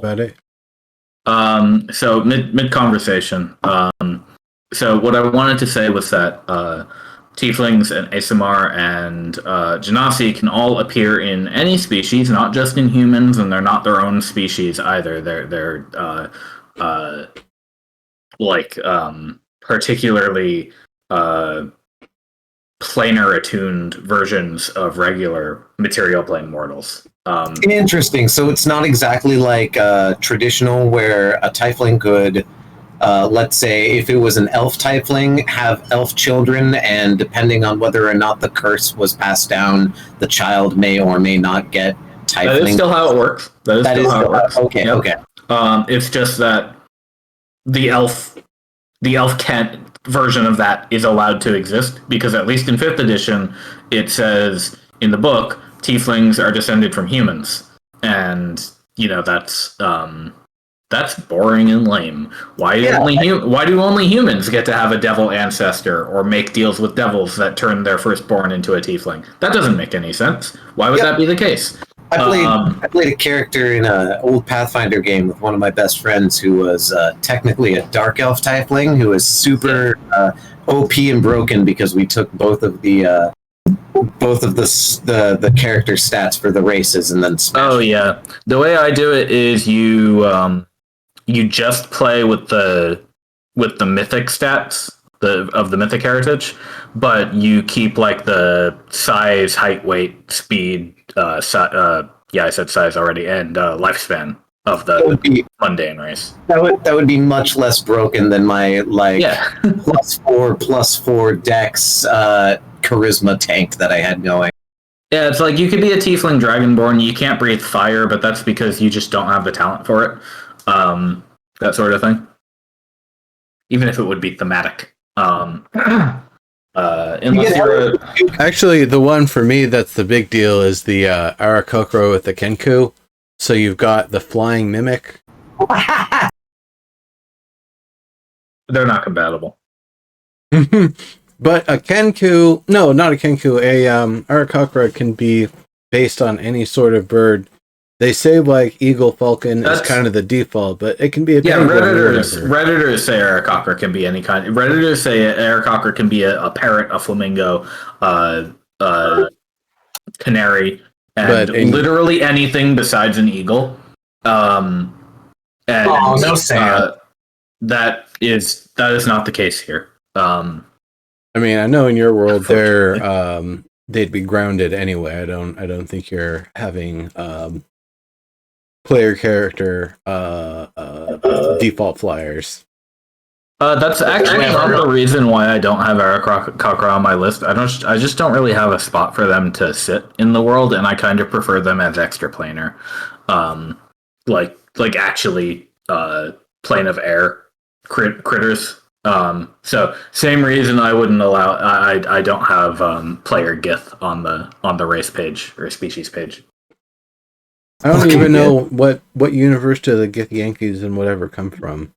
about it. So mid conversation. So what I wanted to say was that tieflings and Asimar and Genasi can all appear in any species, not just in humans, and they're not their own species either. They're particularly planar attuned versions of regular material plane mortals. Interesting. So it's not exactly like traditional where a tiefling could, let's say, if it was an elf tiefling, have elf children, and depending on whether or not the curse was passed down, the child may or may not get tiefling. That is still how it works. That is still how it works. Okay, yep. Okay. It's just that the elf version of that is allowed to exist, because at least in 5th edition, it says in the book, tieflings are descended from humans. And, that's boring and lame. Why do only humans get to have a devil ancestor or make deals with devils that turn their firstborn into a tiefling? That doesn't make any sense. Why would that be the case? I played a character in an old Pathfinder game with one of my best friends who was technically a dark elf tiefling who was super OP and broken because we took both of the character stats for the races and then smashed. Oh yeah, the way I do it is you just play with the mythic stats of the mythic heritage, but you keep like the size, height, weight, speed. I said size already, and lifespan of the mundane race. That would be much less broken than my +4 dex charisma tank that I had going. Yeah, it's like you could be a tiefling dragonborn. You can't breathe fire, but that's because you just don't have the talent for it. That sort of thing. Even if it would be thematic. Actually, the one for me that's the big deal is the Aarakocra with the Kenku. So you've got the flying mimic. They're not compatible. But a Kenku, no, not a Kenku, Aarakocra can be based on any sort of bird. They say like eagle, falcon is kind of the default, but it can be a Redditors say Aarakocra can be any kind. Redditors say Aarakocra can be a parrot, a flamingo, canary, and literally anything besides an eagle. No, Sam. That is not the case here. I mean, I know in your world they'd be grounded anyway. I don't think you're having player character default flyers. That's actually another reason why I don't have Aarakocra on my list. I just don't really have a spot for them to sit in the world, and I kind of prefer them as extra planar, like actually plane of air critters. So same reason I wouldn't allow. I don't have player Gith on the race page or species page. I don't even know what universe do the Githyanki and whatever come from.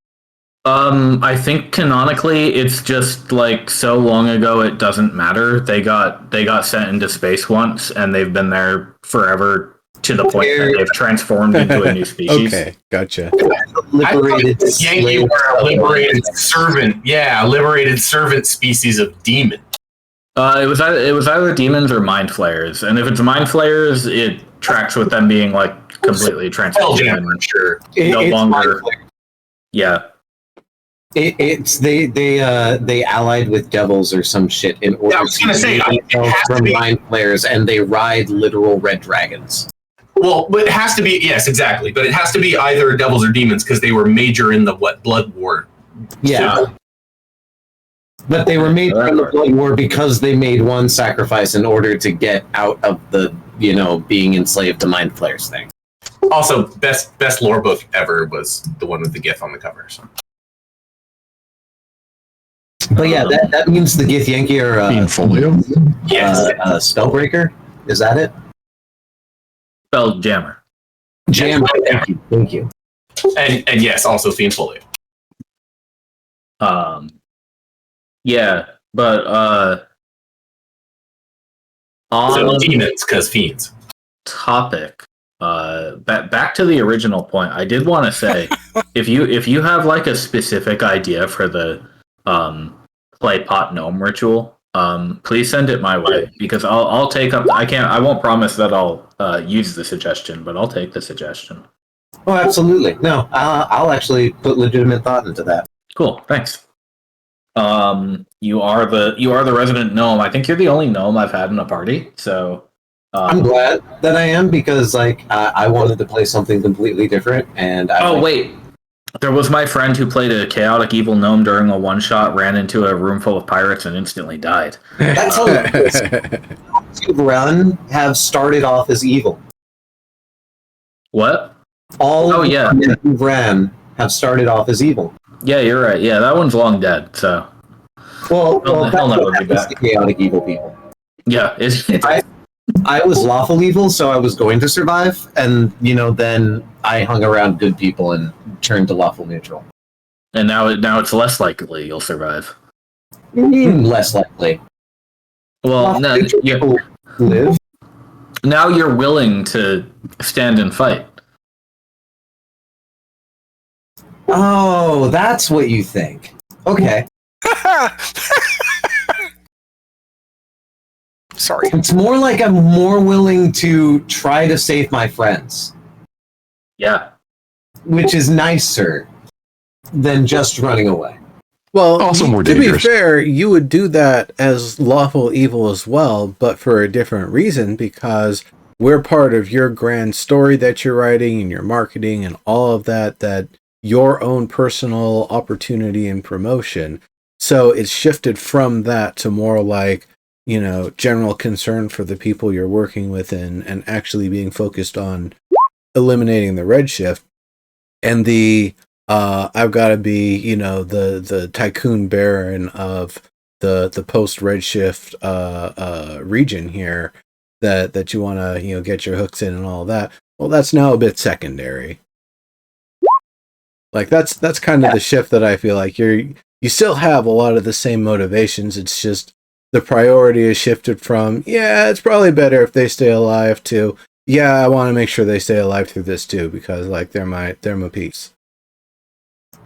I think canonically it's just like so long ago it doesn't matter. They got sent into space once and they've been there forever to the point that they've transformed into a new species. Okay, gotcha. Liberated Yankee were a liberated servant. Yeah, liberated servant species of demon. It was either demons or mind flayers, and if it's mind flayers, it tracks with them being like completely transformed. Sure. No longer. Yeah. They allied with devils or some shit in order to from mind flayers, and they ride literal red dragons. Well, but it has to be, yes, exactly. But it has to be either devils or demons because they were major in the Blood War. Yeah. So. But they were major in the Blood War because they made one sacrifice in order to get out of the, being enslaved to mind flayers thing. Also, best lore book ever was the one with the Gith on the cover. So. But yeah, that means the Githyanki are Folio? Yes. Spellbreaker? Is that it? Spell Jammer. Jammer. Thank you. And yes, also Fiend Folio. Yeah, but so demons because fiends. Topic. back to the original point. I did want to say, if you have like a specific idea for the play pot gnome ritual, please send it my way, because I'll take up. I won't promise that I'll use the suggestion, but I'll take the suggestion. Oh, absolutely. No, I'll actually put legitimate thought into that. Cool, thanks. You are the resident gnome. I think you're the only gnome I've had in a party, so I'm glad that I am, because like I wanted to play something completely different, and wait, there was my friend who played a chaotic evil gnome during a one shot, ran into a room full of pirates, and instantly died. That's hilarious. Run have started off as evil. What? All you've ran have started off as evil. Yeah, you're right. Yeah, that one's long dead. So, well, he'll never be back. The chaotic evil people. Yeah, I was lawful evil, so I was going to survive, and then I hung around good people and turned to lawful neutral. And now it's less likely you'll survive. Less likely. Well, now live. Now you're willing to stand and fight. Oh, that's what you think. Okay. Sorry. It's more like I'm more willing to try to save my friends. Yeah. Which is nicer than just running away. Well, also more to dangerous. be fair, you would do that as lawful evil as well, but for a different reason, because we're part of your grand story that you're writing and your marketing and all of that your own personal opportunity and promotion. So it's shifted from that to more like, general concern for the people you're working with and actually being focused on eliminating the Redshift. And the I've got to be, the tycoon baron of the post Redshift region here that you want to get your hooks in and all that. Well, that's now a bit secondary. Like that's kind of the shift that I feel like you still have a lot of the same motivations. It's just the priority is shifted from, it's probably better if they stay alive, to, I want to make sure they stay alive through this too, because like they're my piece.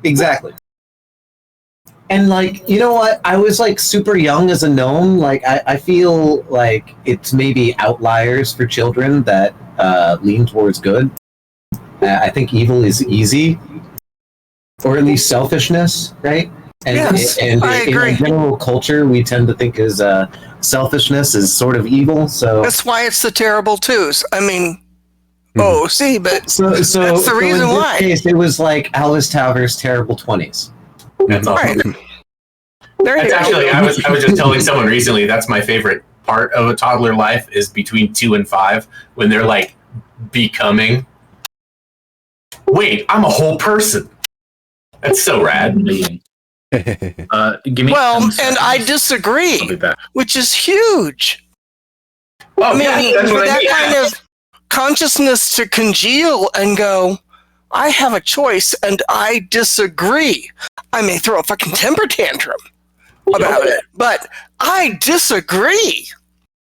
Exactly. And like, you know what? I was like super young as a gnome. Like I feel like it's maybe outliers for children that lean towards good. I think evil is easy, or at least selfishness, right? And, yes, and I agree. In general culture, we tend to think as selfishness is sort of evil. So that's why it's the terrible twos. I mean, but so that's the reason in this why. case, it was like Alice Towers' terrible 20s. That's awesome. Right. That's actually, I was just telling someone recently, that's my favorite part of a toddler life is between 2 and 5, when they're like becoming. Wait, I'm a whole person. That's so rad. Give me. Well, and I disagree, I'll be back. which is huge. Oh, I mean, that's for what I that mean. kind of consciousness to congeal and go, I have a choice and I disagree. I may throw a fucking temper tantrum about it, but I disagree.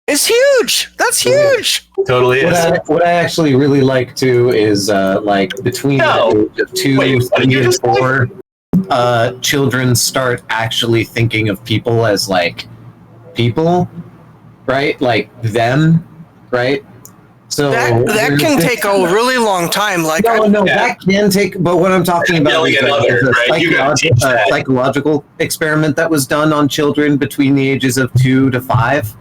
It's huge. That's huge. Totally is. What I actually really like too is like between the age of 2, 3, and 4, children start actually thinking of people as like people, right? Like them, right? So that can take a really long time. Like that can take. But what I'm talking about is a psychological experiment that was done on children between the ages of 2 to 5.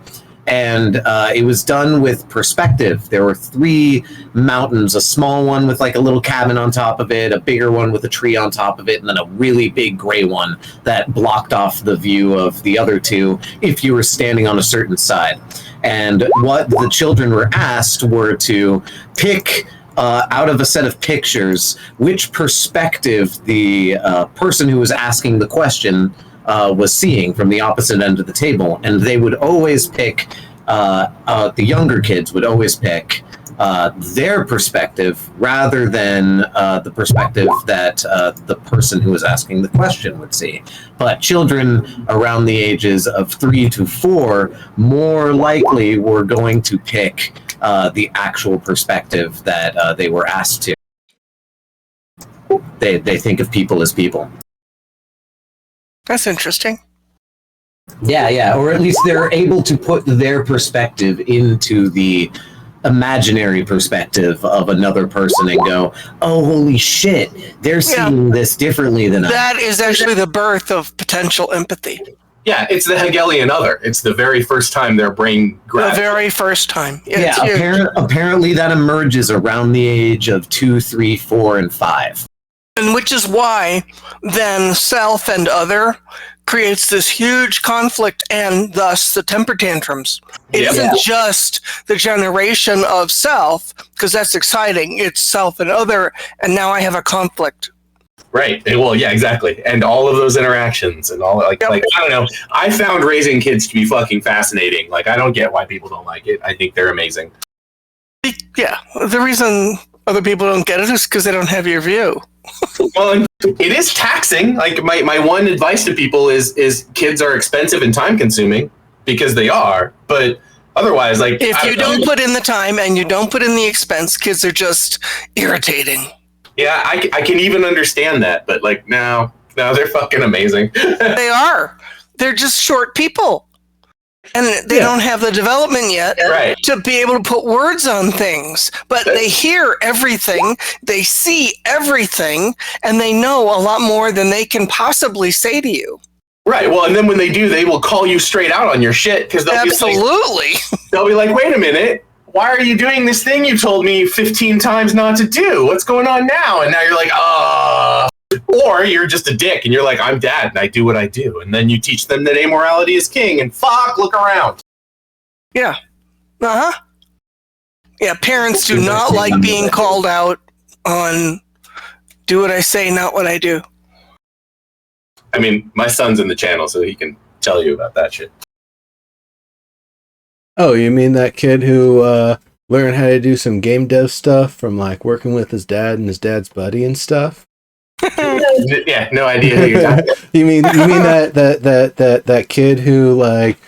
And it was done with perspective. There were 3 mountains, a small one with like a little cabin on top of it, a bigger one with a tree on top of it, and then a really big gray one that blocked off the view of the other 2 if you were standing on a certain side. And what the children were asked were to pick out of a set of pictures which perspective the person who was asking the question was seeing from the opposite end of the table. And they would always pick, the younger kids would always pick their perspective rather than the perspective that the person who was asking the question would see. But children around the ages of 3 to 4 more likely were going to pick the actual perspective that they were asked to. They think of people as people. That's interesting. Yeah, or at least they're able to put their perspective into the imaginary perspective of another person and go, oh, holy shit, they're seeing this differently than I. That is actually the birth of potential empathy. Yeah, it's the Hegelian other. It's the very first time their brain grabs. The very first time. Yeah, apparently that emerges around the age of 2, 3, 4, and 5. And which is why then self and other creates this huge conflict and thus the temper tantrums. It isn't just the generation of self, because that's exciting. It's self and other, and now I have a conflict. Right. Well, yeah, exactly. And all of those interactions and all like I don't know. I found raising kids to be fucking fascinating. Like, I don't get why people don't like it. I think they're amazing. Yeah. The reason other people don't get it is because they don't have your view. Well, it is taxing. Like, my one advice to people is kids are expensive and time consuming, because they are. But otherwise, like, if you don't put in the time and you don't put in the expense, kids are just irritating. Yeah, I can even understand that. But like, no, they're fucking amazing. They are. They're just short people. And they don't have the development yet to be able to put words on things. But they hear everything, they see everything, and they know a lot more than they can possibly say to you. Right. Well, and then when they do, they will call you straight out on your shit. Because they'll be like, wait a minute. Why are you doing this thing you told me 15 times not to do? What's going on now? And now you're like, or you're just a dick and you're like, I'm dad and I do what I do. And then you teach them that amorality is king and look around. Yeah. Uh-huh. Yeah, parents do not like being called out on do what I say, not what I do. I mean, my son's in the channel, so he can tell you about that shit. Oh, you mean that kid who learned how to do some game dev stuff from like working with his dad and his dad's buddy and stuff? Yeah, no idea who you're talking about. you mean that kid who like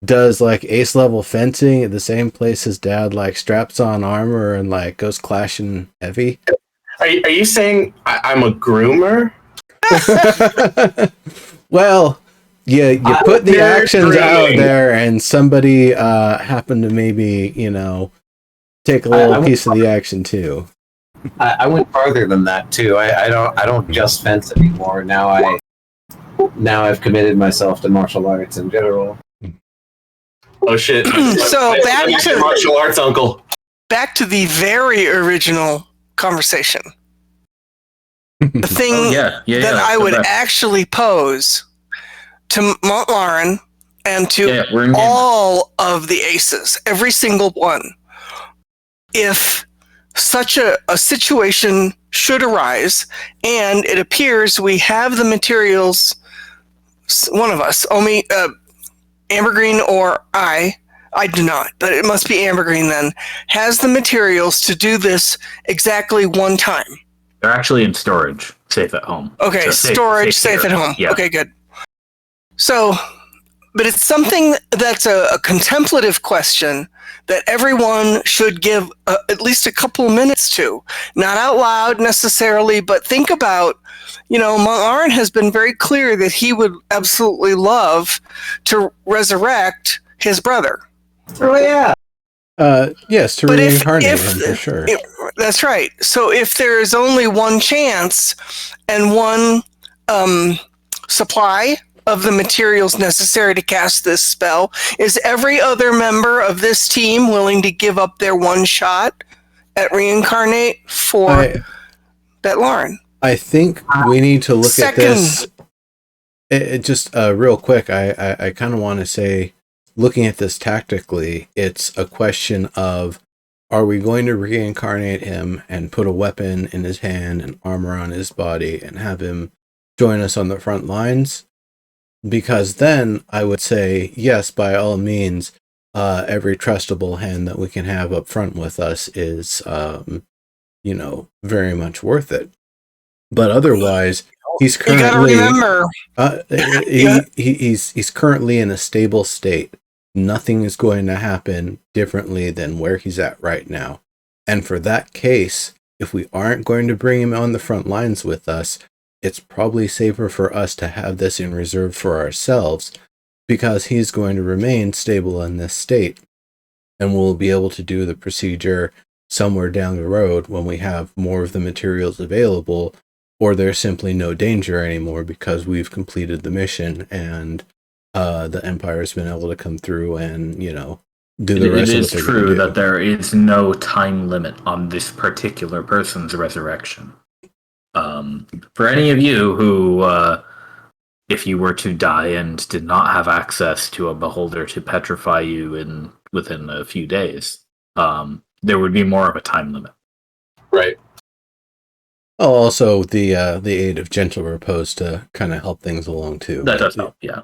does like ace level fencing at the same place his dad like straps on armor and like goes clashing heavy? Are you saying I'm a groomer? Well, you put the actions out there, and somebody happened to maybe take a little piece of the action too. I went farther than that too. I don't just fence anymore. Now I've committed myself to martial arts in general. Oh shit! So back to martial arts, uncle. Back to the very original conversation. The thing that I would actually pose to Montlarin and to all of the aces, every single one, if such a situation should arise, and it appears we have the materials, one of us, only Ambergreen or I do not, but it must be Ambergreen then, has the materials to do this exactly one time. They're actually in storage, safe at home. Okay, so storage, safe at home. Yeah. Okay, good. So, but it's something that's a contemplative question that everyone should give at least a couple of minutes to. Not out loud necessarily, but think about, Montlarin has been very clear that he would absolutely love to resurrect his brother. Oh, yeah. Yes, to reincarnate him, for sure. That's right. So if there is only one chance and one supply of the materials necessary to cast this spell, is every other member of this team willing to give up their one shot at reincarnate for Montlarin? I think we need to look at this. Just real quick, I kind of want to say, looking at this tactically, it's a question of, are we going to reincarnate him and put a weapon in his hand and armor on his body and have him join us on the front lines? Because then I would say, yes, by all means, every trustable hand that we can have up front with us is, very much worth it. But otherwise, he's currently, you gotta remember, he's currently in a stable state. nothing is going to happen differently than where he's at right now. And for that case, if we aren't going to bring him on the front lines with us, it's probably safer for us to have this in reserve for ourselves, because he's going to remain stable in this state. And we'll be able to do the procedure somewhere down the road when we have more of the materials available, or there's simply no danger anymore because we've completed the mission and the Empire's been able to come through and, you know, do the rest of It it. is true that there is no time limit on this particular person's resurrection. For any of you who, if you were to die and did not have access to a beholder to petrify you within a few days, there would be more of a time limit. Right. Oh, also the aid of gentle repose to kind of help things along too. That does help, yeah.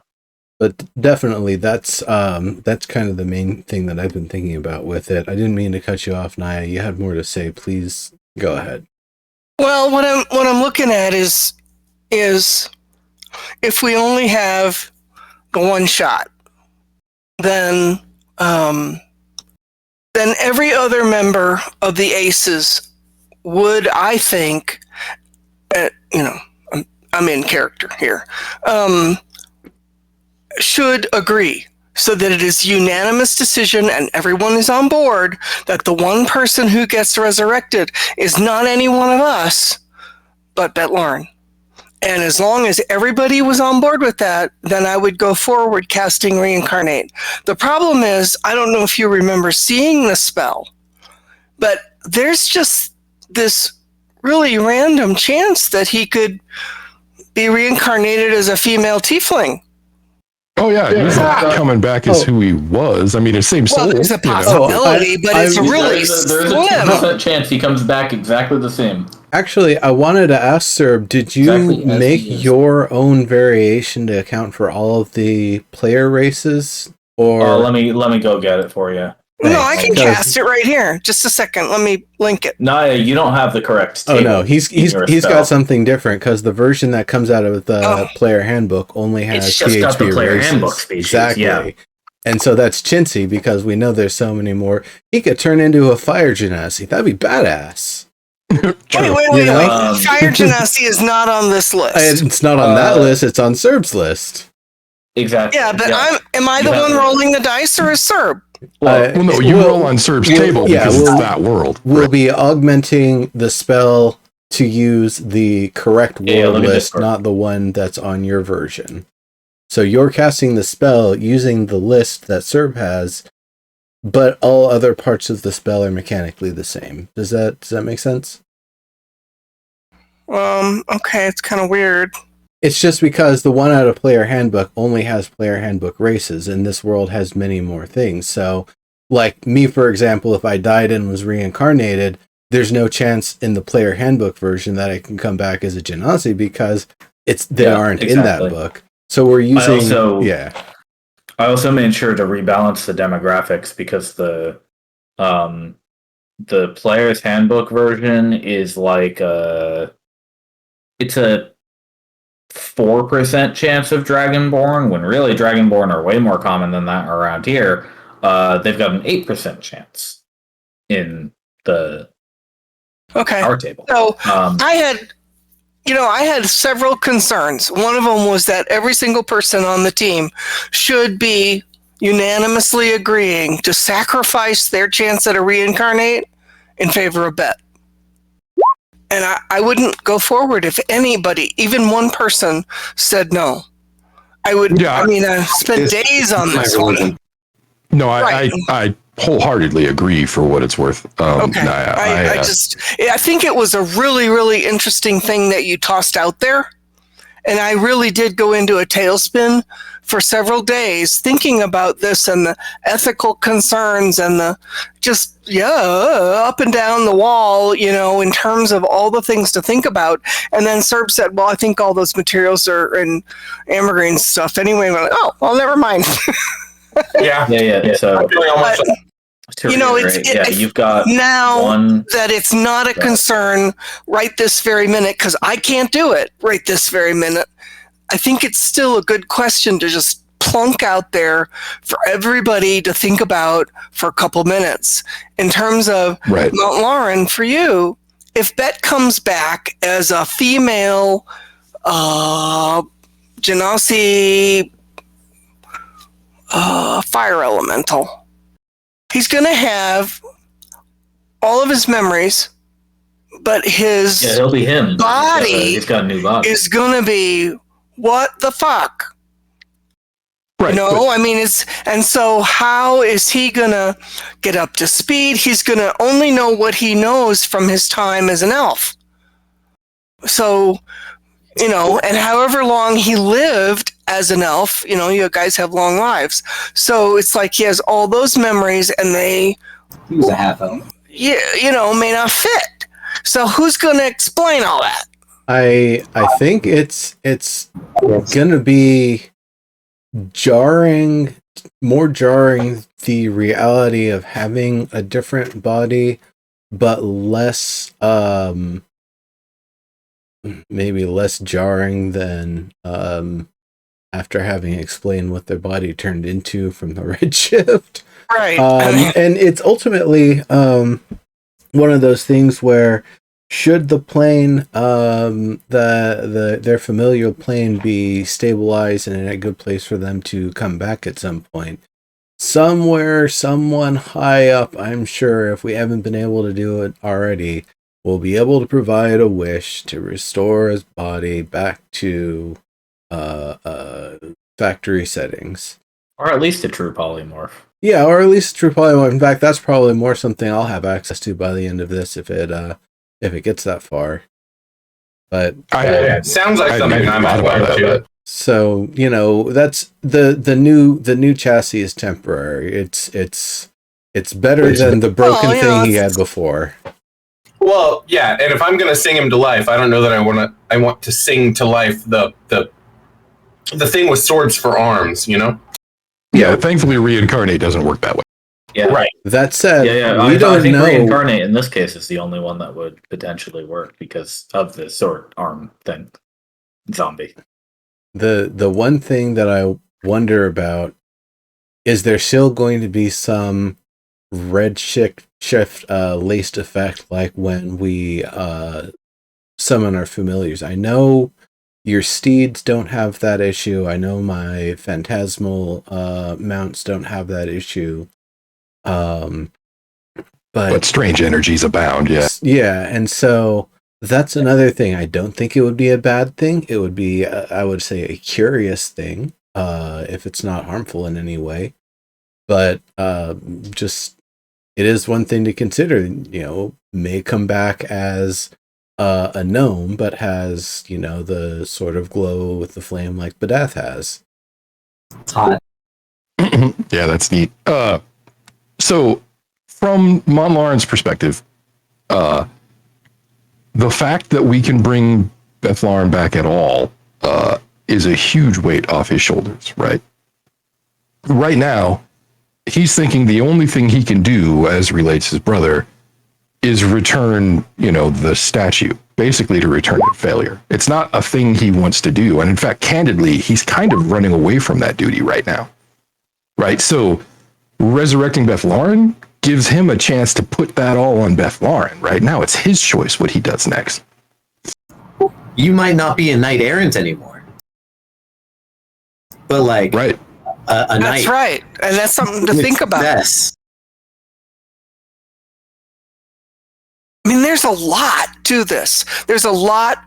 But definitely, that's kind of the main thing that I've been thinking about with it. I didn't mean to cut you off, Naya. You had more to say. Please go ahead. Well, what I'm looking at is if we only have the one shot, then every other member of the Aces would, I think, I'm in character here, should agree, so that it is unanimous decision and everyone is on board that the one person who gets resurrected is not any one of us, but Betlarn. And as long as everybody was on board with that, then I would go forward casting Reincarnate. The problem is, I don't know if you remember seeing the spell, but there's just this really random chance that he could be reincarnated as a female tiefling. Oh yeah, he's not coming back as who he was. I mean, the same soul. Well, there's a possibility, but it's really there's a slim. 2% chance he comes back exactly the same. Actually, I wanted to ask, Sir, did you Exactly as make he is. your own variation to account for all of the player races? Or Let me go get it for you. No, I can Because- cast it right here. Just a second. Let me link it. Naya, you don't have the correct Oh table. no, he's in your got spell. something different because the version that comes out of the Oh. player handbook only has It's just got the PHB player races. handbook species, Exactly. yeah. And so that's chintzy because we know there's so many more. He could turn into a fire genasi. That'd be badass. Wait. You know? Fire Genasi is not on this list. It's not on that list, it's on Serb's list. Exactly. Yeah, but am I the You have one to- rolling the dice, or is Serb? Well, no, you roll on Serb's table because it's that world. We'll be augmenting the spell to use the correct Yeah, world let me list, Discord. not the one that's on your version. So you're casting the spell using the list that Serb has, but all other parts of the spell are mechanically the same. Does that make sense? Okay, it's kind of weird. It's just because the one out of player handbook only has player handbook races, and this world has many more things. So, like me, for example, if I died and was reincarnated, there's no chance in the player handbook version that I can come back as a genasi because they aren't in that exactly. book. So we're using I also made sure to rebalance the demographics because the player's handbook version is like it's a 4% chance of Dragonborn, when really Dragonborn are way more common than that around here. They've got an 8% chance in Okay. our table. So I had several concerns. One of them was that every single person on the team should be unanimously agreeing to sacrifice their chance at a reincarnate in favor of Bet. And I wouldn't go forward if anybody, even one person, said no. I would. Yeah. I mean, I spent days on this one. No, Right. I wholeheartedly agree for what it's worth. Okay. I think it was a really, really interesting thing that you tossed out there. And I really did go into a tailspin for several days thinking about this and the ethical concerns and the just, up and down the wall, in terms of all the things to think about. And then Serb said, well, I think all those materials are in Ambergreen stuff anyway. We're like, oh, well, never mind. Yeah. Yeah. So But, you've got now one that it's not a concern right this very minute, because I can't do it right this very minute. I think it's still a good question to just clunk out there for everybody to think about for a couple minutes. In terms of Right. Mount Lauren, for you, if Bet comes back as a female Genasi fire elemental, he's going to have all of his memories, but his he'll be him. body He's got a new body. is going to be what the fuck? Right. I mean, and so how is he going to get up to speed? He's going to only know what he knows from his time as an elf. So, and however long he lived as an elf, you guys have long lives. So it's like he has all those memories and He was a half elf. may not fit. So who's going to explain all that? I think it's gonna be more jarring the reality of having a different body, but less maybe less jarring than after having explained what their body turned into from the Redshift. Right. And it's ultimately one of those things where should the plane, their familial plane, be stabilized and in a good place for them to come back at some point, somewhere, someone high up, I'm sure, if we haven't been able to do it already, will be able to provide a wish to restore his body back to factory settings. Or at least a true polymorph. Yeah, or at least true polymorph. In fact, that's probably more something I'll have access to by the end of this if it gets that far. But It sounds like something I might want to. so that's the new chassis is temporary. It's better than the broken thing he had before. Well, yeah, and if I'm gonna sing him to life, I don't know that I want to sing to life the thing with swords for arms, Yeah, thankfully reincarnate doesn't work that way. Yeah. Right. That said, I we don't think know. reincarnate in this case is the only one that would potentially work because of the sword arm thing. Zombie. The one thing that I wonder about is there still going to be some Redshift laced effect like when we summon our familiars. I know your steeds don't have that issue. I know my phantasmal mounts don't have that issue. But strange energies abound. Yeah, and so that's another thing. I don't think it would be a bad thing. It would be, I would say, a curious thing, if it's not harmful in any way. But just, it is one thing to consider. May come back as a gnome, but has the sort of glow with the flame like Badath has. It's hot. Yeah, that's neat. So, from Montlauren's perspective, the fact that we can bring Beth Lauren back at all is a huge weight off his shoulders, right? Right now, he's thinking the only thing he can do, as relates his brother, is return, the statue, basically to return to failure. It's not a thing he wants to do. And in fact, candidly, he's kind of running away from that duty right now. Right? So, resurrecting Beth Lauren gives him a chance to put that all on Beth Lauren. Right now, it's his choice what he does next. You might not be a knight errant anymore, but like right, a knight. That's right, and that's something to think about. Yes. I mean, there's a lot to this. There's a lot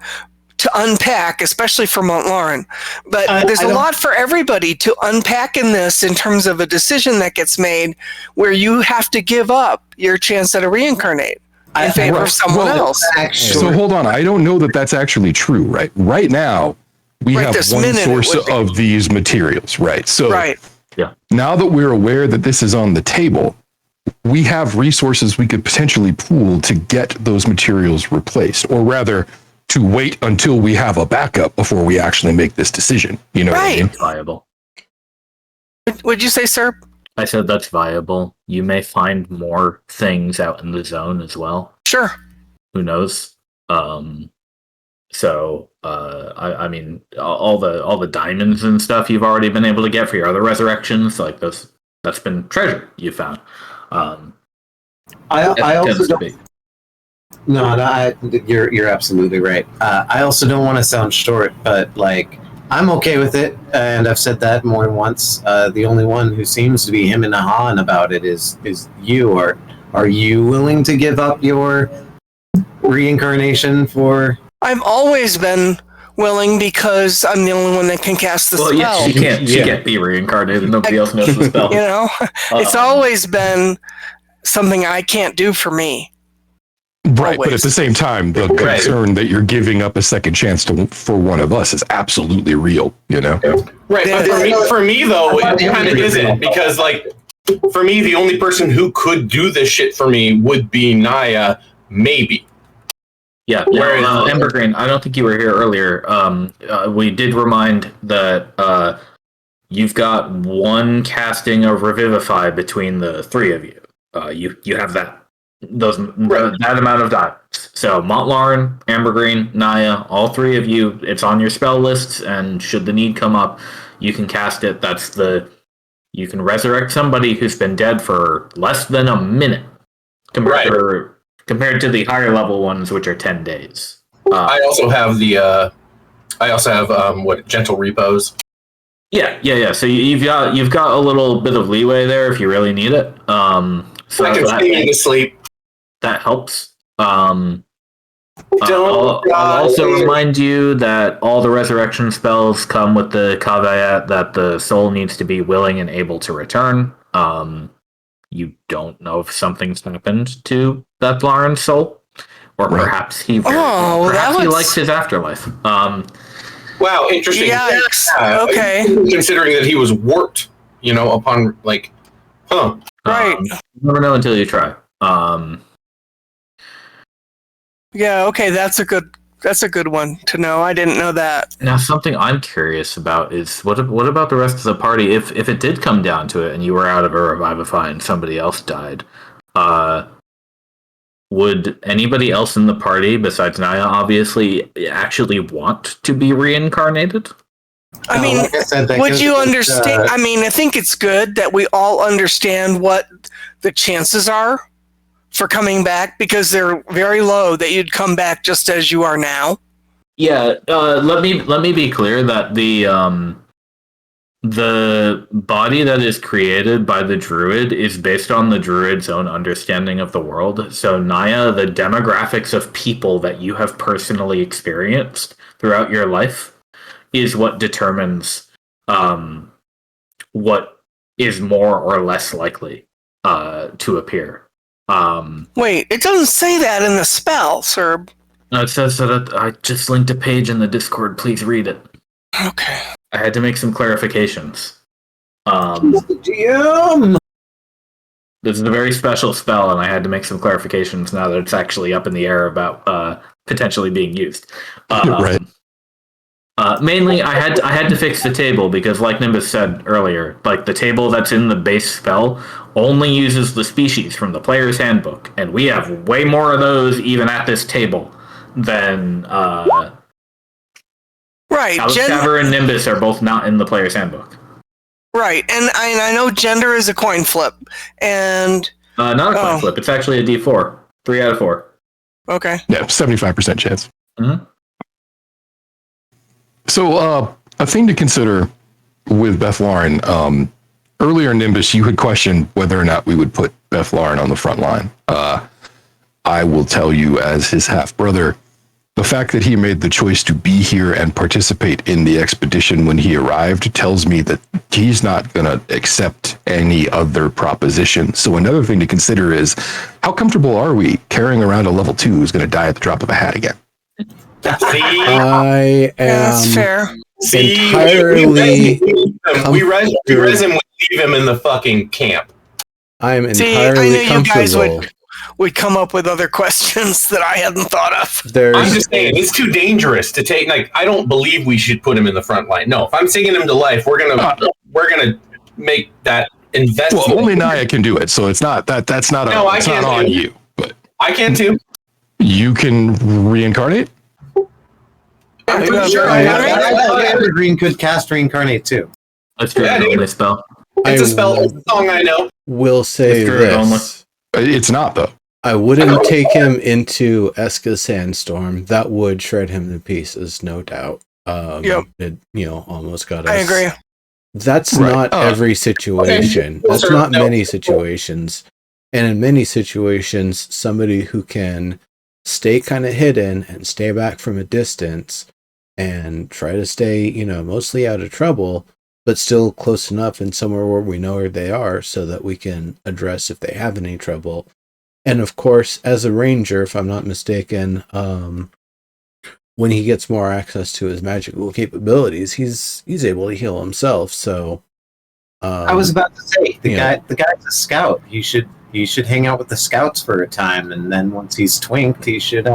to unpack, especially for Mount Lauren. But there's a lot for everybody to unpack in this in terms of a decision that gets made where you have to give up your chance at a reincarnate in favor of someone else. So hold on. I don't know that that's actually true, right? Right now, we have one source of these materials, right? So now that we're aware that this is on the table, we have resources we could potentially pool to get those materials replaced, or rather, to wait until we have a backup before we actually make this decision. You know what I mean? Viable. Would you say, sir? I said that's viable. You may find more things out in the zone as well. Sure. Who knows? So, I mean, all the diamonds and stuff you've already been able to get for your other resurrections, like that's been treasure you found. I also don't. No, you're absolutely right. I also don't want to sound short, but like I'm okay with it, and I've said that more than once. The only one who seems to be him and hawing about it is you. Are you willing to give up your reincarnation for? I've always been willing because I'm the only one that can cast the spell. Yeah, she can't be reincarnated. Nobody else knows the spell. You know, it's always been something I can't do for me. Right, but at the same time, the concern that you're giving up a second chance for one of us is absolutely real, you know? Right, but for me though, it kind of isn't, because like, for me, the only person who could do this shit for me would be Naya, maybe. Yeah, Embergreen, I don't think you were here earlier. We did remind that you've got one casting of Revivify between the three of you. You have that amount of diamonds. So Montlarn, Ambergreen, Naya, all three of you, it's on your spell lists, and should the need come up, you can cast it. You can resurrect somebody who's been dead for less than a minute compared to the higher level ones, which are 10 days. I also have gentle repose. Yeah. So you've got a little bit of leeway there if you really need it. So I can sing to sleep. That helps. I'll also remind you that all the resurrection spells come with the caveat that the soul needs to be willing and able to return. You don't know if something's happened to Bethlarn's soul, or perhaps he likes his afterlife. Wow, interesting. Yikes. Okay. Considering that he was warped, upon Right. You never know until you try. Yeah, okay, that's a good one to know. I didn't know that. Now, something I'm curious about is what about the rest of the party? If it did come down to it and you were out of a Revivify and somebody else died, would anybody else in the party, besides Naya, obviously, actually want to be reincarnated? I mean, like I said, would you understand? I mean, I think it's good that we all understand what the chances are for coming back, because they're very low that you'd come back just as you are now. Yeah, let me be clear that the body that is created by the druid is based on the druid's own understanding of the world. So Naya, the demographics of people that you have personally experienced throughout your life is what determines what is more or less likely to appear. Wait, it doesn't say that in the spell, sir. No, it says that I just linked a page in the Discord. Please read it. Okay. I had to make some clarifications. DM. This is a very special spell, and I had to make some clarifications now that it's actually up in the air about potentially being used. Right. Mainly, I had to fix the table because, like Nimbus said earlier, like the table that's in the base spell only uses the species from the player's handbook, and we have way more of those even at this table than right. Caver and Nimbus are both not in the player's handbook. Right, and I know gender is a coin flip, and not a coin flip. It's actually a D4. 3 out of 4. Okay. Yeah, 75% chance. Mm-hmm. So, a thing to consider with Bethlarn, earlier, Nimbus, you had questioned whether or not we would put Bethlarn on the front line. I will tell you, as his half-brother, the fact that he made the choice to be here and participate in the expedition when he arrived tells me that he's not going to accept any other proposition. So another thing to consider is, how comfortable are we carrying around a level 2 who's going to die at the drop of a hat again? I am that's fair. entirely we res him, we leave him in the fucking camp. I am entirely I knew comfortable. You guys would come up with other questions that I hadn't thought of. I'm just saying, it's too dangerous to take. Like, I don't believe we should put him in the front line. No, if I'm singing him to life, we're gonna make that investment. Well, only Naya can do it, so it's not that. That's not. No, it's not on you. But I can too. You can reincarnate. I'm pretty sure I I thought Evergreen could cast reincarnate too. Let's do it only spell. It's a spell. It's a song I know. Will say It's druid only. this. It's not though. I wouldn't take him into Eska's Sandstorm. That would shred him to pieces, no doubt. Yep. It, almost got us. I agree. That's Right. not every situation. Okay. That's not No. many situations. And in many situations, somebody who can stay kind of hidden and stay back from a distance and try to stay, mostly out of trouble, but still close enough and somewhere where we know where they are so that we can address if they have any trouble. And of course, as a ranger, if I'm not mistaken, when he gets more access to his magical capabilities, he's able to heal himself. So I was about to say the guy's a scout. You should hang out with the scouts for a time, and then once he's twinked, he should.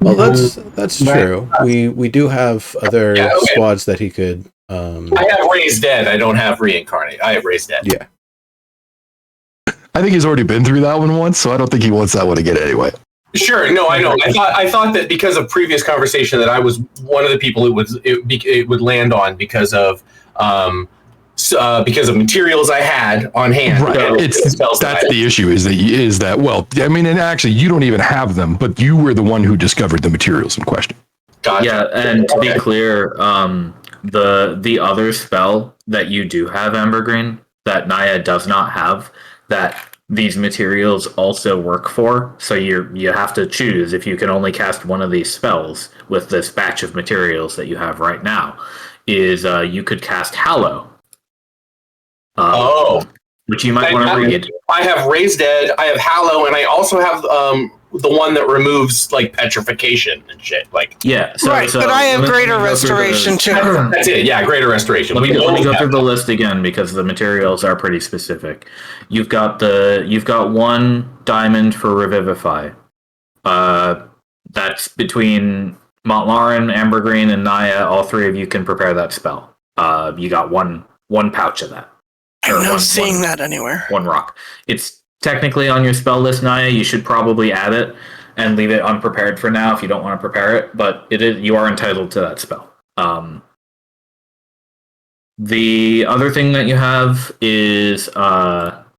Well, that's true. We do have other squads that he could. I have Raised Dead. I don't have Reincarnate. I have Raised Dead. Yeah. I think he's already been through that one once, so I don't think he wants that one again anyway. Sure. No, I know. I thought that because of previous conversation that I was one of the people it would land on because of materials I had on hand. Right. So That's the issue is that well, I mean, and actually you don't even have them, but you were the one who discovered the materials in question. Gotcha. Yeah, and to be clear, the other spell that you do have, Ambergreen, that Naya does not have, that these materials also work for. So you have to choose if you can only cast one of these spells with this batch of materials that you have right now. Is you could cast Hallow. Which you might want to read. I have Raised Dead, I have Hallow, and I also have the one that removes like petrification and shit. Like Right, but I have Greater Restoration too. That's it. Yeah, Greater Restoration. Let me go through the list again because the materials are pretty specific. You've got one diamond for Revivify. That's between Montlarin, Ambergreen, and Naya. All three of you can prepare that spell. You got one pouch of that. I'm not seeing that anywhere. One rock. It's technically on your spell list, Naya. You should probably add it and leave it unprepared for now if you don't want to prepare it. But you are entitled to that spell. The other thing that you have is Ambergreen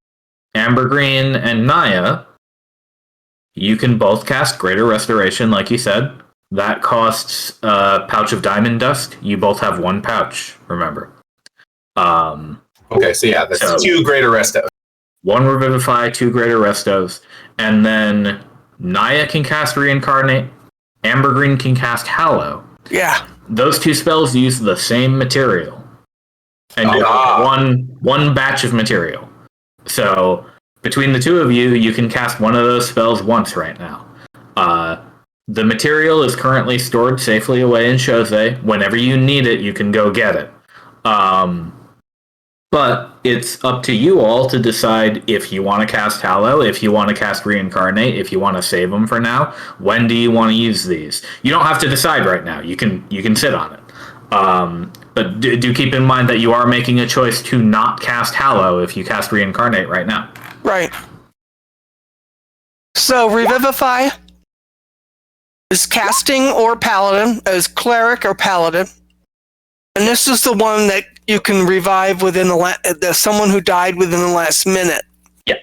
and Naya. You can both cast Greater Restoration, like you said. That costs a pouch of diamond dust. You both have one pouch, remember. Okay, so yeah, that's 2 Greater Restos. 1 Revivify, 2 Greater Restos. And then Naya can cast Reincarnate. Ambergreen can cast Hallow. Yeah. Those 2 spells use the same material. And one batch of material. So between the 2 of you, you can cast one of those spells once right now. The material is currently stored safely away in Shosei. Whenever you need it, you can go get it. But it's up to you all to decide if you want to cast Hallow, if you want to cast Reincarnate, if you want to save them for now. When do you want to use these? You don't have to decide right now. You can sit on it. But do keep in mind that you are making a choice to not cast Hallow if you cast Reincarnate right now. Right. So Revivify is casting or paladin, as cleric or paladin. And this is the one that you can revive within someone who died within the last minute. Yeah.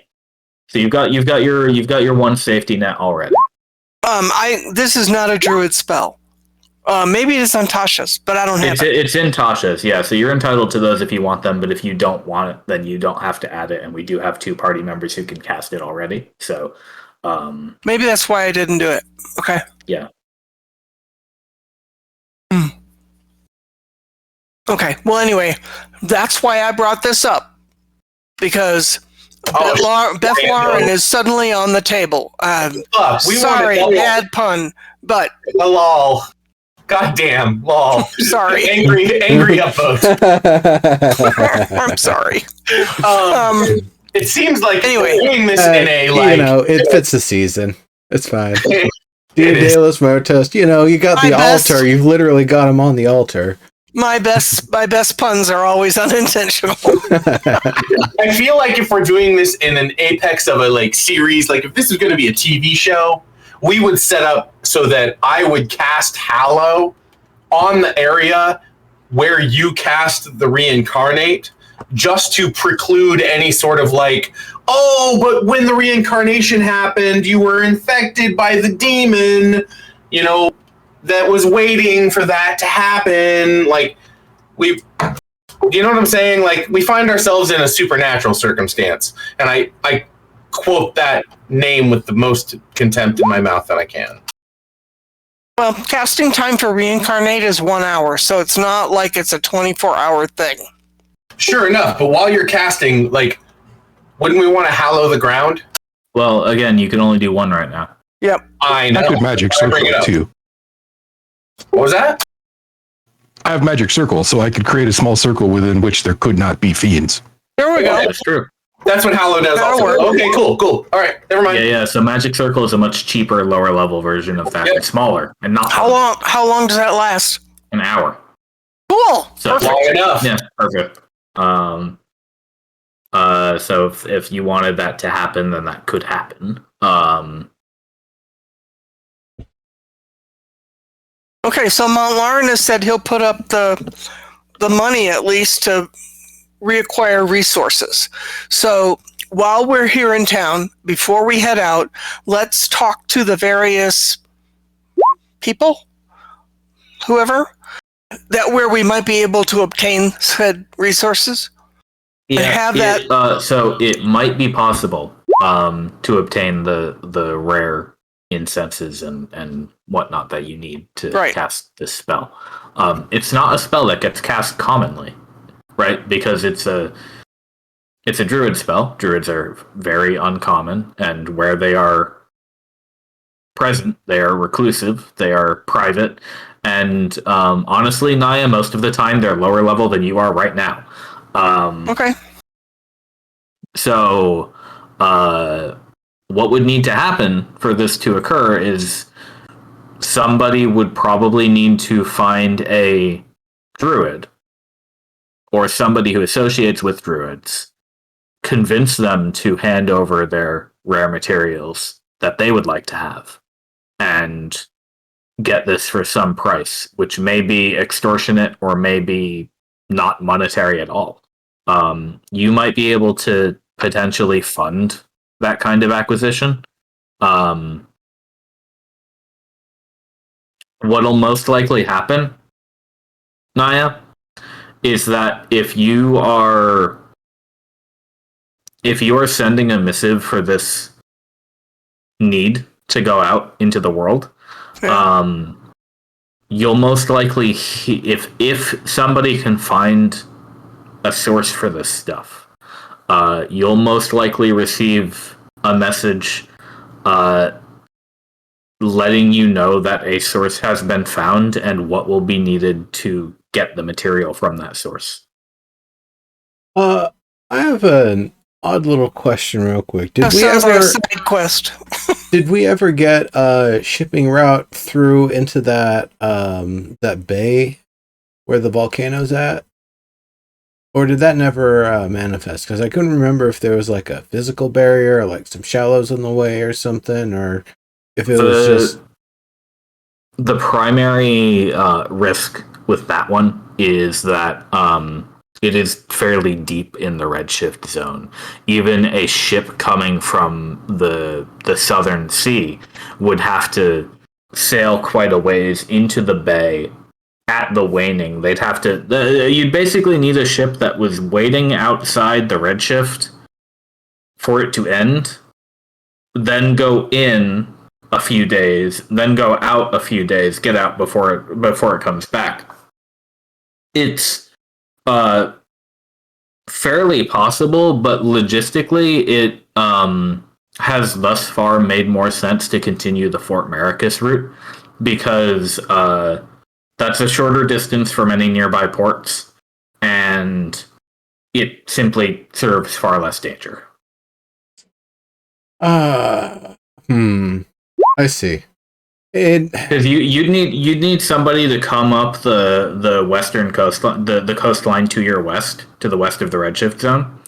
So you've got your one safety net already. This is not a druid spell. Maybe it's on Tasha's, but I don't have it. It's in Tasha's, yeah. So you're entitled to those if you want them, but if you don't want it, then you don't have to add it. And we do have 2 party members who can cast it already. So maybe that's why I didn't do it. Okay. Yeah. Okay. Well, anyway, that's why I brought this up. Because Beth Lauren is suddenly on the table. Sorry, bad pun, but... Lol. Goddamn, lol. Sorry. Angry upvote. I'm sorry. It seems like anyway, doing this in a like... it fits the season. It's fine. Dia de los Muertos, you got the altar. You've literally got him on the altar. My best puns are always unintentional. I feel like if we're doing this in an apex of a series, if this is going to be a TV show, we would set up so that I would cast Hallow on the area where you cast the reincarnate, just to preclude any sort of like, oh, but when the reincarnation happened, you were infected by the demon, you know, that was waiting for that to happen. Like, you know what I'm saying? Like, we find ourselves in a supernatural circumstance, and I quote that name with the most contempt in my mouth that I can. Well, casting time for reincarnate is 1 hour, so it's not like it's a 24-hour thing. Sure enough, but while you're casting, like, wouldn't we want to hallow the ground? Well, again, you can only do one right now. Yep. I know. I could magic I bring circle it up. too. What was that? I have magic circle, so I could create a small circle within which there could not be fiends. There we go. That's true. That's what hallow does. That'll Also. work. Okay, cool. All right, never mind. Yeah. So Magic Circle is a much cheaper, lower level version of that. Yep. It's smaller and not How long does that last? an hour. Cool. So Perfect. Long enough. Yeah, perfect. So if you wanted that to happen, then that could happen. Okay, so Montlarin has said he'll put up the money at least to reacquire resources. So while we're here in town, before we head out, let's talk to the various people, whoever, that where we might be able to obtain said resources. Yeah, have that- so it might be possible to obtain the rare incenses and whatnot that you need to cast this spell. It's not a spell that gets cast commonly, right? Because it's a druid spell. Druids are very uncommon, and where they are present, they are reclusive, they are private, and honestly, Naya, most of the time they're lower level than you are right now. Okay. So, what would need to happen for this to occur is somebody would probably need to find a druid or somebody who associates with druids, convince them to hand over their rare materials that they would like to have, and get this for some price, which may be extortionate or may be not monetary at all. You might be able to potentially fund that kind of acquisition. What'll most likely happen, Naya, is that if you are sending a missive for this need to go out into the world, you'll most likely, if somebody can find a source for this stuff, you'll most likely receive a message letting you know that a source has been found and what will be needed to get the material from that source. I have an odd little question real quick. That sounds like a side quest. Did we ever get a shipping route through into that that bay where the volcano's at? Or did that never manifest? Because I couldn't remember if there was like a physical barrier or like some shallows in the way or something, or if it was just... The primary risk with that one is that it is fairly deep in the Redshift zone. Even a ship coming from the southern sea would have to sail quite a ways into the bay at the waning. They'd have to... you'd basically need a ship that was waiting outside the Redshift for it to end, then go in a few days, then go out a few days, get out before it comes back. It's fairly possible, but logistically it has thus far made more sense to continue the Fort Maricus route, because that's a shorter distance from any nearby ports, and it simply serves far less danger. I see. Because you'd need somebody to come up the western coastline, the coastline to your west, to the west of the Redshift zone.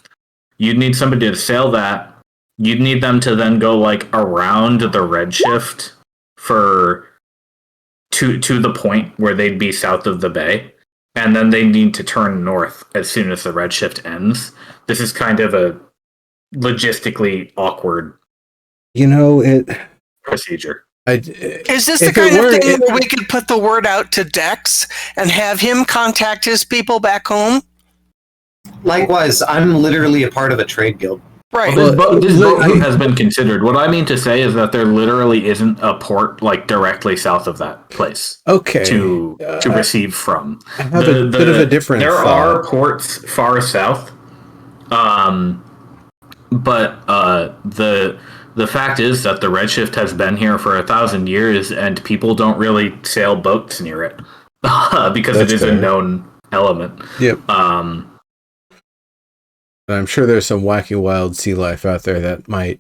You'd need somebody to sail that. You'd need them to then go like around the Redshift for to the point where they'd be south of the bay, and then they need to turn north as soon as the redshift ends. This is kind of a logistically awkward procedure. Is this the kind of thing where we could put the word out to Dex and have him contact his people back home? Likewise, I'm literally a part of a trade guild. Right. Well, this boat route has been considered. What I mean to say is that there literally isn't a port like directly south of that place. Okay. To receive from. I have a bit of a different There thought. are ports far south, but the fact is that the Redshift has been here for 1,000 years, and people don't really sail boats near it because it is a known element. Yep. I'm sure there's some wacky wild sea life out there that might,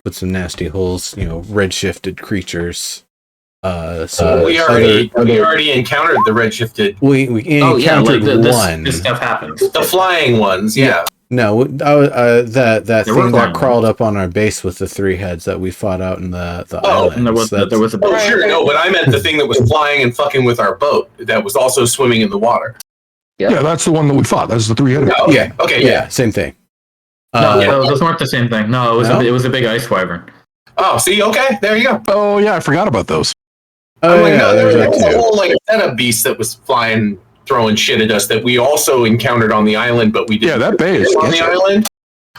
put some nasty holes, redshifted creatures. So we already encountered the redshifted. We encountered one. This stuff happens. The flying ones, yeah. No, that thing that crawled up on our base with the 3 heads that we fought out in the islands. And there was a Oh, sure, no, but I meant the thing that was flying and fucking with our boat that was also swimming in the water. Yeah, that's the one that we fought. That's the 3-headed. Oh, okay. Okay, yeah. Same thing. Those weren't the same thing. No, it was a big ice wyvern. Oh, see, okay, there you go. Oh yeah, I forgot about those. Oh, like, yeah, no, there there's was that a too. whole setup beast that was flying, throwing shit at us that we also encountered on the island, but we didn't. Yeah, that bay is on the island.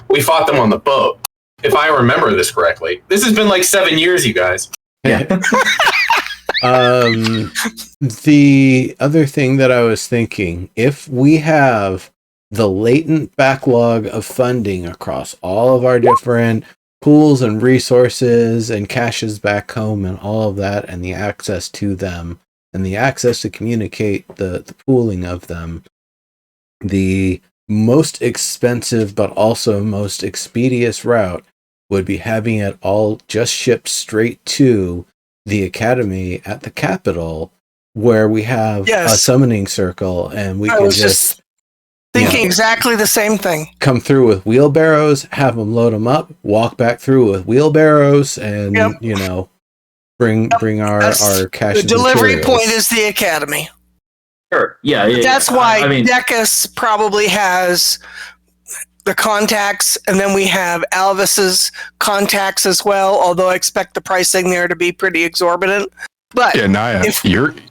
We fought them on the boat, if I remember this correctly. This has been 7 years, you guys. Yeah. The other thing that I was thinking, if we have the latent backlog of funding across all of our different pools and resources and caches back home and all of that, and the access to them and the access to communicate the pooling of them, the most expensive but also most expeditious route would be having it all just shipped straight to the academy at the capital, where we have a summoning circle, and we can just thinking exactly the same thing. Come through with wheelbarrows, have them load them up, walk back through with wheelbarrows, and bring our cash. The delivery point is the academy. Sure. Yeah. That's why Decus probably has the contacts, and then we have Alvis's contacts as well. Although I expect the pricing there to be pretty exorbitant. But yeah, Naya,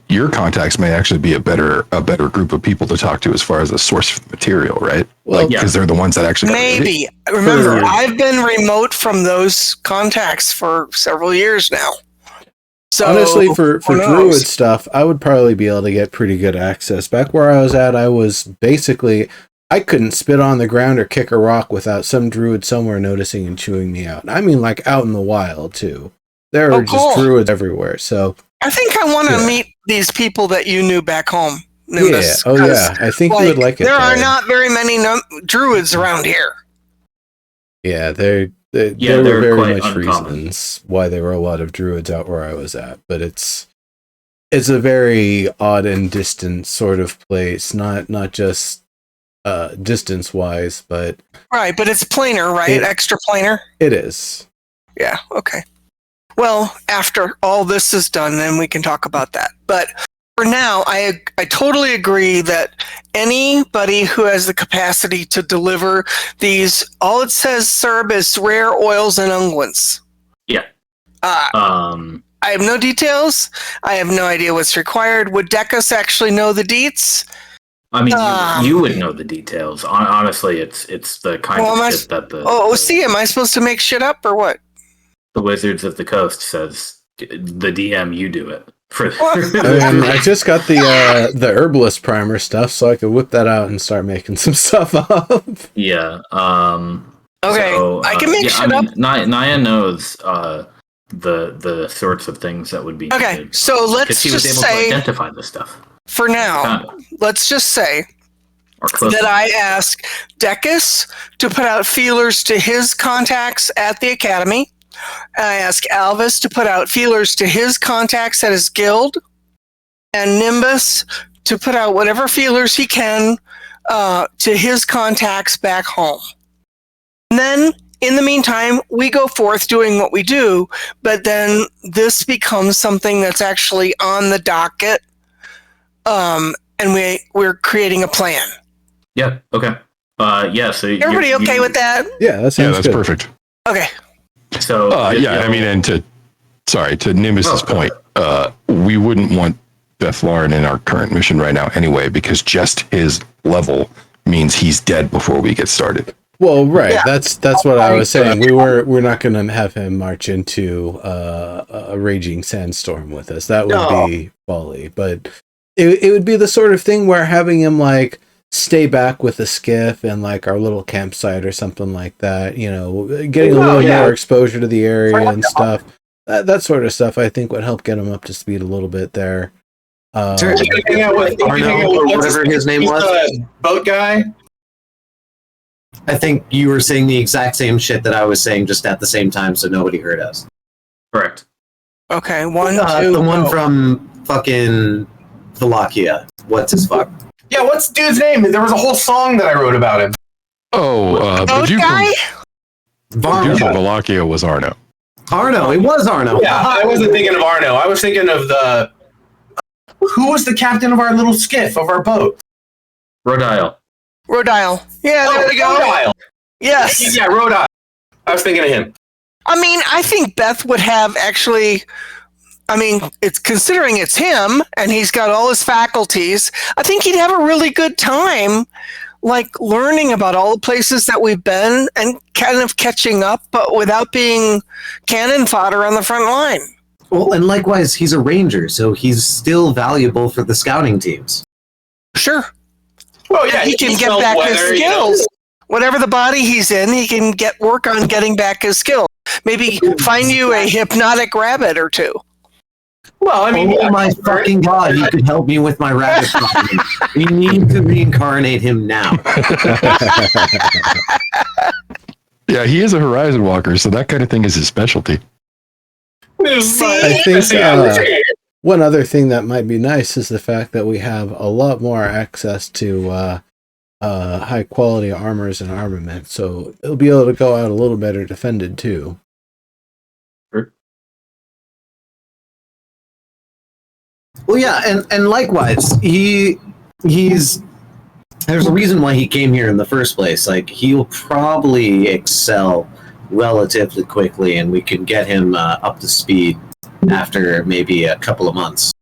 your contacts may actually be a better group of people to talk to as far as the source for the material, right? Well, because they're the ones that actually maybe. Remember, I've been remote from those contacts for several years now. So honestly, for druid stuff, I would probably be able to get pretty good access. Back where I was at, I was basically, I couldn't spit on the ground or kick a rock without some druid somewhere noticing and chewing me out. I mean, out in the wild too. There are just druids everywhere. So I think I want to meet these people that you knew back home. Nimbus, I think you would like it. There are not very many druids around here. Yeah, there were very much reasons why there were a lot of druids out where I was at, but it's a very odd and distant sort of place, not just distance wise, but right. But it's planar, right? Extra planar. It is. Yeah. Okay. Well, after all this is done, then we can talk about that. But for now, I totally agree that anybody who has the capacity to deliver these, all it says, Serb, is rare oils and unguents. Yeah. I have no details. I have no idea what's required. Would Decus actually know the deets? I mean, you would know the details. Honestly, it's the kind of shit that the... am I supposed to make shit up or what? The Wizards of the Coast says, the DM, you do it. I just got the herbalist primer stuff, so I could whip that out and start making some stuff up. Yeah. Okay, so, I can make shit up. Naya knows the sorts of things that would be needed. Okay, so let's she just was able say, to identify this stuff. For now, let's just say that I ask Decus to put out feelers to his contacts at the academy. I ask Alvis to put out feelers to his contacts at his guild, and Nimbus to put out whatever feelers he can to his contacts back home. And then, in the meantime, we go forth doing what we do, but then this becomes something that's actually on the docket, and we're creating a plan. Yeah. Okay. Yeah. So Everybody okay with that? Yeah, that sounds that's good. perfect. Okay. So I mean, and to Nimbus's point, we wouldn't want Beth Lauren in our current mission right now anyway, because just his level means he's dead before we get started. Well, right. Yeah. That's what I was saying. We're not going to have him march into a raging sandstorm with us. That would be folly. But it would be the sort of thing where having him like stay back with a skiff and like our little campsite or something like that. You know, getting a little more exposure to the area and stuff. That sort of stuff, I think, would help get him up to speed a little bit there. Hang out with Arno or whatever his name was. The boat guy. I think you were saying the exact same shit that I was saying, just at the same time, so nobody heard us. Correct. Okay, the one from fucking Wallachia. What's his fuck? Yeah, what's the dude's name? There was a whole song that I wrote about him. The dude from Wallachia was Arno. Arno, it was Arno. Yeah, I wasn't thinking of Arno. I was thinking of who was the captain of our little skiff, of our boat? Rodile. Yeah, there we go. Rodile. Yes. Yeah, Rodile. I was thinking of him. I mean, I think Beth would have actually. I mean, it's considering it's him and he's got all his faculties. I think he'd have a really good time, like learning about all the places that we've been and kind of catching up, but without being cannon fodder on the front line. Well, and likewise, he's a ranger, so he's still valuable for the scouting teams. Sure. Well, yeah, he can get back his skills. You know. Whatever the body he's in, he can work on getting back his skills. Maybe find you a hypnotic rabbit or two. Well, I mean, my fucking god, he could help me with my rabbit problem. We need to reincarnate him now. Yeah, he is a horizon walker, so that kind of thing is his specialty. I think one other thing that might be nice is the fact that we have a lot more access to high quality armors and armament, so it'll be able to go out a little better defended too. Well, yeah, and likewise, he's there's a reason why he came here in the first place. Like, he'll probably excel relatively quickly, and we can get him up to speed after maybe a couple of months.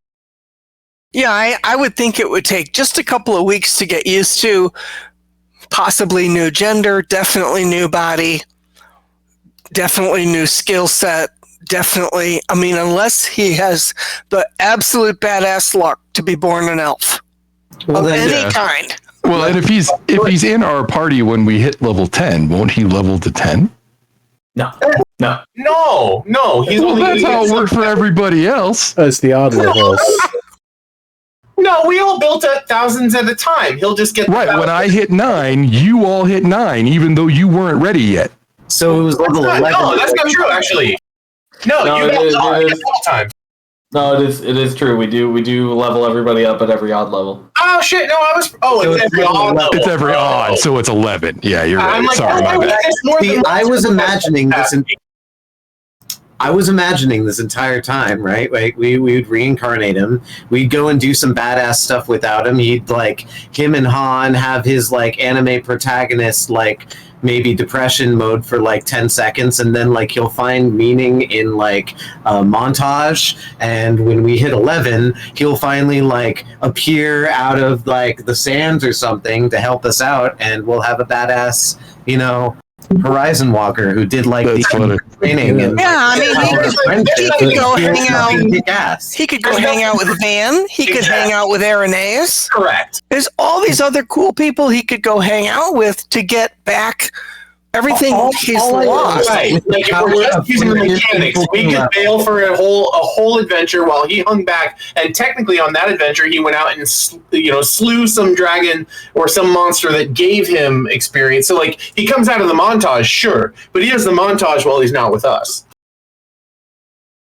Yeah, I would think it would take just a couple of weeks to get used to possibly new gender, definitely new body, definitely new skill set. Definitely. I mean, unless he has the absolute badass luck to be born an elf of any kind. Well, and if he's in our party when we hit level 10, won't he level to 10? No. He's well, that's how it worked for everybody else. That's the odd levels. No, we all built at thousands at a time. He'll just get right. When I hit 9, you all hit 9, even though you weren't ready yet. So it was level 11. No, that's not true. Actually, no, you got all time. No, it is true. We do level everybody up at every odd level. Oh shit! No, it's every odd level. It's every odd, so it's 11. Yeah, you're right. I'm like, sorry, my bad. See, I was imagining this entire time, right? Like we would reincarnate him. We'd go and do some badass stuff without him. He'd like him and Han have his like anime protagonist like maybe depression mode for like 10 seconds, and then like he'll find meaning in like a montage, and when we hit 11 he'll finally like appear out of like the sands or something to help us out, and we'll have a badass, you know, Horizon Walker who did like the training. And, I mean, he could go hang out. He could go hang out with Van. He could hang out with Irenaeus. Correct. There's all these other cool people he could go hang out with to get back everything he's lost. Right. Like if we're just using the mechanics, we could bail for a whole adventure while he hung back. And technically, on that adventure, he went out and slew some dragon or some monster that gave him experience. So like he comes out of the montage, sure, but he does the montage while he's not with us.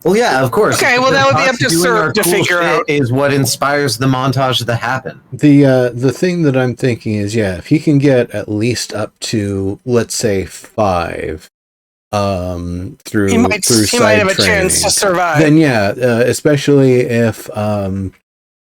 Well, yeah, of course. Okay, well, that would be up to Doing Sir our to cool figure shit out. is what inspires the montage to happen. The thing that I'm thinking is, yeah, if he can get at least up to, let's say, 5, through He might side have a training, chance to survive. then yeah, especially if I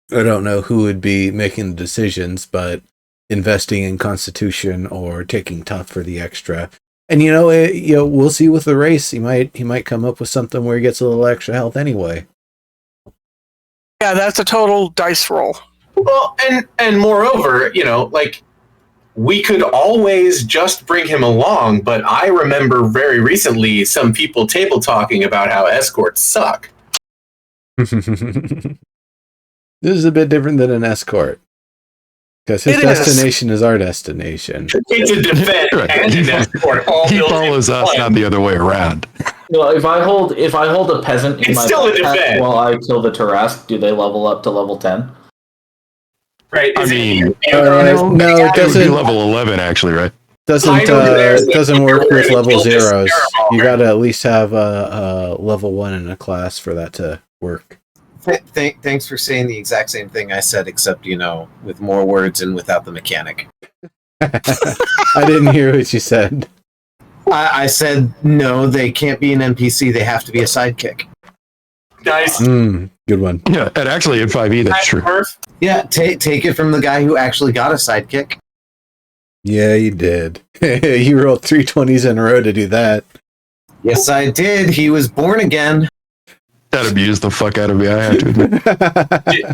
don't know who would be making the decisions, but investing in Constitution or taking tough for the extra. And we'll see with the race. He might come up with something where he gets a little extra health anyway. Yeah, that's a total dice roll. Well, and moreover, like we could always just bring him along, but I remember very recently some people table talking about how escorts suck. This is a bit different than an escort. Because his destination is our destination. It's a defense and an escort. He follows us, not the other way around. Well, if I hold a peasant in my backpack while I kill the Tarrasque, do they level up to level 10? Right. I mean, no, it doesn't. Be level 11, actually, right? Doesn't work with level zeros. You got to at least have a level 1 in a class for that to work. Thanks for saying the exact same thing I said, except, with more words and without the mechanic. I didn't hear what you said. I said, no, they can't be an NPC. They have to be a sidekick. Nice. Good one. Yeah, and actually in 5e, that's true. Yeah, take it from the guy who actually got a sidekick. Yeah, you did. You rolled 3 20s in a row to do that. Yes, I did. He was born again. That abused the fuck out of me, I have to admit.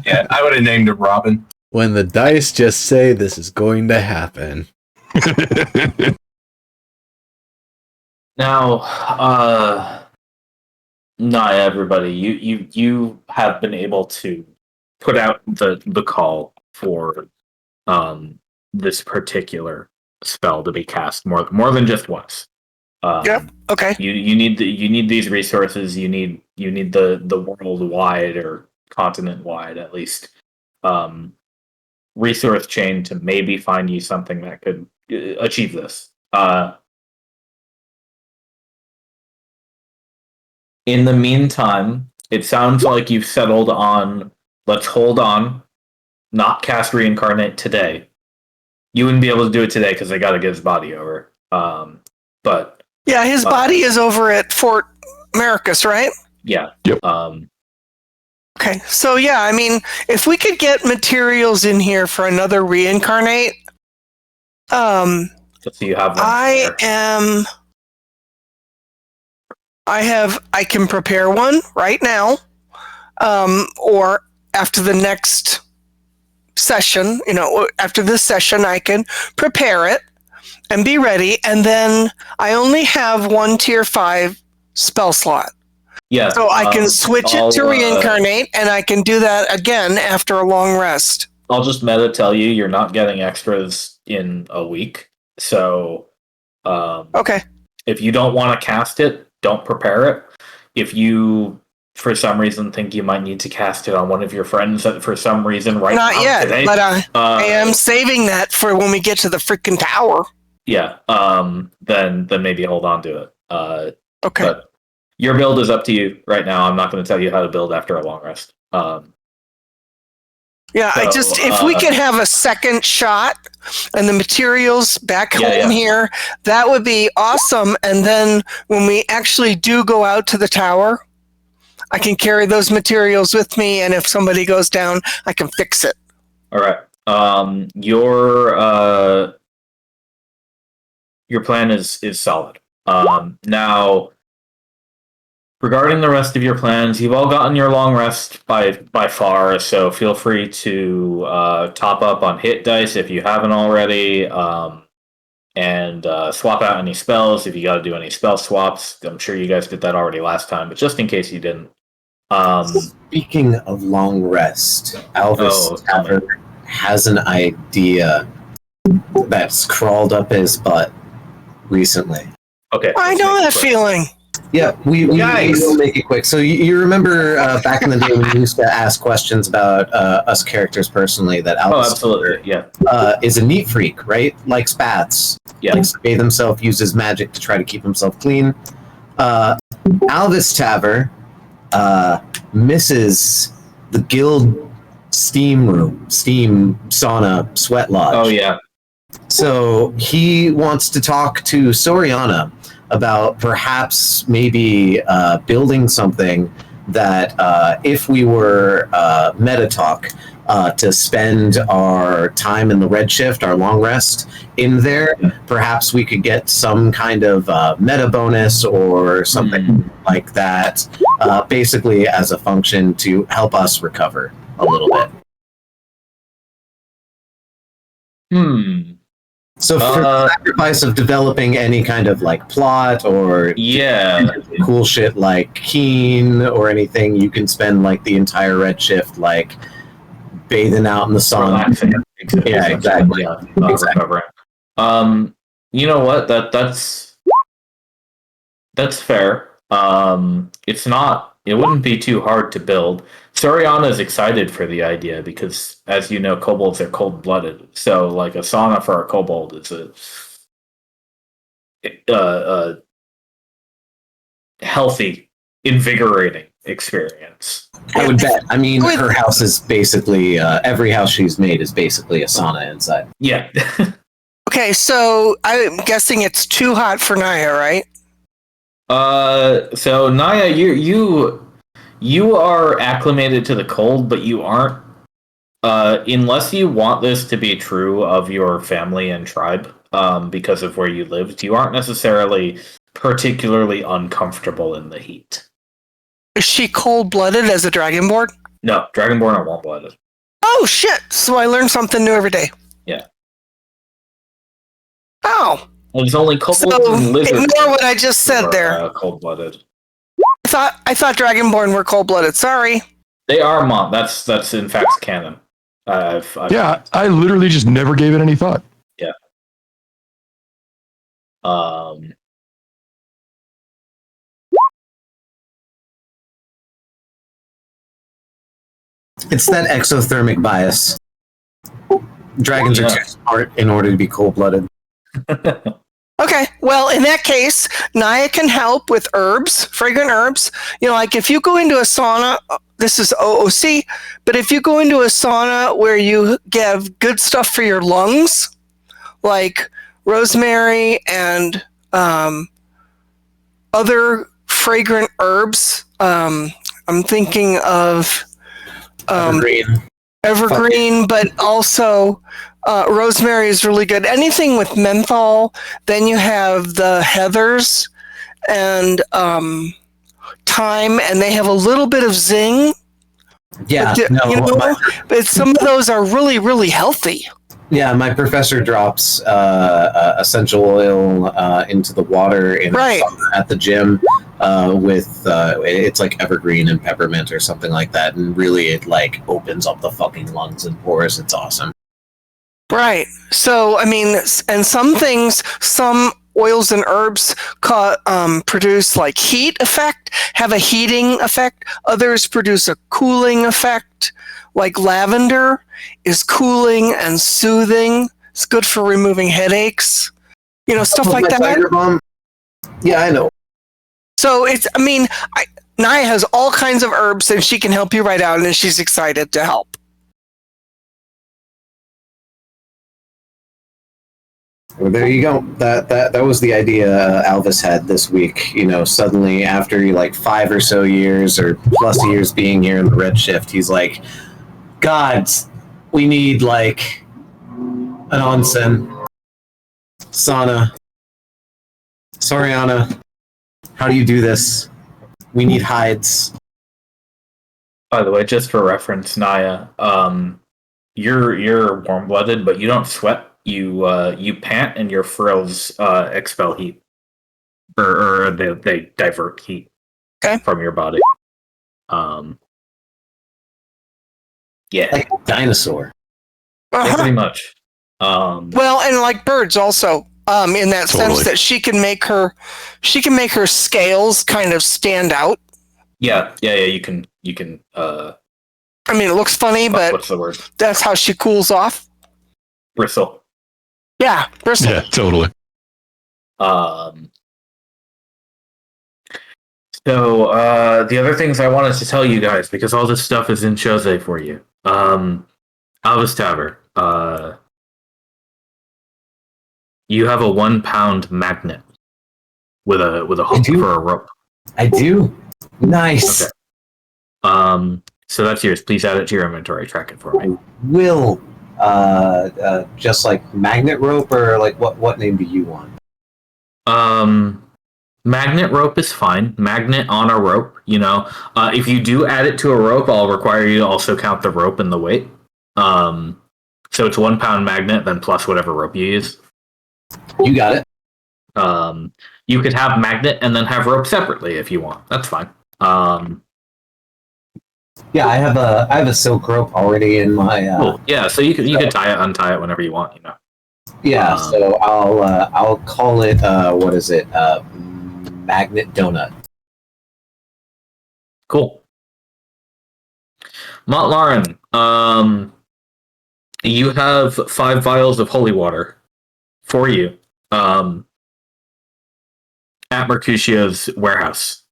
Yeah, I would have named him Robin. When the dice just say this is going to happen. Now, not everybody. You have been able to put out the call for this particular spell to be cast more than just once. Yep. Okay. You need these resources. You need the worldwide or continent wide at least resource chain to maybe find you something that could achieve this. In the meantime, it sounds like you've settled on let's hold on, not cast reincarnate today. You wouldn't be able to do it today because they got to get his body over. But yeah, his body is over at Fort Maricus, right? Yeah. Yep. Okay, so yeah, I mean, if we could get materials in here for another reincarnate, so you have. I can prepare one right now, or after the next session. After this session, I can prepare it and be ready, and then I only have 1 tier 5 spell slot. Yeah. So I can switch it to reincarnate, and I can do that again after a long rest. I'll just meta tell you, you're not getting extras in a week. So, okay. If you don't want to cast it, don't prepare it. If you, for some reason, think you might need to cast it on one of your friends for some reason not yet, today, but I am saving that for when we get to the freaking tower. Yeah. Then maybe hold on to it. Okay. But your build is up to you right now. I'm not going to tell you how to build after a long rest. Yeah, so, if we could have a second shot and the materials back home here, that would be awesome. And then when we actually do go out to the tower, I can carry those materials with me, and if somebody goes down, I can fix it. All right. Your plan is solid. Now, regarding the rest of your plans, you've all gotten your long rest by far, so feel free to top up on hit dice if you haven't already, and swap out any spells if you got to do any spell swaps. I'm sure you guys did that already last time, but just in case you didn't. Speaking of long rest, Alvis Tavern has an idea that's crawled up his butt recently. Okay. I know that feeling. Yeah, we will make it quick. So you remember back in the day when we used to ask questions about us characters personally, that Alvis absolutely, is a neat freak, right? Likes baths. Yeah. Likes to bathe himself, uses magic to try to keep himself clean. Alvis Tavern misses the guild steam sauna, sweat lodge. Oh yeah. So he wants to talk to Soriana about perhaps maybe building something that if we were meta talk to spend our time in the Redshift, our long rest in there, perhaps we could get some kind of meta bonus or something like that, basically as a function to help us recover a little bit. So for the sacrifice of developing any kind of like plot or cool shit like Keen or anything, you can spend like the entire Redshift like bathing out in the sun. Relaxing. Yeah, exactly. Yeah, recovering. You know what? That's fair. It wouldn't be too hard to build. Soriana is excited for the idea because, as you know, kobolds are cold-blooded. So, like, a sauna for a kobold is a healthy, invigorating experience. I would bet. I mean, her house is basically every house she's made is basically a sauna inside. Yeah. Okay, so I'm guessing it's too hot for Naya, right? So Naya, you are acclimated to the cold, but you aren't. Unless you want this to be true of your family and tribe, because of where you lived, you aren't necessarily particularly uncomfortable in the heat. Is she cold-blooded as a Dragonborn? No, Dragonborn are warm-blooded. Oh, shit! So I learn something new every day. Yeah. Oh. There's only kobolds and lizards. Ignore what I just said there. Cold-blooded. I thought Dragonborn were cold-blooded. Sorry. They are That's in fact canon. Yeah, I literally just never gave it any thought. Yeah. It's that exothermic bias. Dragons are too smart in order to be cold-blooded. Okay, well, in that case, Naya can help with herbs, fragrant herbs. You know, like if you go into a sauna, this is OOC, but if you go into a sauna where you give good stuff for your lungs, like rosemary and other fragrant herbs, I'm thinking of evergreen, but also rosemary is really good. Anything with menthol. Then you have the heathers and thyme, and they have a little bit of zing. Yeah, but some of those are really, really healthy. Yeah, my professor drops essential oil into the water at the gym with it's like evergreen and peppermint or something like that, and really it like opens up the fucking lungs and pores. It's awesome. Right. So I mean, and some oils and herbs produce like heat effect, have a heating effect. Others produce a cooling effect. Like lavender is cooling and soothing. It's good for removing headaches. You know, stuff like that. Yeah, I know. So Naya has all kinds of herbs and she can help you right out, and she's excited to help. Well, there you go. That was the idea Alvis had this week. You know, suddenly after like 5 or so years or plus years being here in the Redshift, he's like, God, we need like an onsen, sauna, Soriana. How do you do this? We need hides. By the way, just for reference, Naya, you're warm-blooded, but you don't sweat. You pant, and your frills expel heat, or they divert heat from your body. Yeah, like a dinosaur. Pretty much. Well, and like birds also. In that sense that she can make her scales kind of stand out. Yeah. You can. I mean, it looks funny, but what's the word? That's how she cools off. Bristle. Yeah, bristle. Yeah, totally. So, the other things I wanted to tell you guys, because all this stuff is in Chose for you. Albus Tower, you have a 1 pound magnet with a hook do? for a rope. I do. Nice. Okay. So that's yours. Please add it to your inventory. Track it for me. Will, just like magnet rope, or like what name do you want? Magnet rope is fine. Magnet on a rope. If you do add it to a rope, I'll require you to also count the rope and the weight. So it's 1 pound magnet, then plus whatever rope you use. You got it. You could have magnet and then have rope separately if you want. That's fine. Yeah, I have a silk rope already in my. Cool. Yeah, so you could tie it, untie it whenever you want. Yeah, so I'll call it what is it? Magnet donut. Cool. Montlarin, you have 5 vials of holy water for you at Mercutio's warehouse.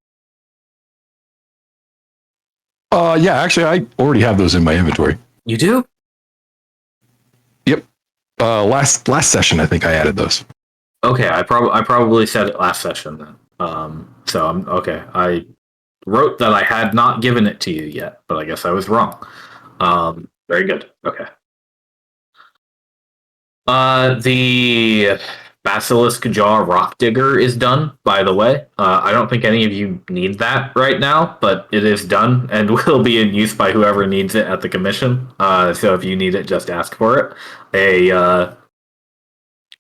Yeah, actually, I already have those in my inventory. You do? Yep. Last session, I think I added those. Okay, I probably said it last session then. So I'm okay. I wrote that I had not given it to you yet, but I guess I was wrong. Very good. Okay. The Basilisk Jaw Rock Digger is done, by the way. I don't think any of you need that right now, but it is done and will be in use by whoever needs it at the commission. So if you need it, just ask for it. A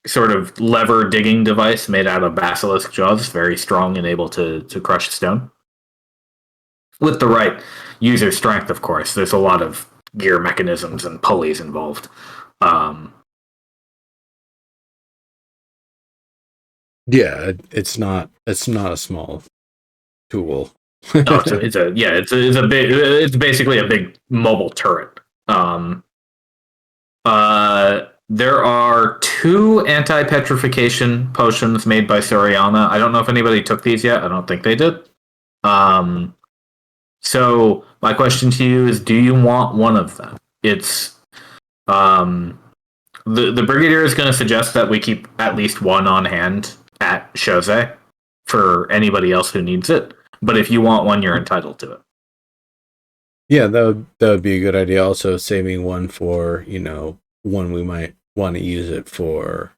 sort of lever digging device made out of basilisk jaws, very strong and able to crush stone. With the right user strength, of course. There's a lot of gear mechanisms and pulleys involved. Yeah, it's not a small tool. No, it's basically a big mobile turret. There are 2 anti-petrification potions made by Soriana. I don't know if anybody took these yet. I don't think they did. So my question to you is, do you want one of them? It's the Brigadier is going to suggest that we keep at least one on hand at Chose for anybody else who needs it. But if you want one, you're entitled to it. Yeah, that would be a good idea. Also, saving one for one we might want to use it for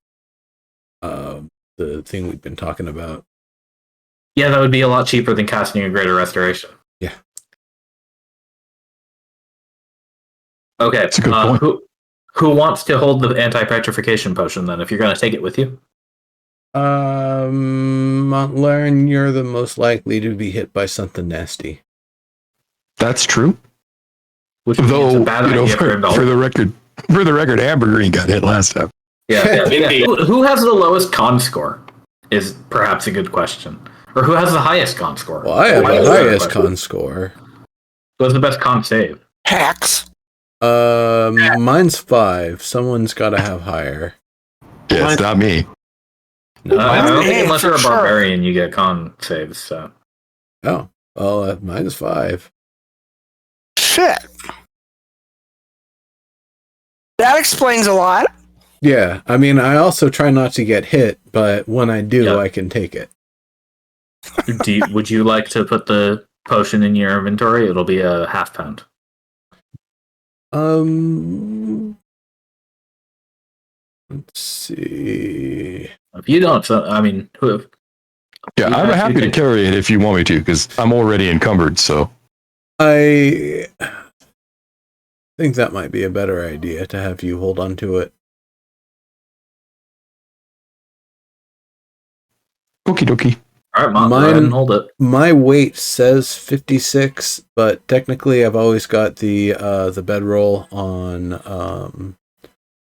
the thing we've been talking about. Yeah, that would be a lot cheaper than casting a Greater Restoration. Yeah. Okay. That's a good point. Who wants to hold the anti-petrification potion then, if you're going to take it with you? Montlarin, you're the most likely to be hit by something nasty. That's true. Which means Though, it's a bad idea for the record, Amber Green got hit last time. Yeah. Who has the lowest con score is perhaps a good question. Or who has the highest con score? Well, I have the highest con score. What's the best con save? Hacks. Mine's 5. Someone's got to have higher. Yeah, it's not me. No, I don't think Hey, unless for you're a sure. barbarian, you get con saves. So. Oh, well, mine's 5. Shit. That explains a lot. Yeah, I mean, I also try not to get hit, but when I do, Yep. I can take it. Would you like to put the potion in your inventory? It'll be a half pound. Let's see. If you don't, so I mean, Yeah, I'm happy to carry it if you want me to, because I'm already encumbered. So I think that might be a better idea to have you hold on to it. okie dokie. all right, Mom, go ahead and hold it. My weight says 56, but technically I've always got the bedroll on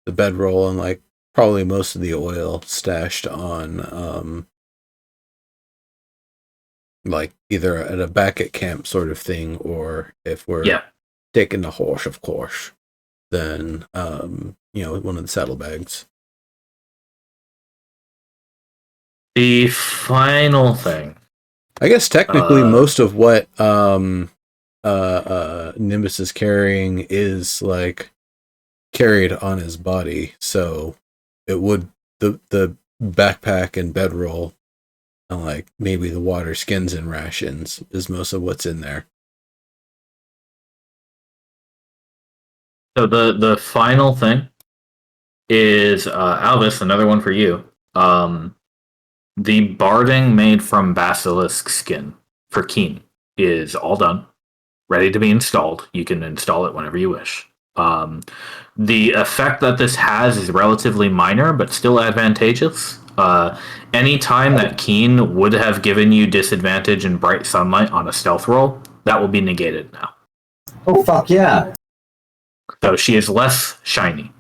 the bedroll and like probably most of the oil stashed on like either at a back at camp sort of thing, or if we're taking the horse, of course, then one of the saddlebags. The final thing I guess technically most of what Nimbus is carrying is like carried on his body, so it would the backpack and bedroll and like maybe the water, skins, and rations is most of what's in there. So the final thing is Alvis, another one for you. The barding made from basilisk skin for Keen is all done, ready to be installed. You can install it whenever you wish. The effect that this has is relatively minor, but still advantageous. Any time that Keen would have given you disadvantage in bright sunlight on a stealth roll, that will be negated now. Oh fuck yeah! So she is less shiny.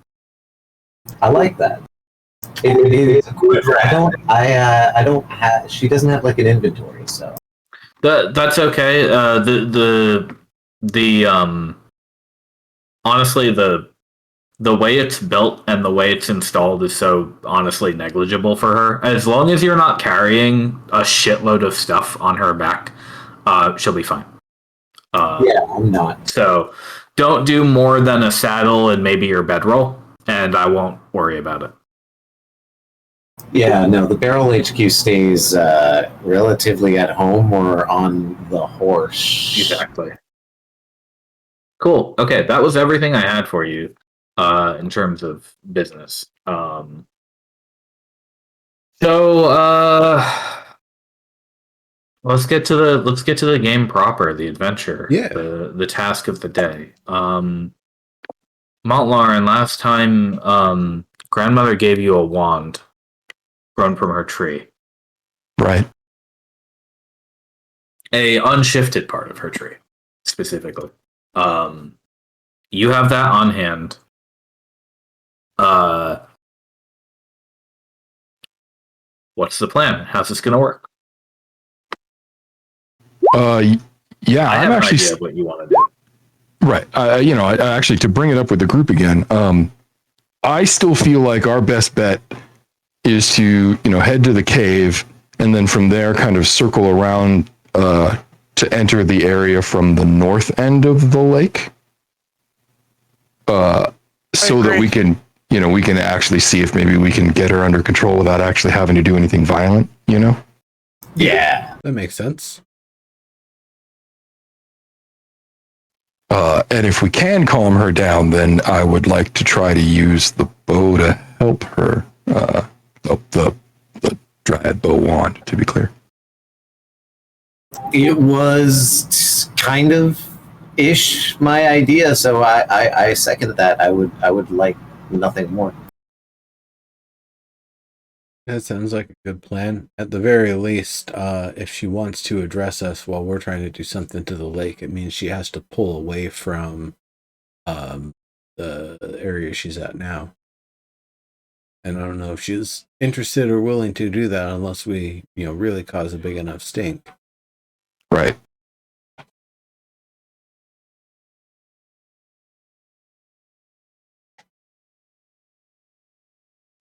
I like that. It is a quiver. I don't have. She doesn't have like an inventory, so That's okay. Honestly, the way it's built and the way it's installed is so honestly negligible for her. As long as you're not carrying a shitload of stuff on her back, she'll be fine. yeah, I'm not. So don't do more than a saddle and maybe your bedroll, and I won't worry about it. Yeah, no, the barrel HQ stays relatively at home or on the horse. Exactly. Cool. Okay, that was everything I had for you in terms of business. Let's get to the game proper, the adventure, Yeah. the task of the day. Montlarin, last time grandmother gave you a wand grown from her tree. Right. A unshifted part of her tree, specifically. You have that on hand. What's the plan? How's this gonna work? Yeah, I I'm have an actually idea of what you want to do. right. I actually, to bring it up with the group again, I still feel like our best bet is to, head to the cave and then from there kind of circle around to enter the area from the north end of the lake. So that we can, we can actually see if maybe we can get her under control without actually having to do anything violent, Yeah. That makes sense. And if we can calm her down, then I would like to try to use the bow to help her. The dryad bow wand, to be clear. It was kind of ish my idea, so I second that. I would like nothing more. That sounds like a good plan. At the very least, if she wants to address us while we're trying to do something to the lake, it means she has to pull away from the area she's at now. And I don't know if she's interested or willing to do that unless we, really cause a big enough stink. Right.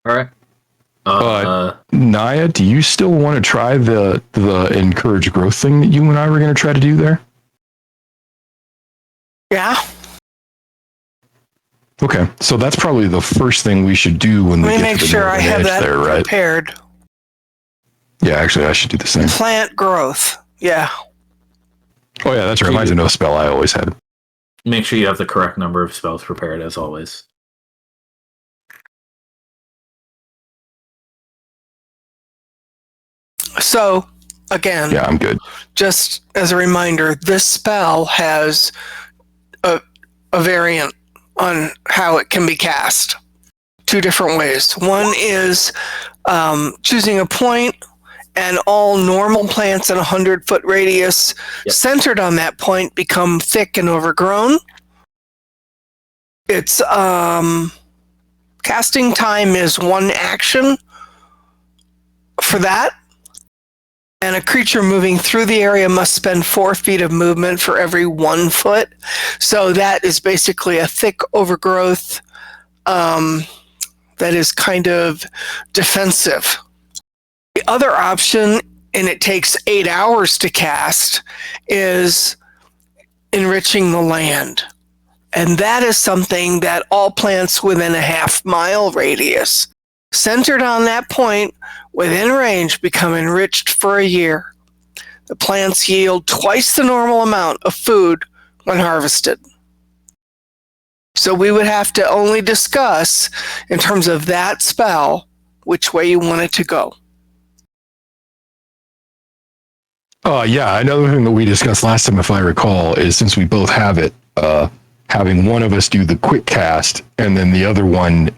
All right. Naya, do you still want to try the encourage growth thing that you and I were going to try to do there? Yeah. Okay, so that's probably the first thing we should do when we Let me get make to the sure I northern have edge that there, right? prepared. Yeah, actually, I should do the same. Plant growth. Yeah. Oh yeah, that's reminds me of a spell I always had. Make sure you have the correct number of spells prepared, as always. So, again, Yeah, I'm good. just as a reminder, this spell has a variant on how it can be cast. Two different ways. One is choosing a point, and all normal plants in a 100-foot radius centered on that point become thick and overgrown. It's casting time is 1 action for that. And a creature moving through the area must spend 4 feet of movement for every 1 foot. So that is basically a thick overgrowth that is kind of defensive. The other option and it takes 8 hours to cast, is enriching the land. And that is something that all plants within a half-mile radius, centered on that point within range, become enriched for a year. The plants yield twice the normal amount of food when harvested. So we would have to only discuss, in terms of that spell, which way you want it to go. Yeah, another thing that we discussed last time, if I recall, is since we both have it, having one of us do the quick cast and then the other one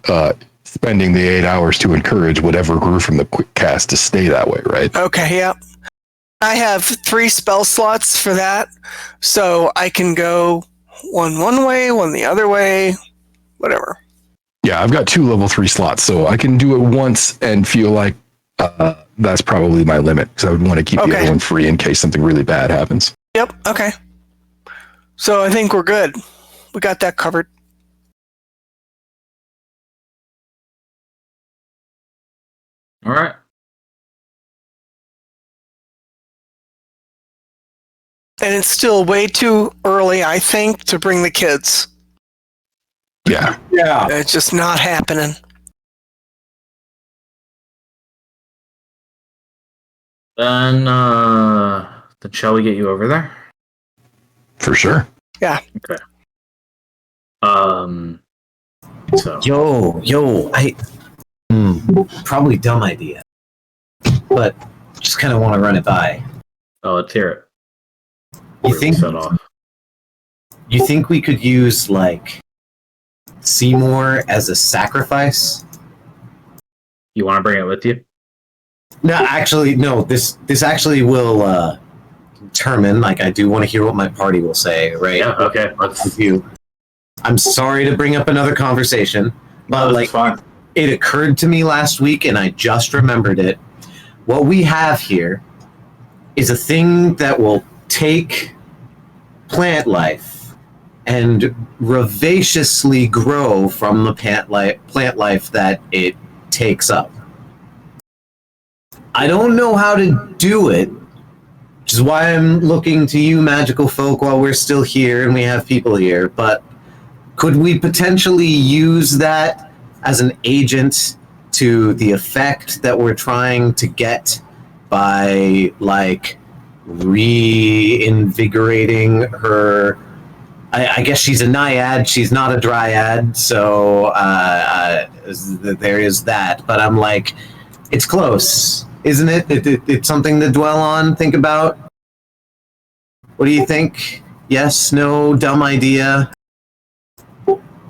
spending the 8 hours to encourage whatever grew from the quick cast to stay that way, right? Okay, yeah. I have 3 spell slots for that, so I can go one way, one the other way, whatever. Yeah, I've got 2 level 3 slots, so I can do it once and feel like that's probably my limit, because I would want to keep the other one free in case something really bad happens. Yep, okay. So I think we're good. We got that covered. All right. And it's still way too early, I think, to bring the kids. Yeah. Yeah. It's just not happening. Then shall we get you over there? For sure. Yeah. Okay. So Yo, probably dumb idea, but just kind of want to run it by. let's hear it. You think? Set off. You think we could use like Seymour as a sacrifice? You want to bring it with you? No, actually, no. This actually will determine. Like, I do want to hear what my party will say, right? Yeah. Okay. With you. I'm sorry to bring up another conversation, but like, fine. It occurred to me last week, and I just remembered it. What we have here is a thing that will take plant life and ravagiously grow from the plant life that it takes up. I don't know how to do it, which is why I'm looking to you, magical folk, while we're still here and we have people here. But could we potentially use that as an agent to the effect that we're trying to get by, like, reinvigorating her? I guess she's a naiad. She's not a dryad, so there is that. But I'm like, it's close, isn't it? It's something to dwell on, think about. What do you think? Yes, no, dumb idea?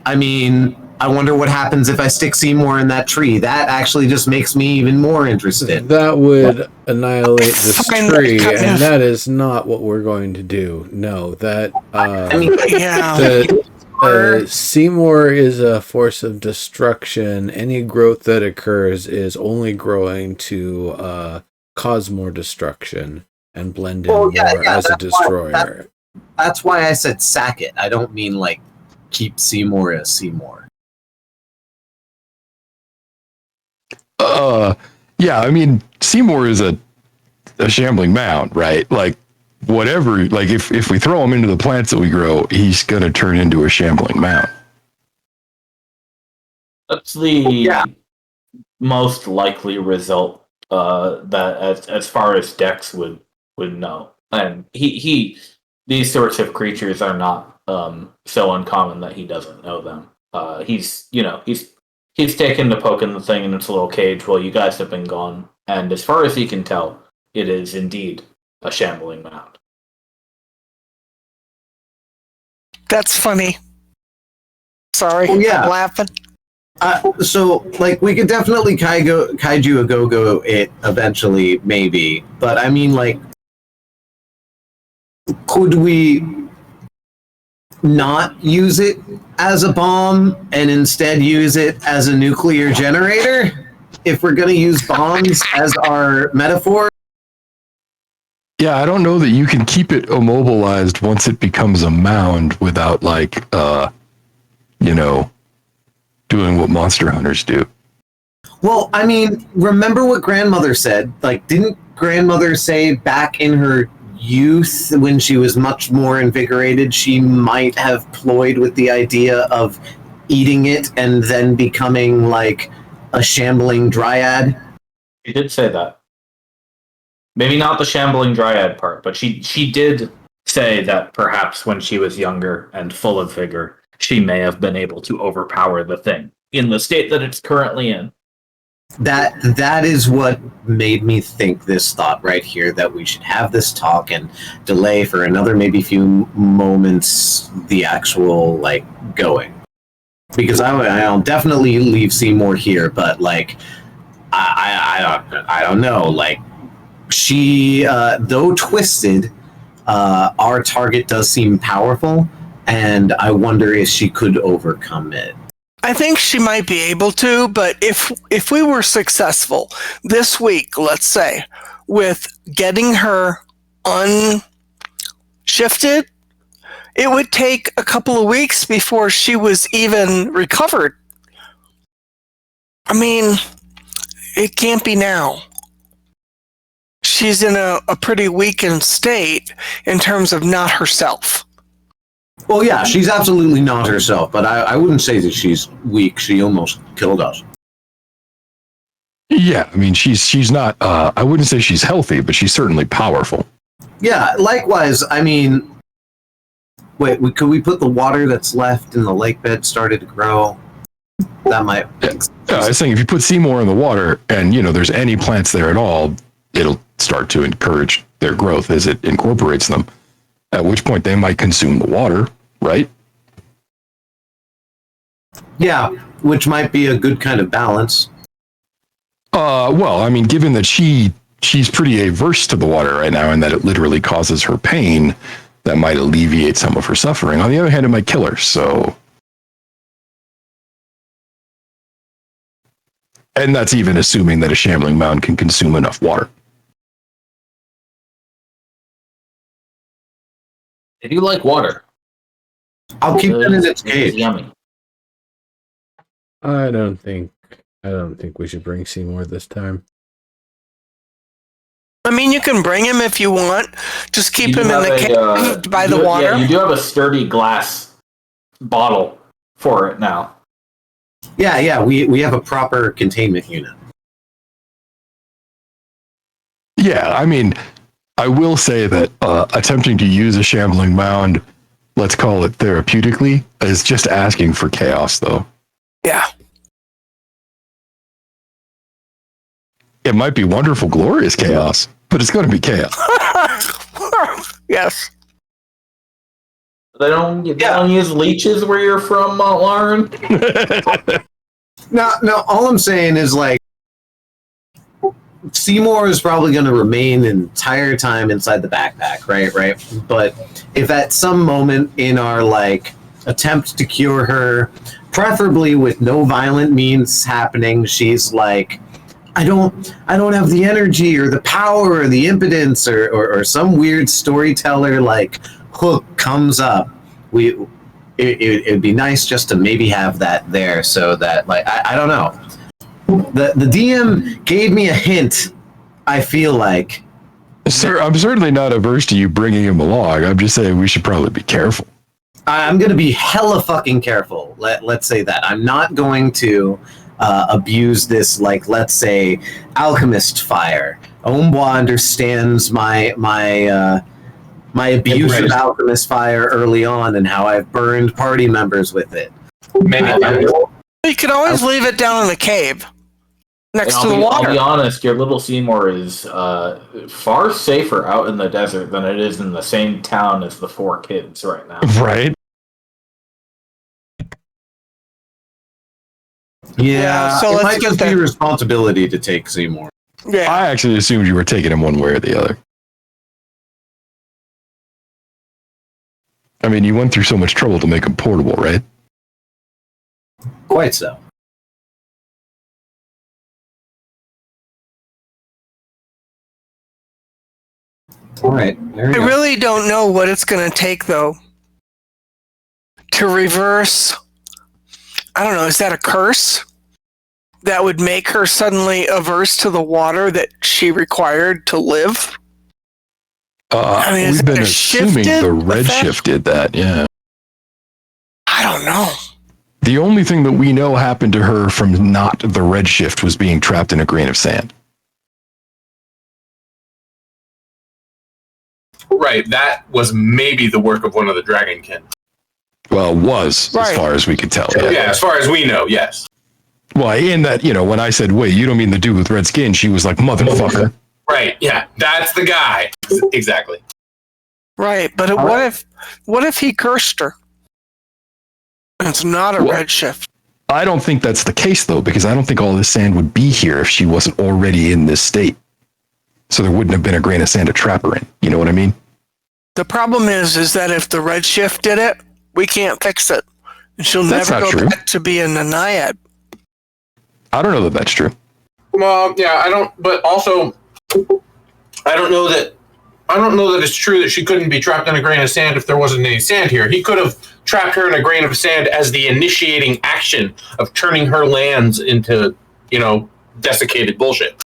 I mean, I wonder what happens if I stick Seymour in that tree. That actually just makes me even more interested. That would annihilate this tree, and that is not what we're going to do. No, that I mean, yeah. Seymour is a force of destruction. Any growth that occurs is only growing to cause more destruction and blend in more as a destroyer. That's why I said sack it. I don't mean like keep Seymour as Seymour. Yeah, I mean, Seymour is a shambling mound, right? Like, whatever, like, if we throw him into the plants that we grow, he's going to turn into a shambling mound. That's the most likely result that as far as Dex would know. And these sorts of creatures are not so uncommon that he doesn't know them. He's taken to poking the thing in its little cage while you guys have been gone, and as far as he can tell, it is indeed a shambling mound. That's funny. Sorry, I'm laughing. So, like, we could definitely kaiju a go-go it eventually, maybe. But, I mean, like, could we not use it as a bomb and instead use it as a nuclear generator? If we're going to use bombs as our metaphor? Yeah, I don't know that you can keep it immobilized once it becomes a mound without, like, doing what monster hunters do. Well, I mean, remember what grandmother said? Like, didn't grandmother say back in her youth, when she was much more invigorated, she might have ployed with the idea of eating it and then becoming like a shambling dryad? She did say that. Maybe not the shambling dryad part, but she did say that perhaps when she was younger and full of vigor, she may have been able to overpower the thing in the state that it's currently in. That is what made me think this thought right here, that we should have this talk and delay for another maybe few moments the actual like going, because I'll definitely leave Seymour here, but like I don't know, like she though twisted, our target does seem powerful, and I wonder if she could overcome it. I think she might be able to, but if we were successful this week, let's say, with getting her unshifted, it would take a couple of weeks before she was even recovered. I mean, it can't be now. She's in a pretty weakened state in terms of not herself. Well, yeah, she's absolutely not herself, but I wouldn't say that she's weak. She almost killed us. Yeah, I mean, she's not. I wouldn't say she's healthy, but she's certainly powerful. Yeah, likewise. I mean, wait, could we put the water that's left in the lake bed started to grow? That might. Yeah, I was saying if you put Seymour in the water, and there's any plants there at all, it'll start to encourage their growth as it incorporates them. At which point they might consume the water, right? Yeah, which might be a good kind of balance. Well, I mean, given that she's pretty averse to the water right now, and that it literally causes her pain, that might alleviate some of her suffering. On the other hand, it might kill her. So, and that's even assuming that a shambling mound can consume enough water. They do like water. I'll keep it in its cage. Yummy. I don't think we should bring Seymour this time. I mean, you can bring him if you want. Just keep him in the cage by the water. Yeah, you do have a sturdy glass bottle for it now. Yeah, we have a proper containment unit. Yeah, I mean, I will say that attempting to use a shambling mound, let's call it therapeutically, is just asking for chaos, though. Yeah. It might be wonderful, glorious chaos, but it's going to be chaos. Yes. They don't use leeches where you're from, Lauren? No, all I'm saying is, like, Seymour is probably going to remain the entire time inside the backpack, right? But if at some moment in our, like, attempt to cure her, preferably with no violent means happening, she's like, I don't have the energy or the power or the impotence or some weird storyteller like hook comes up, it'd be nice just to maybe have that there, so that, like, I don't know. The DM gave me a hint, I feel like. Sir, I'm certainly not averse to you bringing him along. I'm just saying we should probably be careful. I'm going to be hella fucking careful. Let's say that. I'm not going to abuse this, like, let's say, alchemist fire. Ombois understands my abuse of alchemist fire early on and how I've burned party members with it. You can always leave it down in the cave next to the water. I'll be honest, your little Seymour is far safer out in the desert than it is in the same town as the 4 kids right now. Right? Yeah, so it let's might get just be that. responsibility to take Seymour. Yeah. I actually assumed you were taking him one way or the other. I mean, you went through so much trouble to make him portable, right? Quite so. All right. There we I go. really don't know what it's going to take, though, to reverse. I don't know. Is that a curse that would make her suddenly averse to the water that she required to live? I mean, is We've been it a assuming shifted the effect? Redshift did that, yeah. I don't know. The only thing that we know happened to her from not the Redshift was being trapped in a grain of sand. Right, that was maybe the work of one of the Dragonkin. Well, was, Right. as far as we could tell. Yeah, as far as we know, yes. Well, in that, when I said, wait, you don't mean the dude with red skin, she was like, motherfucker. Right, yeah, that's the guy. Exactly. Right, but what if he cursed her? It's not a redshift. I don't think that's the case, though, because I don't think all this sand would be here if she wasn't already in this state. So there wouldn't have been a grain of sand to trap her in. You know what I mean? The problem is that if the redshift did it, we can't fix it. And she'll That's never not go true. back to being a naiad. I don't know that that's true. Well, yeah, I don't. But also, I don't know that it's true that she couldn't be trapped in a grain of sand if there wasn't any sand here. He could have trapped her in a grain of sand as the initiating action of turning her lands into, desiccated bullshit.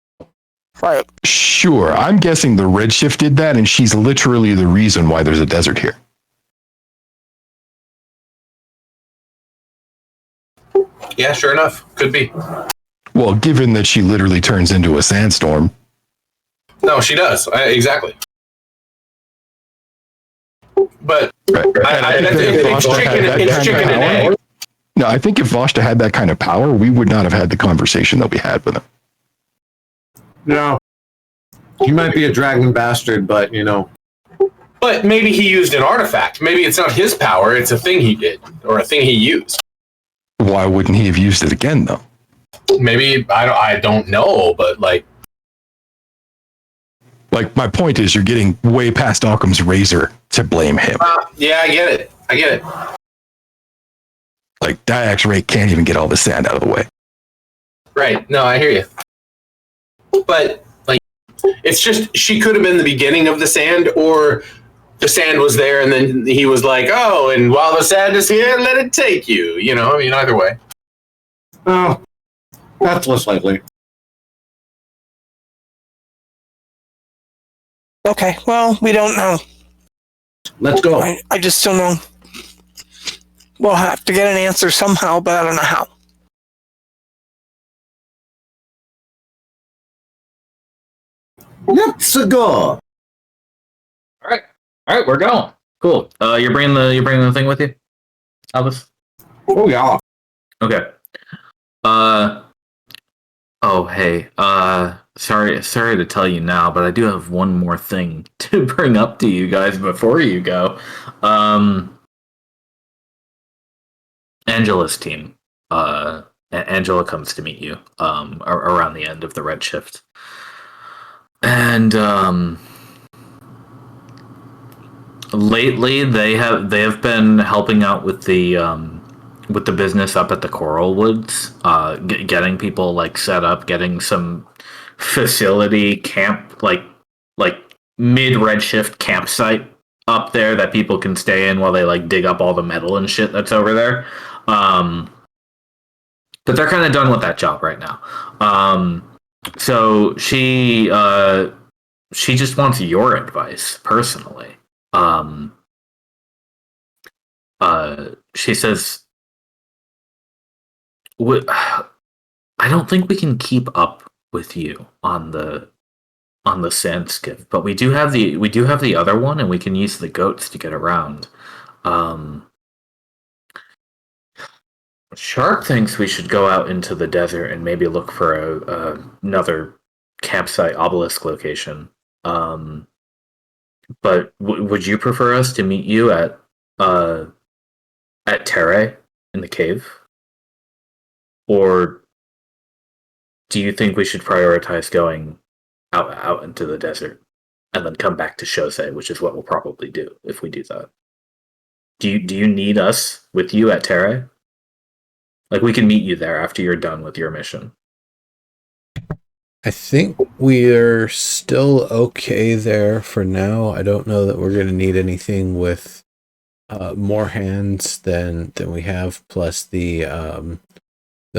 Right. Sure. I'm guessing the Redshift did that, and she's literally the reason why there's a desert here. Yeah, sure enough. Could be. Well, given that she literally turns into a sandstorm. No, she does. Exactly. But Right. it's chicken and egg. No, I think if Vashta had that kind of power, we would not have had the conversation that we had with him. No. He might be a dragon bastard, but, But maybe he used an artifact. Maybe it's not his power, it's a thing he did, or a thing he used. Why wouldn't he have used it again, though? Maybe, I don't know, but Like, my point is, you're getting way past Occam's razor to blame him. Yeah, I get it. Like, Diax Ray can't even get all the sand out of the way. Right. No, I hear you. But, it's just, she could have been the beginning of the sand, or the sand was there and then he was like, oh, and while the sand is here, let it take you. Either way. Oh, that's less likely. Okay, well, we don't know. Let's go. I just don't know. We'll have to get an answer somehow, but I don't know how. Let's go. All right, we're going. Cool. You're bringing the thing with you, Albus? Oh, yeah. Okay. Oh, hey. Sorry to tell you now, but I do have one more thing to bring up to you guys before you go. Angela's team. Angela comes to meet you around the end of the Redshift. And lately they have been helping out with the business up at the Coral Woods, getting people set up, getting some facility camp like mid Redshift campsite up there that people can stay in while they dig up all the metal and shit that's over there. But they're kind of done with that job right now. So she just wants your advice personally. She says, I don't think we can keep up with you on the sand skiff, but we do have the other one, and we can use the goats to get around. Shark thinks we should go out into the desert and maybe look for another campsite obelisk location. But would you prefer us to meet you at Terre in the cave? Or do you think we should prioritize going out into the desert and then come back to Chose, which is what we'll probably do if we do that? Do you need us with you at Terre? We can meet you there after you're done with your mission. I think we're still okay there for now. I don't know that we're going to need anything with more hands than we have, plus the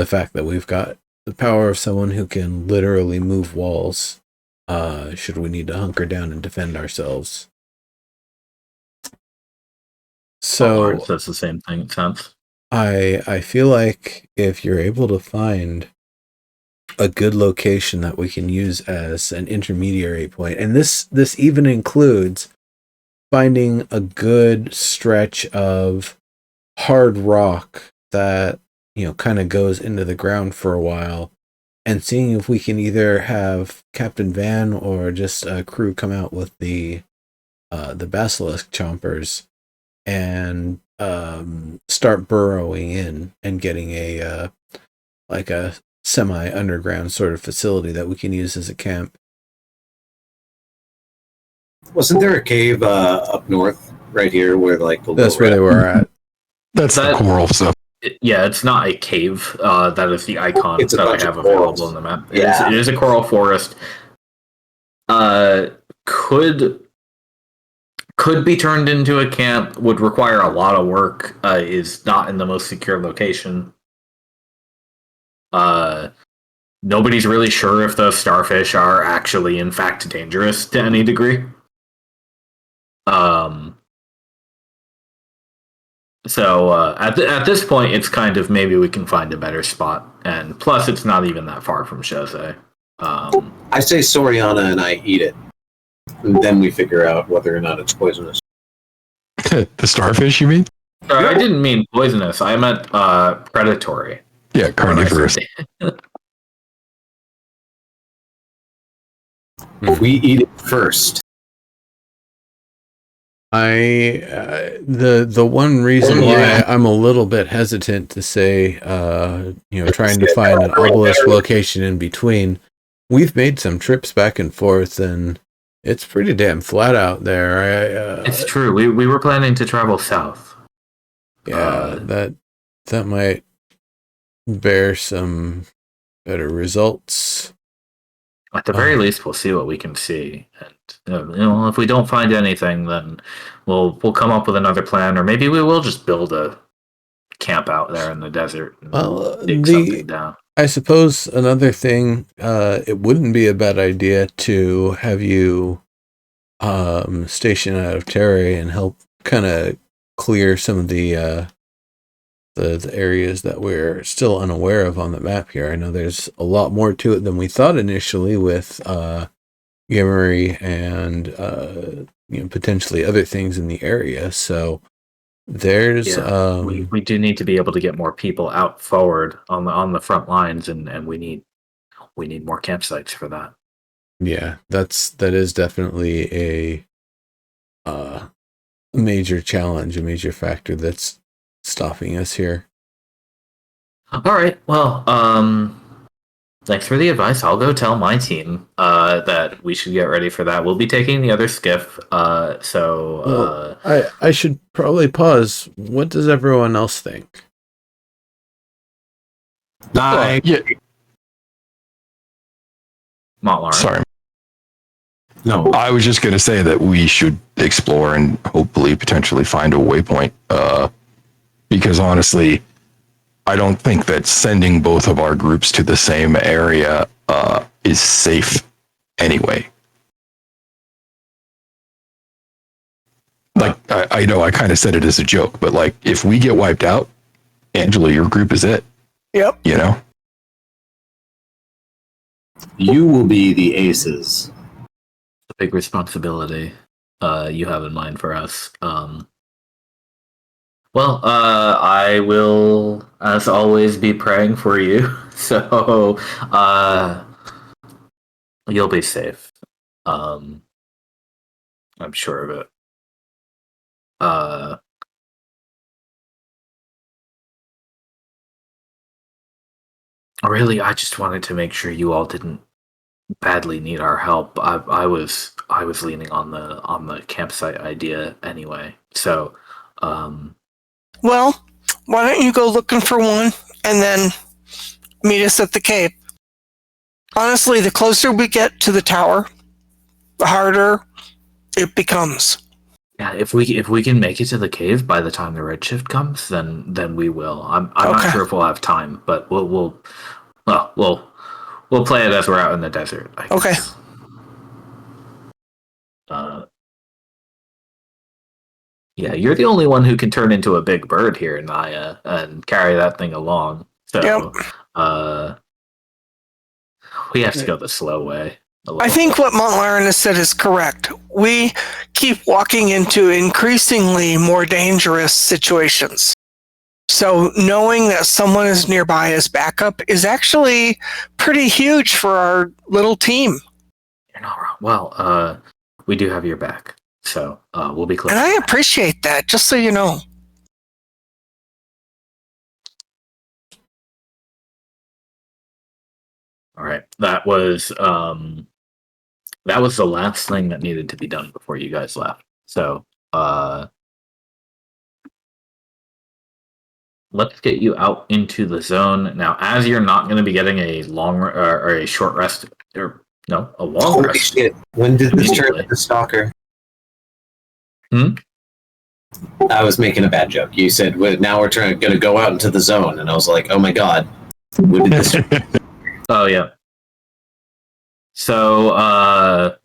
fact that we've got the power of someone who can literally move walls. Should we need to hunker down and defend ourselves? So that's the same thing. It sounds. I feel like if you're able to find a good location that we can use as an intermediary point, and this even includes finding a good stretch of hard rock that kind of goes into the ground for a while, and seeing if we can either have Captain Van or just a crew come out with the basilisk chompers and start burrowing in and getting a semi-underground sort of facility that we can use as a camp. Wasn't there a cave up north right here where like the That's where they were at. That's the coral stuff. Yeah, it's not a cave. That is the icon It's a that I bunch have of available corals. on the map. Yeah. It is a coral forest. Could be turned into a camp. Would require a lot of work. Is not in the most secure location. Nobody's really sure if those starfish are actually, in fact, dangerous to any degree. So at this point, it's kind of maybe we can find a better spot, and plus, it's not even that far from Jose. I say Soriana and I eat it, and then we figure out whether or not it's poisonous. The starfish, you mean? Sorry, I didn't mean poisonous. I meant predatory. Yeah, carnivorous. We eat it first. The one reason why I'm a little bit hesitant to say, trying to find an obelisk location in between. We've made some trips back and forth, and it's pretty damn flat out there. It's true. We were planning to travel south. Yeah, that might bear some better results. At the very least, we'll see what we can see, and if we don't find anything, then we'll come up with another plan, or maybe we will just build a camp out there in the desert and dig something down. I suppose another thing, it wouldn't be a bad idea to have you station out of Terre and help kind of clear some of the areas that we're still unaware of on the map here. I know there's a lot more to it than we thought initially with Yemery and potentially other things in the area. So there's we do need to be able to get more people out forward on the front lines, and we need more campsites for that. Yeah, that is definitely a major challenge, a major factor that's stopping us here. All right. Well, thanks for the advice. I'll go tell my team that we should get ready for that. We'll be taking the other skiff. I should probably pause. What does everyone else think? Yeah. Montlar. Sorry. No. I was just going to say that we should explore and hopefully potentially find a waypoint. Because honestly, I don't think that sending both of our groups to the same area is safe anyway. Like, I know I kind of said it as a joke, but like, if we get wiped out, Angela, your group is it. Yep. You know? You will be the aces. A big responsibility you have in mind for us. Well, I will, as always, be praying for you. So, you'll be safe. I'm sure of it. Really, I just wanted to make sure you all didn't badly need our help. I was leaning on the campsite idea anyway. So, Well, why don't you go looking for one and then meet us at the cave? Honestly, the closer we get to the tower, the harder it becomes. yeah, if we can make it to the cave by the time the Redshift comes, then we will. I'm not Okay. sure if we'll have time, but we'll Well, we'll play it as we're out in the desert. I Okay. guess. Yeah, you're the only one who can turn into a big bird here, Naya, and carry that thing along. So, Yep. we have to go the slow way. I think what Montlarin has said is correct. We keep walking into increasingly more dangerous situations. So knowing that someone is nearby as backup is actually pretty huge for our little team. You're not wrong. Well, we do have your back, so we'll be close. And I appreciate that, just so you know. All right, that was the last thing that needed to be done before you guys left. So let's get you out into the zone now. As you're not going to be getting a long or a short rest, or no, a long Holy rest. shit! When did this turn Immediately. into Stalker? Hmm? I was making a bad joke. You said, well, now we're going to go out into the zone. And I was like, oh my god. When did this turn? Oh, yeah. So,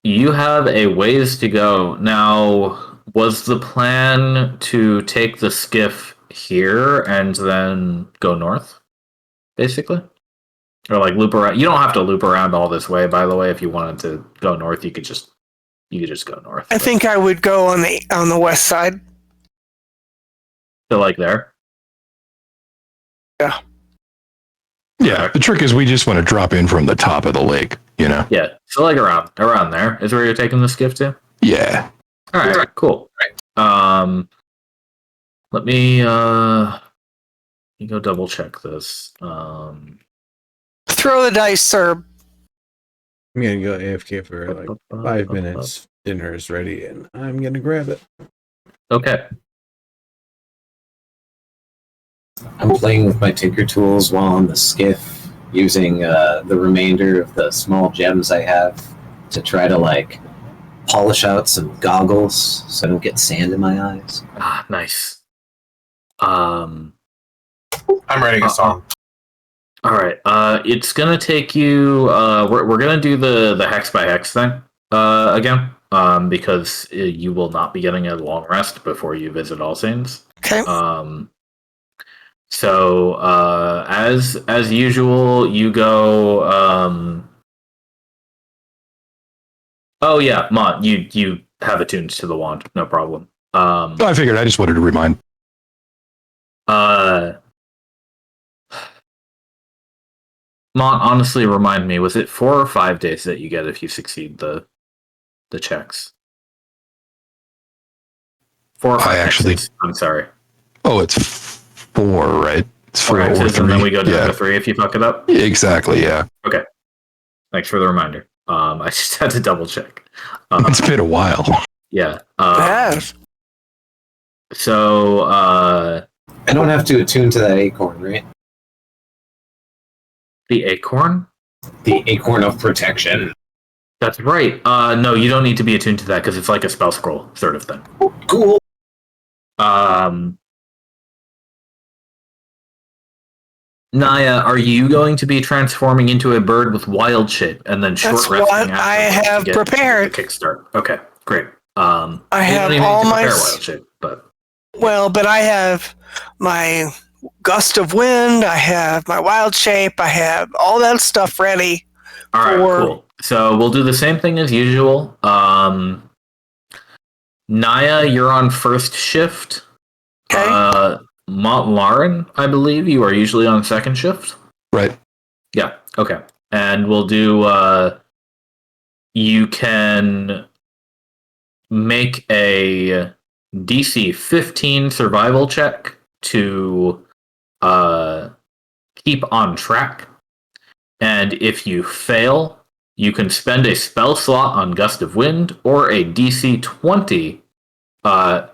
you have a ways to go. Now, was the plan to take the skiff here and then go north, basically? Or like loop around? You don't have to loop around all this way, by the way. If you wanted to go north, you could just go north. I think I would go on the west side. So like there? Yeah. Yeah, the trick is we just want to drop in from the top of the lake, you know? Yeah. So like around there is where you're taking the skiff to? Yeah. All right, cool. Let me go double check this. Throw the dice, sir. I'm gonna go AFK for like 5 minutes. Dinner is ready, and I'm gonna grab it. Okay. I'm playing with my tinker tools while on the skiff, using the remainder of the small gems I have to try to like polish out some goggles so I don't get sand in my eyes. Ah, nice. I'm writing a song. All right. It's gonna take you. We're gonna do the hex by hex thing again. Because you will not be getting a long rest before you visit All Saints. Okay. So as usual, you go. Oh yeah, Mont, you have attuned to the wand, no problem. I figured I just wanted to remind. Mont, honestly, remind me, was it 4 or 5 days that you get if you succeed the checks? 4 or 5 actually- hexes. I'm sorry. Oh, it's 4, right? It's 4 4 or hexes, 3. and then we go down yeah. to 3 if you fuck it up. Exactly, yeah. Thanks for the reminder. I just had to double check. It's been a while. Yeah. Yes. So, I don't have to attune to that acorn, right? the acorn? The acorn of protection. That's right. No, you don't need to be attuned to that because it's like a spell scroll sort of thing. Cool. Naya, are you going to be transforming into a bird with wild shape and then short That's resting what afterwards I have to get prepared. the kickstart? Okay, great. I you have don't even all need to my prepare wild shape, but Well, but I have my gust of wind, I have my wild shape, I have all that stuff ready. all right, for- cool. So we'll do the same thing as usual. Naya, you're on first shift. Okay. Montlarin, I believe you are usually on second shift. Right. Yeah. Okay. And we'll do. You can make a DC 15 survival check to keep on track, and if you fail, you can spend a spell slot on Gust of Wind or a DC 20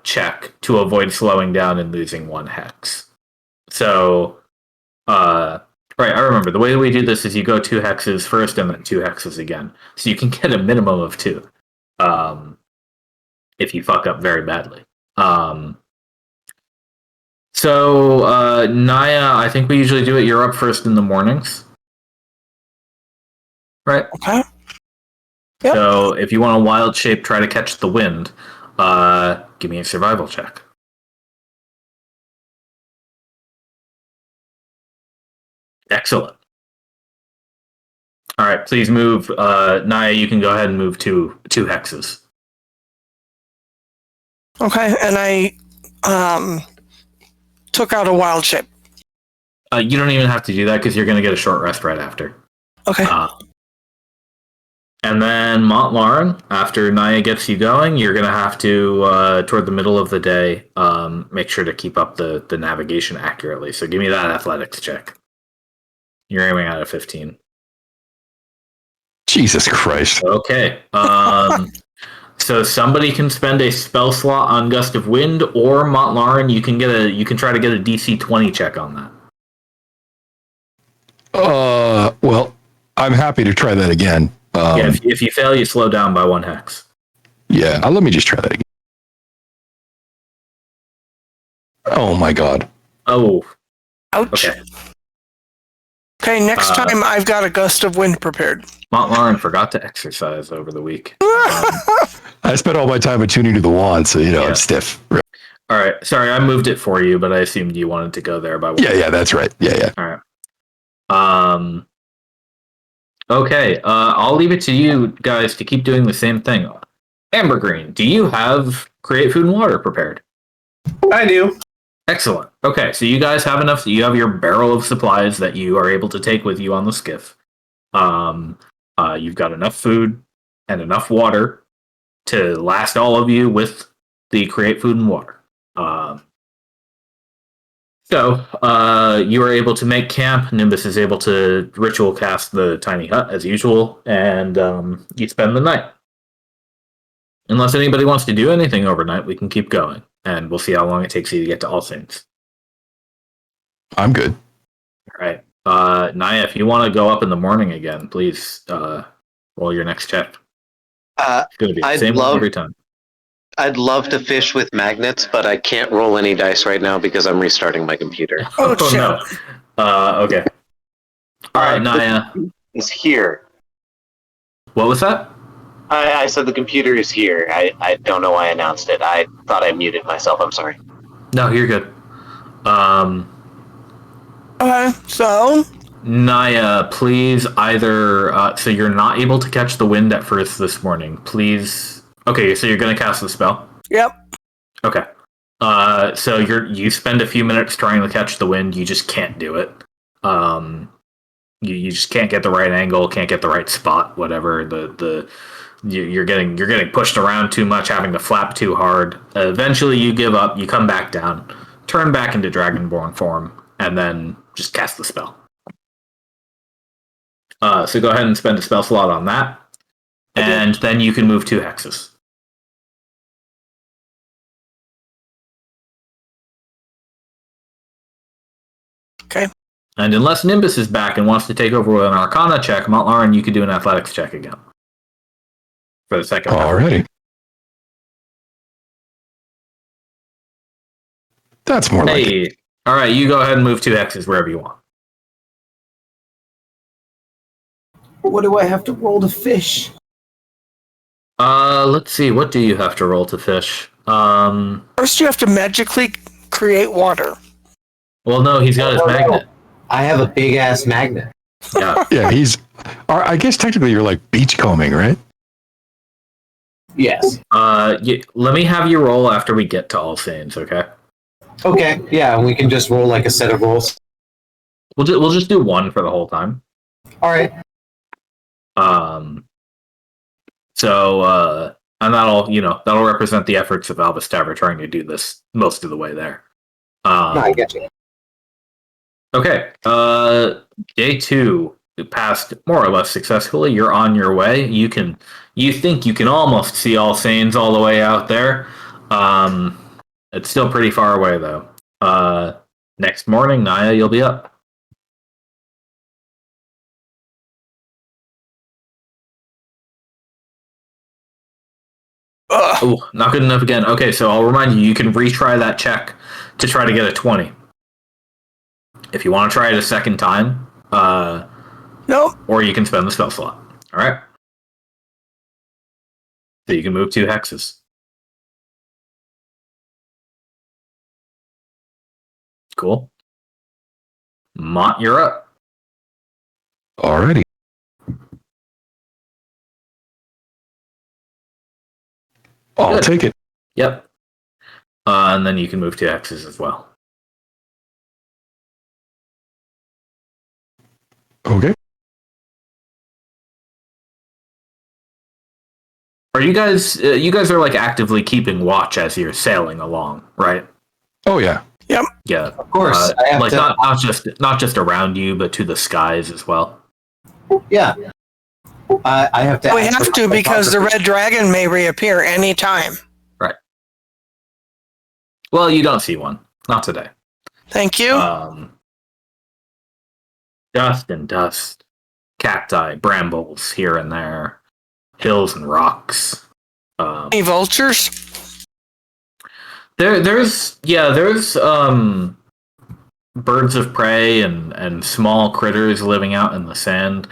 check to avoid slowing down and losing 1 hex. So, right, I remember. The way that we do this is you go 2 hexes first and then 2 hexes again. So you can get a minimum of 2 if you fuck up very badly. So, Naya, I think we usually do it. You're up first in the mornings, right? Okay. Yep. So, if you want a wild shape, try to catch the wind. Give me a survival check. Excellent. All right, please move. Naya, you can go ahead and move two hexes. Okay, and I took out a wild shape. You don't even have to do that because you're going to get a short rest right after. Okay. And then Montlarin, after Naya gets you going, you're going to have to, toward the middle of the day, make sure to keep up the navigation accurately. So give me that athletics check. You're aiming at a 15. Jesus Christ. Okay. So somebody can spend a spell slot on Gust of Wind, or Montlarin, you can try to get a DC 20 check on that. Well, I'm happy to try that again. Yeah, if you fail, you slow down by 1 hex. Yeah, let me just try that again. Oh my god. Oh. Ouch. Okay. Okay, next time I've got a gust of wind prepared. Montlarin forgot to exercise over the week. I spent all my time attuning to the wand, so Yeah. it's stiff. All right. Sorry, I moved it for you, but I assumed you wanted to go there by 1. Yeah, that's right. Yeah. All right. Okay. I'll leave it to you guys to keep doing the same thing. Amber Green, do you have create food and water prepared? I do. Excellent. Okay, so you guys have enough. You have your barrel of supplies that you are able to take with you on the skiff. You've got enough food and enough water to last all of you with the create food and water. So you are able to make camp. Nimbus is able to ritual cast the tiny hut as usual, and you spend the night. Unless anybody wants to do anything overnight, we can keep going, and we'll see how long it takes you to get to All Saints. I'm good. All right. Naya, if you want to go up in the morning again, please roll your next check. It's going to be the same one every time. I'd love to fish with magnets, but I can't roll any dice right now because I'm restarting my computer. Oh, shit. No. Okay. All right, Naya. It's here. What was that? I said the computer is here. I don't know why I announced it. I thought I muted myself. I'm sorry. No, you're good. Okay, so Naya, please either... so you're not able to catch the wind at first this morning. Please... Okay, so you're going to cast the spell? yep. Okay. So you spend a few minutes trying to catch the wind. You just can't do it. You just can't get the right angle, can't get the right spot, whatever. You're getting pushed around too much, having to flap too hard. Eventually, you give up. You come back down, turn back into Dragonborn form, and then just cast the spell. So go ahead and spend a spell slot on that, and then you can move 2 hexes. Okay. And unless Nimbus is back and wants to take over with an Arcana check, Montlarin, you could do an Athletics check again for the second. Alrighty. That's more like it. Hey, all right, you go ahead and move 2 hexes wherever you want. What do I have to roll to fish? Let's see. What do you have to roll to fish? First, you have to magically create water. Well, no, he's got his magnet. I have a big ass magnet. Yeah. Yeah, I guess technically you're like beachcombing, right? Yes. Let me have you roll after we get to All Saints, okay? Okay. Yeah, and we can just roll like a set of rolls. We'll just do 1 for the whole time. All right. And that'll represent the efforts of Albus Tabor trying to do this most of the way there. No, I get you. Okay. Day 2 passed more or less successfully. You're on your way. You think you can almost see All Saints all the way out there. It's still pretty far away though. Next morning, Naya, you'll be up. Oh, not good enough again. Okay, so I'll remind you, you can retry that check to try to get a 20. If you want to try it a second time, Nope. or you can spend the spell slot. All right. So you can move 2 hexes. Cool. Mont, you're up. Alrighty. I'll Good. take it. Yep. And then you can move 2 hexes as well. Okay. Are you guys? You guys are like actively keeping watch as you're sailing along, right? Oh yeah. Yeah. Of course, I have like to. not just around you, but to the skies as well. Yeah. I have to. We ask have for to because the cartographers. red dragon may reappear anytime. Right. Well, you don't see one. Not today. Thank you. Dust and dust, cacti, brambles here and there, hills and rocks. Any vultures? There's birds of prey and small critters living out in the sand.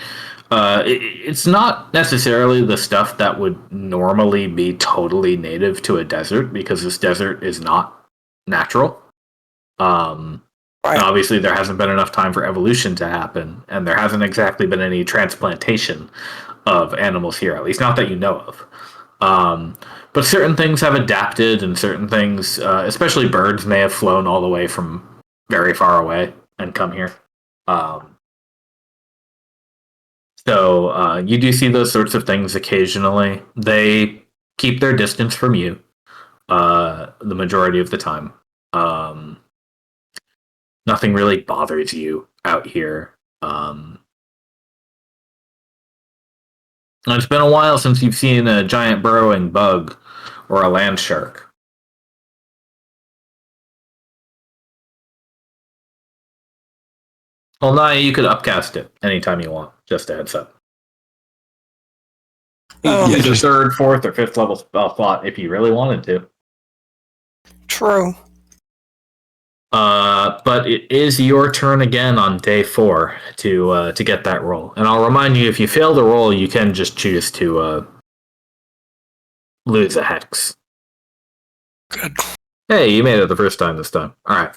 It's not necessarily the stuff that would normally be totally native to a desert because this desert is not natural. Right. And obviously, there hasn't been enough time for evolution to happen, and there hasn't exactly been any transplantation of animals here, at least not that you know of. But certain things have adapted, and certain things, especially birds, may have flown all the way from very far away and come here. So you do see those sorts of things occasionally. They keep their distance from you the majority of the time. Nothing really bothers you out here. And it's been a while since you've seen a giant burrowing bug or a land shark. Well, Naya, you could upcast it anytime you want, just a heads up. Oh. You Yeah, could just- 3rd, 4th, or 5th level spell slot if you really wanted to. True. But it is your turn again on day 4 to get that roll. And I'll remind you, if you fail the roll, you can just choose to lose a hex. Good. Hey, you made it the first time this time. All right.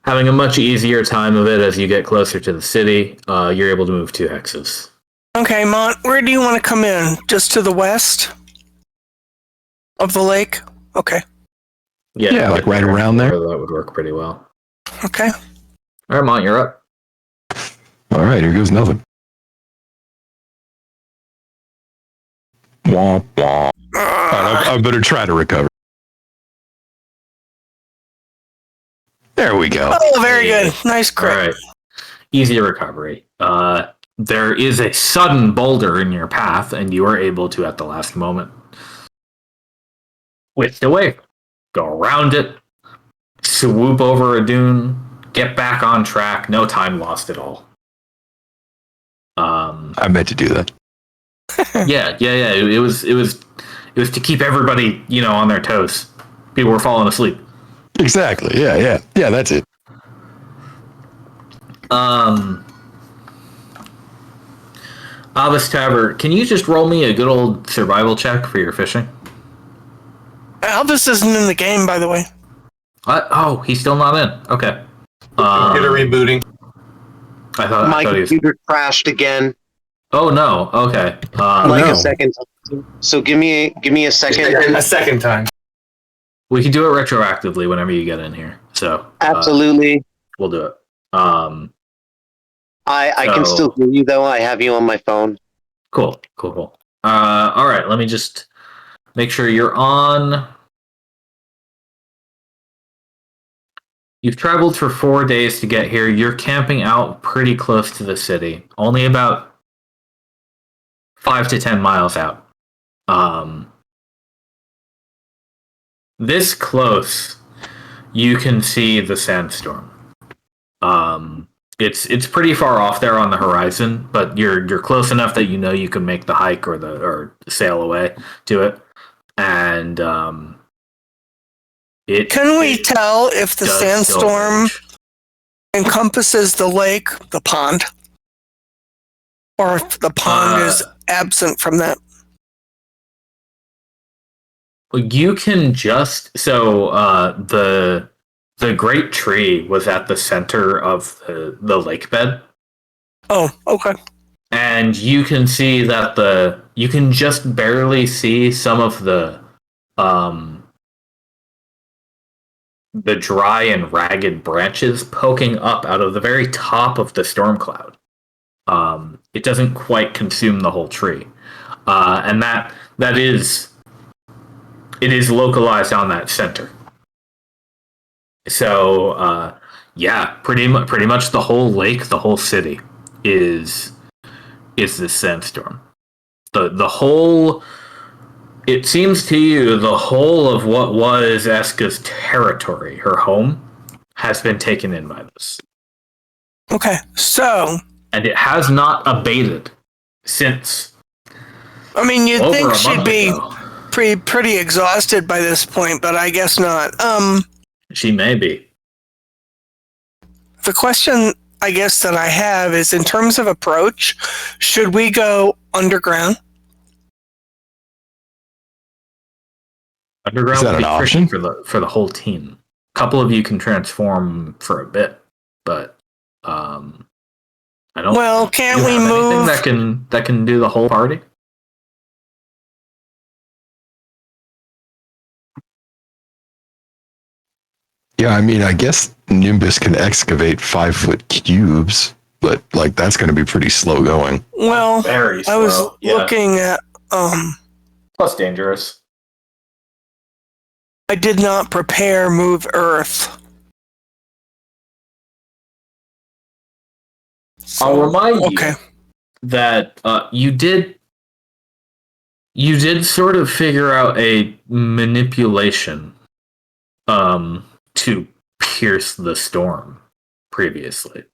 Having a much easier time of it as you get closer to the city, you're able to move 2 hexes. Okay, Mont, where do you want to come in? Just to the west of the lake? Okay. Yeah, like right around there. That would work pretty well. Okay. All right, Mont, you're up. All right, here goes nothing. Womp womp. All right, I better try to recover. There we go. Oh, very good. Nice All crit. right. Easy recovery. There is a sudden boulder in your path, and you are able to, at the last moment, whisk away, go around it, swoop over a dune, get back on track. No time lost at all. I meant to do that. Yeah. It was to keep everybody, on their toes. People were falling asleep. Exactly. Yeah. That's it. Avis Tabber, can you just roll me a good old survival check for your fishing? Elvis isn't in the game, by the way. Oh, he's still not in. Okay. Computer rebooting. I My thought he was. computer crashed again. Oh no. Okay. Like no. a second. So give me a second. A second time. We can do it retroactively whenever you get in here. So Absolutely. we'll do it. I can so- still hear you though. I have you on my phone. Cool. All right. Let me just make sure you're on. You've traveled for 4 days to get here. You're camping out pretty close to the city, only about 5 to 10 miles out. This close, you can see the Sandstorm. It's pretty far off there on the horizon, but you're close enough that you know you can make the hike or sail away to it. and it. Can we it tell if the does still sandstorm rage. encompasses the lake, the pond, or if the pond is absent from that? You can just the great tree was at the center of the lake bed, Oh, okay. and you can see that you can just barely see some of the dry and ragged branches poking up out of the very top of the storm cloud. It doesn't quite consume the whole tree, and that is. It is localized on that center. So, pretty much the whole lake, the whole city is this sandstorm. The whole. It seems to you the whole of what was Eska's territory, her home, has been taken in by this. Okay, so. And it has not abated since. I mean, you'd over think a she'd month be ago. pretty exhausted by this point, but I guess not. She may be. The question I guess that I have is, in terms of approach, should we go underground? Underground Is that would be an tricky option? for the whole team. A couple of you can transform for a bit, but I don't. Well, can't do you we have anything move? that can do the whole party? Yeah, I mean, I guess Nimbus can excavate 5-foot cubes, but like that's going to be pretty slow going. Well, Very slow. I was Yeah. looking at. Plus dangerous. I did not prepare move Earth. I'll remind Okay. you that you did sort of figure out a manipulation to pierce the storm previously.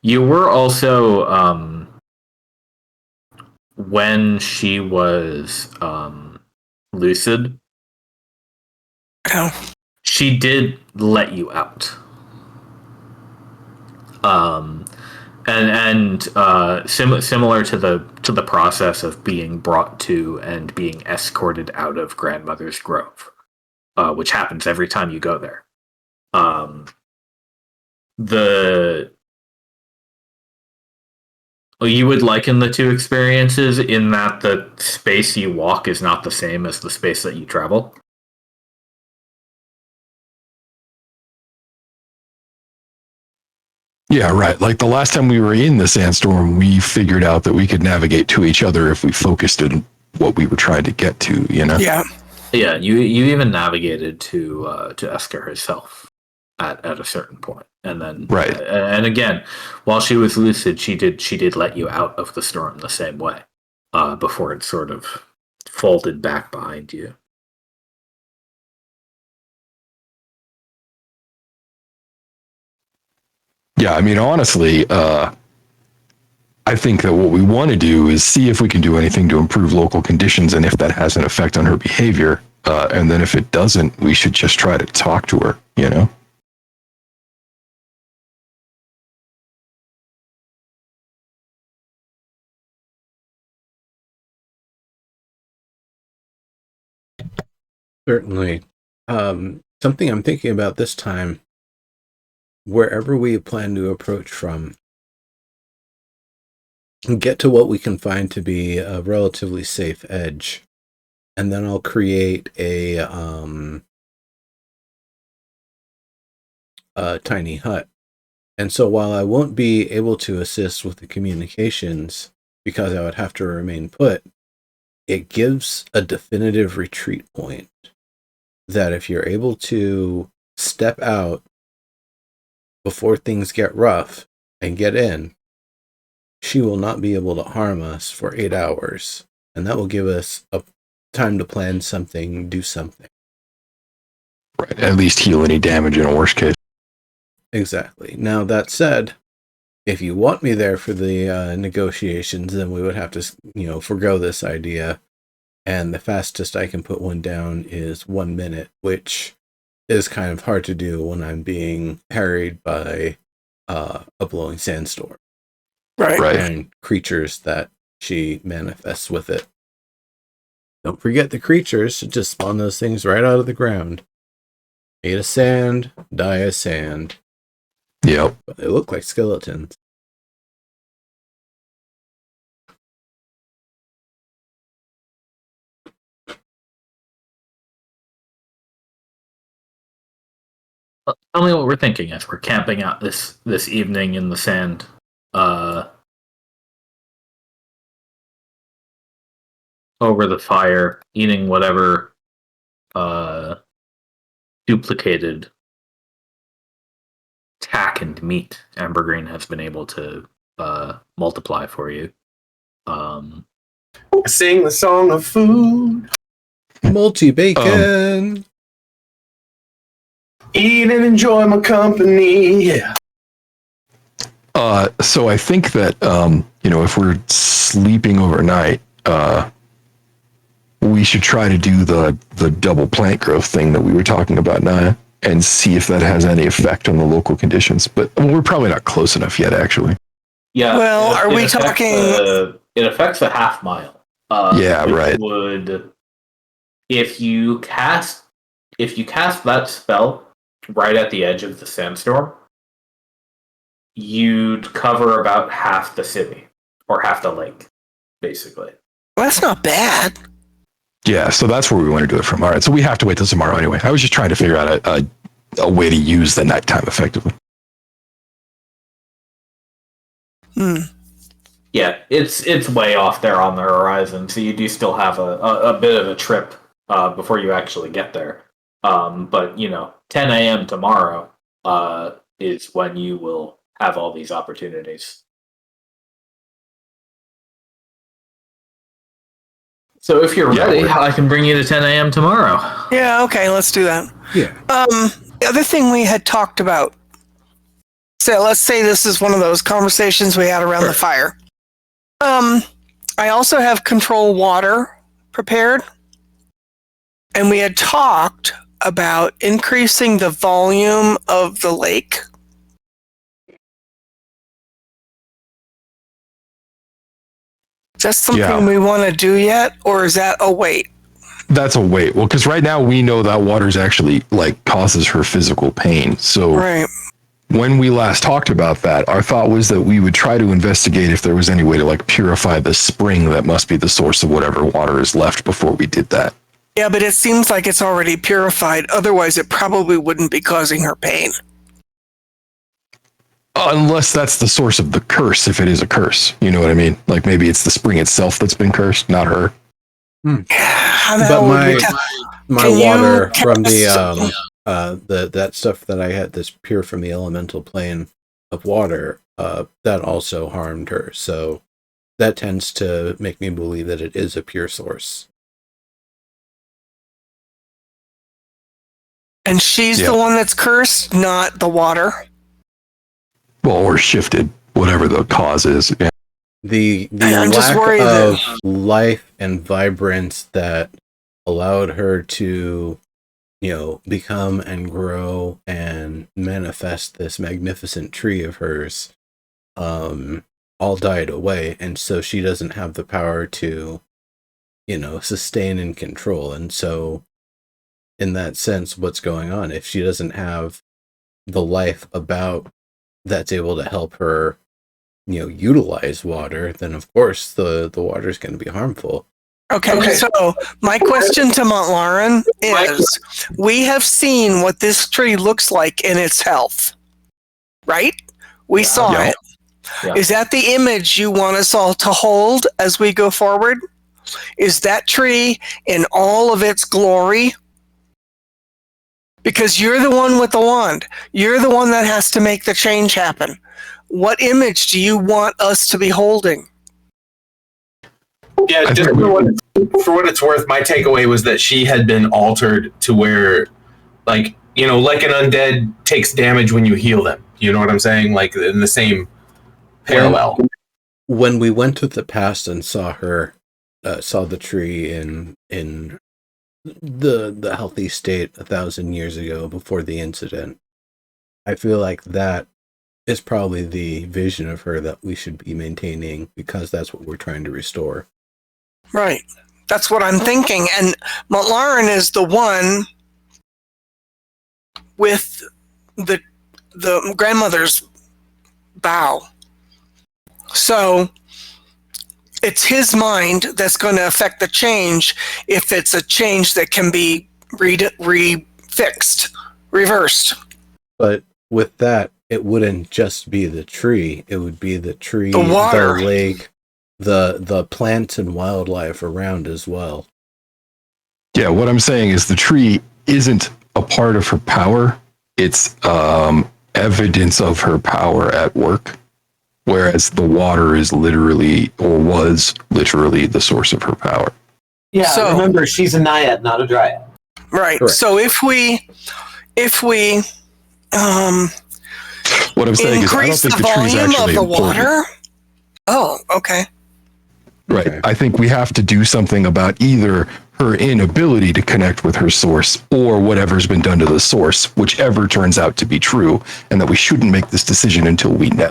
You were also when she was lucid, Oh, she did let you out. Similar to the process of being brought to and being escorted out of Grandmother's Grove, which happens every time you go there. You would liken the two experiences in that the space you walk is not the same as the space that you travel. Yeah, right. Like the last time we were in the sandstorm, we figured out that we could navigate to each other if we focused in what we were trying to get to, you know? yeah. Yeah, you even navigated to Esker herself at a certain point, and then Right. And again, while she was lucid, she did let you out of the storm the same way, before it sort of folded back behind you. Yeah, I mean, honestly, I think that what we want to do is see if we can do anything to improve local conditions and if that has an effect on her behavior. And then if it doesn't, we should just try to talk to her, you know? Certainly. Something I'm thinking about this time, wherever we plan to approach from, get to what we can find to be a relatively safe edge, and then I'll create a tiny hut. And so while I won't be able to assist with the communications because I would have to remain put, it gives a definitive retreat point that if you're able to step out before things get rough and get in, she will not be able to harm us for 8 hours. And that will give us a time to plan something, do something. Right. At least heal any damage in a worst case. Exactly. Now, that said, if you want me there for the negotiations, then we would have to, forgo this idea. and the fastest I can put one down is 1 minute, which is kind of hard to do when I'm being harried by a blowing sandstorm Right. and creatures that she manifests with it. Don't forget the creatures, just spawn those things right out of the ground. Made of sand, die of sand. Yep. But they look like skeletons. Tell me what we're thinking as we're camping out this evening in the sand. Over the fire, eating whatever duplicated tack and meat Ambergreen has been able to multiply for you. Sing the song of food. Multi-bacon! Eat and enjoy my company. Yeah. So I think that if we're sleeping overnight, we should try to do the double plant growth thing that we were talking about, Naya, and see if that has any effect on the local conditions. But we're probably not close enough yet, actually. Yeah. Well, are we affects talking? It affects a half mile. Yeah, right. Would if you cast that spell right at the edge of the sandstorm, you'd cover about half the city or half the lake, basically. Well, that's not bad. Yeah, so that's where we want to do it from. All right, so we have to wait till tomorrow anyway. I was just trying to figure out a way to use the nighttime effectively. Yeah, it's way off there on the horizon, so you do still have a bit of a trip before you actually get there. But 10 a.m. tomorrow is when you will have all these opportunities. So if you're ready, I can bring you to 10 a.m. tomorrow. Yeah, okay, let's do that. Yeah. The other thing we had talked about. So let's say this is one of those conversations we had around the fire. I also have control water prepared. And we had talked about increasing the volume of the lake. Is that something we want to do yet, or is that a wait? That's a wait. Well, because right now we know that water's actually causes her physical pain. So when we last talked about that, our thought was that we would try to investigate if there was any way to purify the spring that must be the source of whatever water is left before we did that. Yeah, but it seems like it's already purified. Otherwise, it probably wouldn't be causing her pain. Unless that's the source of the curse, if it is a curse. You know what I mean? Maybe it's the spring itself that's been cursed, not her. But my water from that stuff that I had that's pure from the elemental plane of water, that also harmed her. So that tends to make me believe that it is a pure source. And she's the one that's cursed, not the water. Well, or shifted, whatever the cause is. Yeah. The lack of life and vibrance that allowed her to, become and grow and manifest this magnificent tree of hers, all died away, and so she doesn't have the power to, sustain and control. And so, in that sense, what's going on? If she doesn't have the life about that's able to help her, utilize water, then of course the water is going to be harmful. Okay, so my question to Montlaran is, we have seen what this tree looks like in its health, right? We saw it. Yeah. Is that the image you want us all to hold as we go forward? Is that tree in all of its glory? Because you're the one with the wand. You're the one that has to make the change happen. What image do you want us to be holding? Yeah, just for what it's worth, my takeaway was that she had been altered to where, like an undead takes damage when you heal them. You know what I'm saying? In the same parallel. When we went to the past and saw her, saw the tree in the healthy state 1,000 years ago before the incident. I feel like that is probably the vision of her that we should be maintaining because that's what we're trying to restore. Right. That's what I'm thinking. And Montlarin is the one with the grandmother's bow. So it's his mind that's going to affect the change if it's a change that can be reversed. But with that, it wouldn't just be the tree. It would be the tree, the water, the lake, the plants and wildlife around as well. Yeah, what I'm saying is the tree isn't a part of her power. It's evidence of her power at work, whereas the water is literally, or was literally, the source of her power. Yeah, So- remember, she's a naiad, not a dryad. right? Correct. So if we What I'm saying is, I don't increase think the the tree's volume of actually the important. water. Oh, okay. Right. Okay. I think we have to do something about either her inability to connect with her source or whatever's been done to the source, whichever turns out to be true, and that we shouldn't make this decision until we know.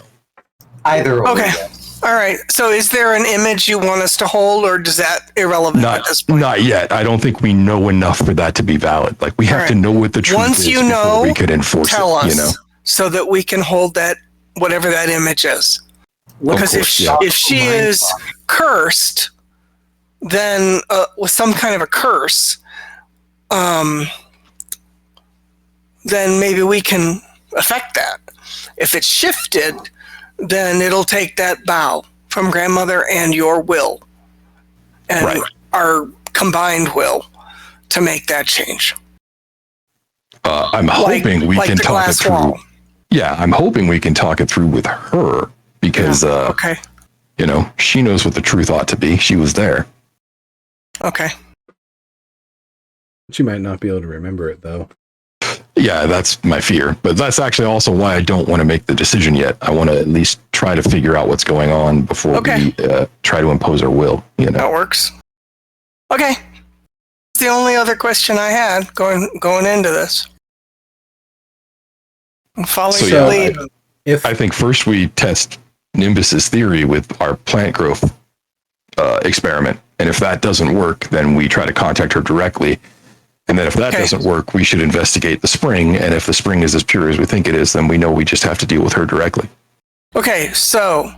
Either or. Okay. Yes. All right. So is there an image you want us to hold, or is that irrelevant at this point? Not yet. I don't think we know enough for that to be valid. Like, we have All to right. know what the truth Once is you before know, we could enforce Tell it, us, you know? so that we can hold that, whatever that image is. Because course, yeah. if she is cursed, then with some kind of a curse, then maybe we can affect that. If it's shifted, then it'll take that bow from grandmother and your will, and Right. our combined will, to make that change. I'm hoping we like can the talk it glass through. wall. Yeah, I'm hoping we can talk it through with her because, Okay. you know, she knows what the truth ought to be. She was there. Okay. She might not be able to remember it though. Yeah, that's my fear. But that's actually also why I don't want to make the decision yet. I want to at least try to figure out what's going on before Okay. we try to impose our will, you know? That works. Okay. That's the only other question I had going into this. I'm following So, the yeah, lead. If I think first we test Nimbus's theory with our plant growth experiment. And if that doesn't work, then we try to contact her directly. And then if that Okay. doesn't work, we should investigate the spring. And if the spring is as pure as we think it is, then we know we just have to deal with her directly. Okay, so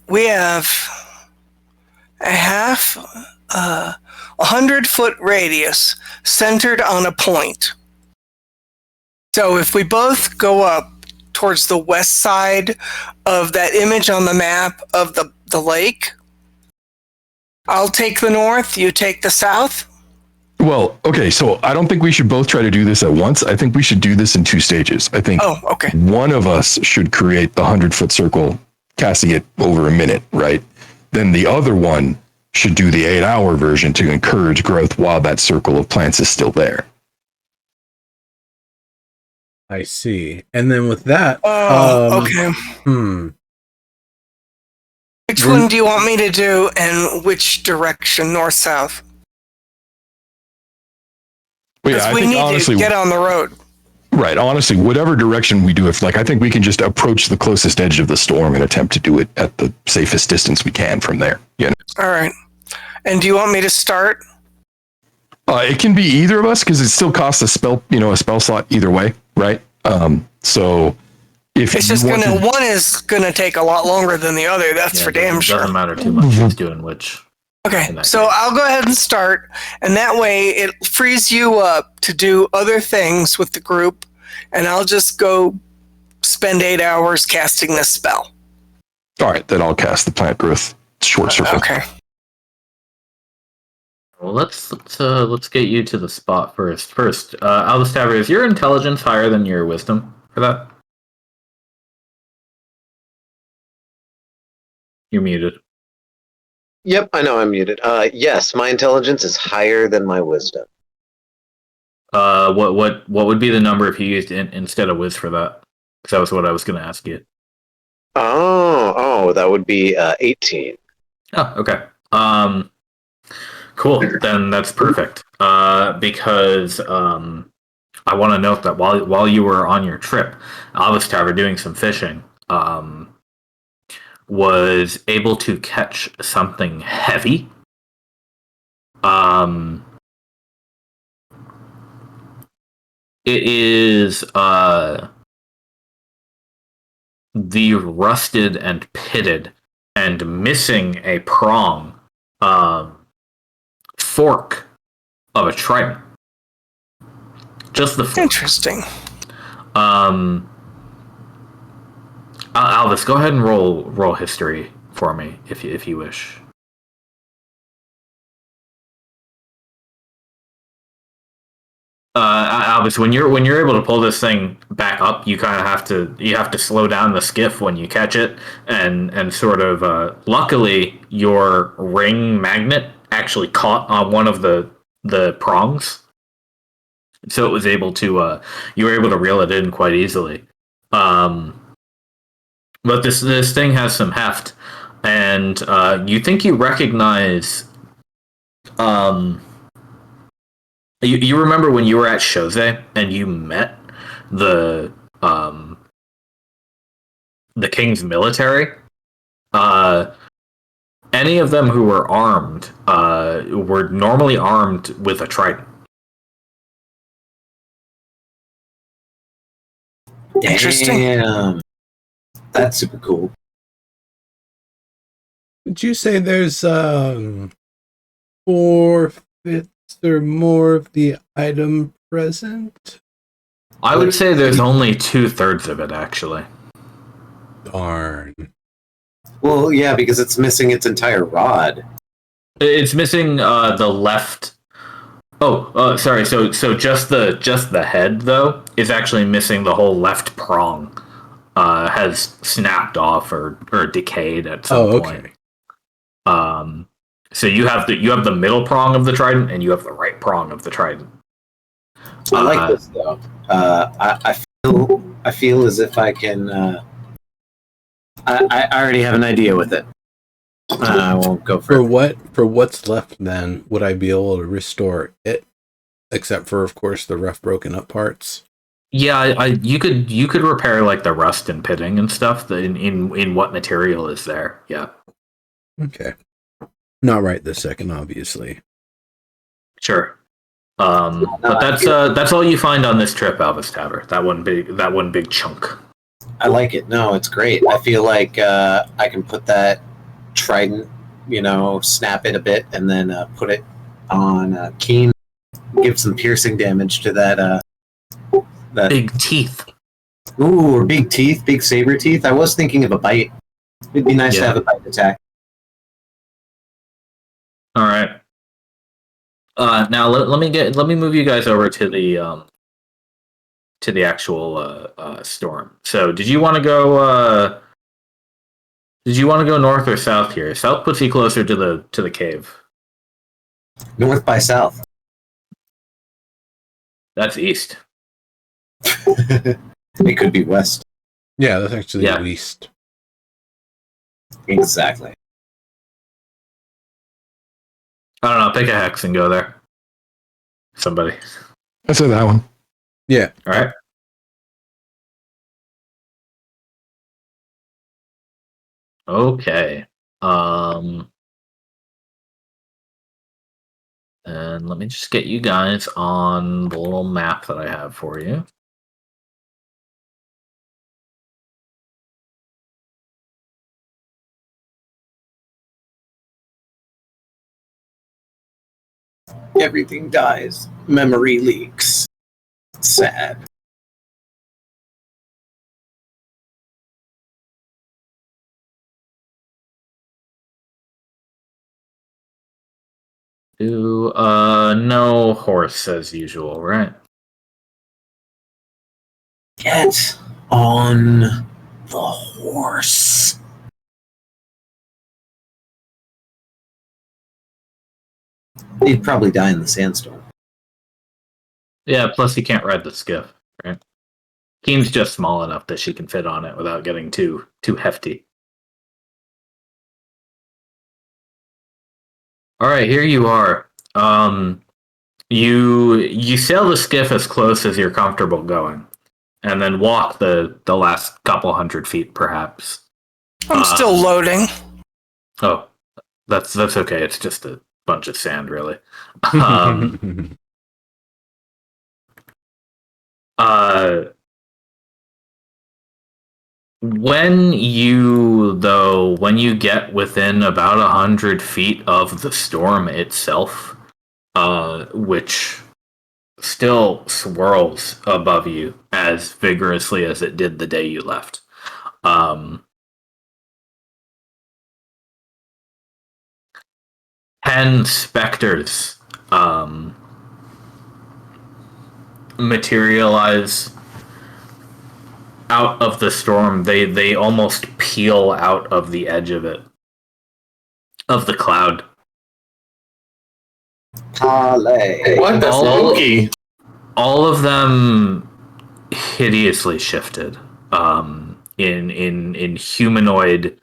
we have a 100-foot radius centered on a point. So if we both go up towards the west side of that image on the map of the lake, I'll take the north, you take the south. Well, okay, so I don't think we should both try to do this at once. I think we should do this in 2 stages. I think Oh, okay. one of us should create the 100-foot circle, casting it over a minute, right? Then the other one should do the 8-hour version to encourage growth while that circle of plants is still there. I see. And then with that, Okay. Which We're- one do you want me to do, and which direction, north, south? But yeah, Because I we think need honestly, to get on the road. right, honestly, whatever direction we do, if like, I think we can just approach the closest edge of the storm and attempt to do it at the safest distance we can from there. You know? All right. And do you want me to start? It can be either of us because it still costs a spell slot either way, right? So if It's you just want gonna to- one is gonna take a lot longer than the other. That's for damn It sure. doesn't matter too much who's doing which. Okay, in that so case. I'll go ahead and start, and that way it frees you up to do other things with the group, and I'll just go spend 8 hours casting this spell. all right, then I'll cast the plant growth short circle. Okay. Well, let's get you to the spot first. First, Alistair, is your intelligence higher than your wisdom for that? You're muted. Yep, I know I'm muted. Yes, my intelligence is higher than my wisdom. What would be the number if you used instead of whiz for that? Because that was what I was going to ask you. Oh, that would be 18. Oh, okay. Cool. Then that's perfect. Because I want to note that while you were on your trip, Alvis Tower doing some fishing, was able to catch something heavy. It is the rusted and pitted and missing a prong fork of a trident. Just the fork. Interesting. Alvis, go ahead and roll history for me if you wish. Alvis, when you're able to pull this thing back up, you kind of have to slow down the skiff when you catch it, and sort of luckily your ring magnet actually caught on one of the prongs, so it was able to you were able to reel it in quite easily. But this thing has some heft, and you think you recognize. You remember when you were at Chose and you met the king's military? Any of them who were armed were normally armed with a trident. Interesting. Damn. That's super cool. Would you say there's 4/5 or more of the item present? I would say there's only 2/3 of it, actually. Darn. Well, yeah, because it's missing its entire rod. It's missing the left. Oh, sorry. So just the head though is actually missing the whole left prong. Has snapped off or decayed at some point. So you have the middle prong of the trident and you have the right prong of the trident. I like this though. I feel as if I can. I already have an idea with it. I won't go for what's left. Then would I be able to restore it, except for of course the rough broken up parts? Yeah, you could repair like the rust and pitting and stuff. In what material is there? Yeah. Okay. Not right this second, obviously. Sure. But that's all you find on this trip, Alvis Tower. That one big chunk. I like it. No, it's great. I feel like I can put that trident, snap it a bit, and then put it on Keen. Give some piercing damage to that. That big teeth. Ooh, or big teeth, big saber teeth. I was thinking of a bite. It'd be nice to have a bite attack. All right. Now let me move you guys over to the actual storm. So did you want to go north or south here? South puts you closer to the cave. North by south. That's east. It could be west. Yeah, that's actually east. Exactly. I don't know. Pick a hex and go there. Somebody. I said that one. Yeah. All right. Okay. And let me just get you guys on the little map that I have for you. Everything dies. Memory leaks. Sad. No horse as usual, right? Get on the horse. He'd probably die in the sandstorm. Yeah, plus he can't ride the skiff, right? Keen's just small enough that she can fit on it without getting too hefty. All right, here you are. You sail the skiff as close as you're comfortable going, and then walk the last couple 100 feet, perhaps. I'm still loading. Oh, that's okay. It's just a bunch of sand, really. When you get within about 100 feet of the storm itself, which still swirls above you as vigorously as it did the day you left. 10 specters materialize out of the storm. They almost peel out of the edge of it, of the cloud. What the spooky? All of them hideously shifted in humanoid,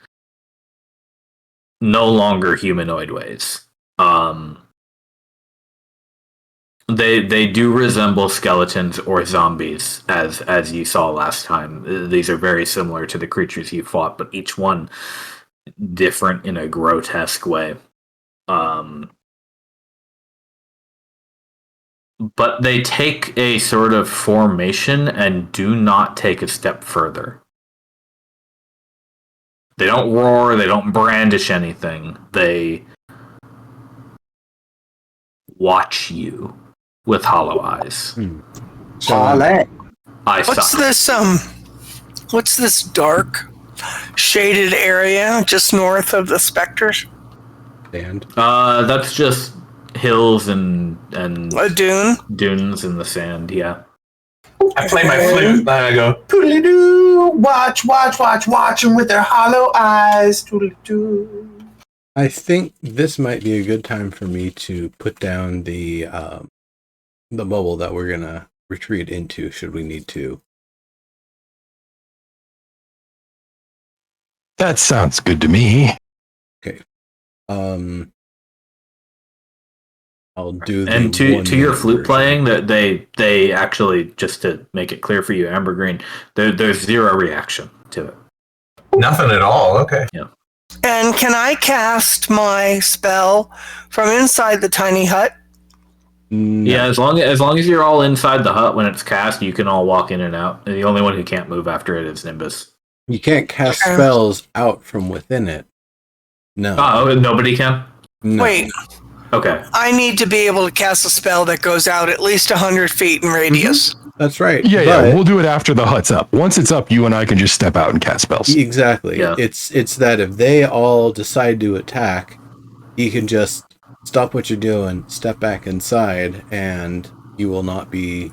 no longer humanoid ways. They do resemble skeletons or zombies, as you saw last time. These are very similar to the creatures you fought, but each one different in a grotesque way. But they take a sort of formation and do not take a step further. They don't roar, they don't brandish anything. They watch you with hollow eyes. What's this dark shaded area just north of the specters? And that's just hills and A dune? dunes in the sand, yeah. I play my flute and I go, toodly-doo, watch them with their hollow eyes, toodly-doo. I think this might be a good time for me to put down the bubble that we're gonna retreat into, should we need to. That sounds good to me. Okay. I'll do the And to your 1 flute version. playing, that they actually, just to make it clear for you, Amber Green, there's zero reaction to it. Nothing at all, okay. And can I cast my spell from inside the tiny hut? No. Yeah, as long as you're all inside the hut when it's cast, you can all walk in and out. And the only one who can't move after it is Nimbus. You can't cast Okay. spells out from within it. No. Oh, nobody can? No. Wait, Okay. I need to be able to cast a spell that goes out at least 100 feet in radius. That's right. Yeah, but- we'll do it after the hut's up. Once it's up, you and I can just step out and cast spells. Exactly. Yeah. It's that if they all decide to attack, you can just stop what you're doing, step back inside, and you will not be,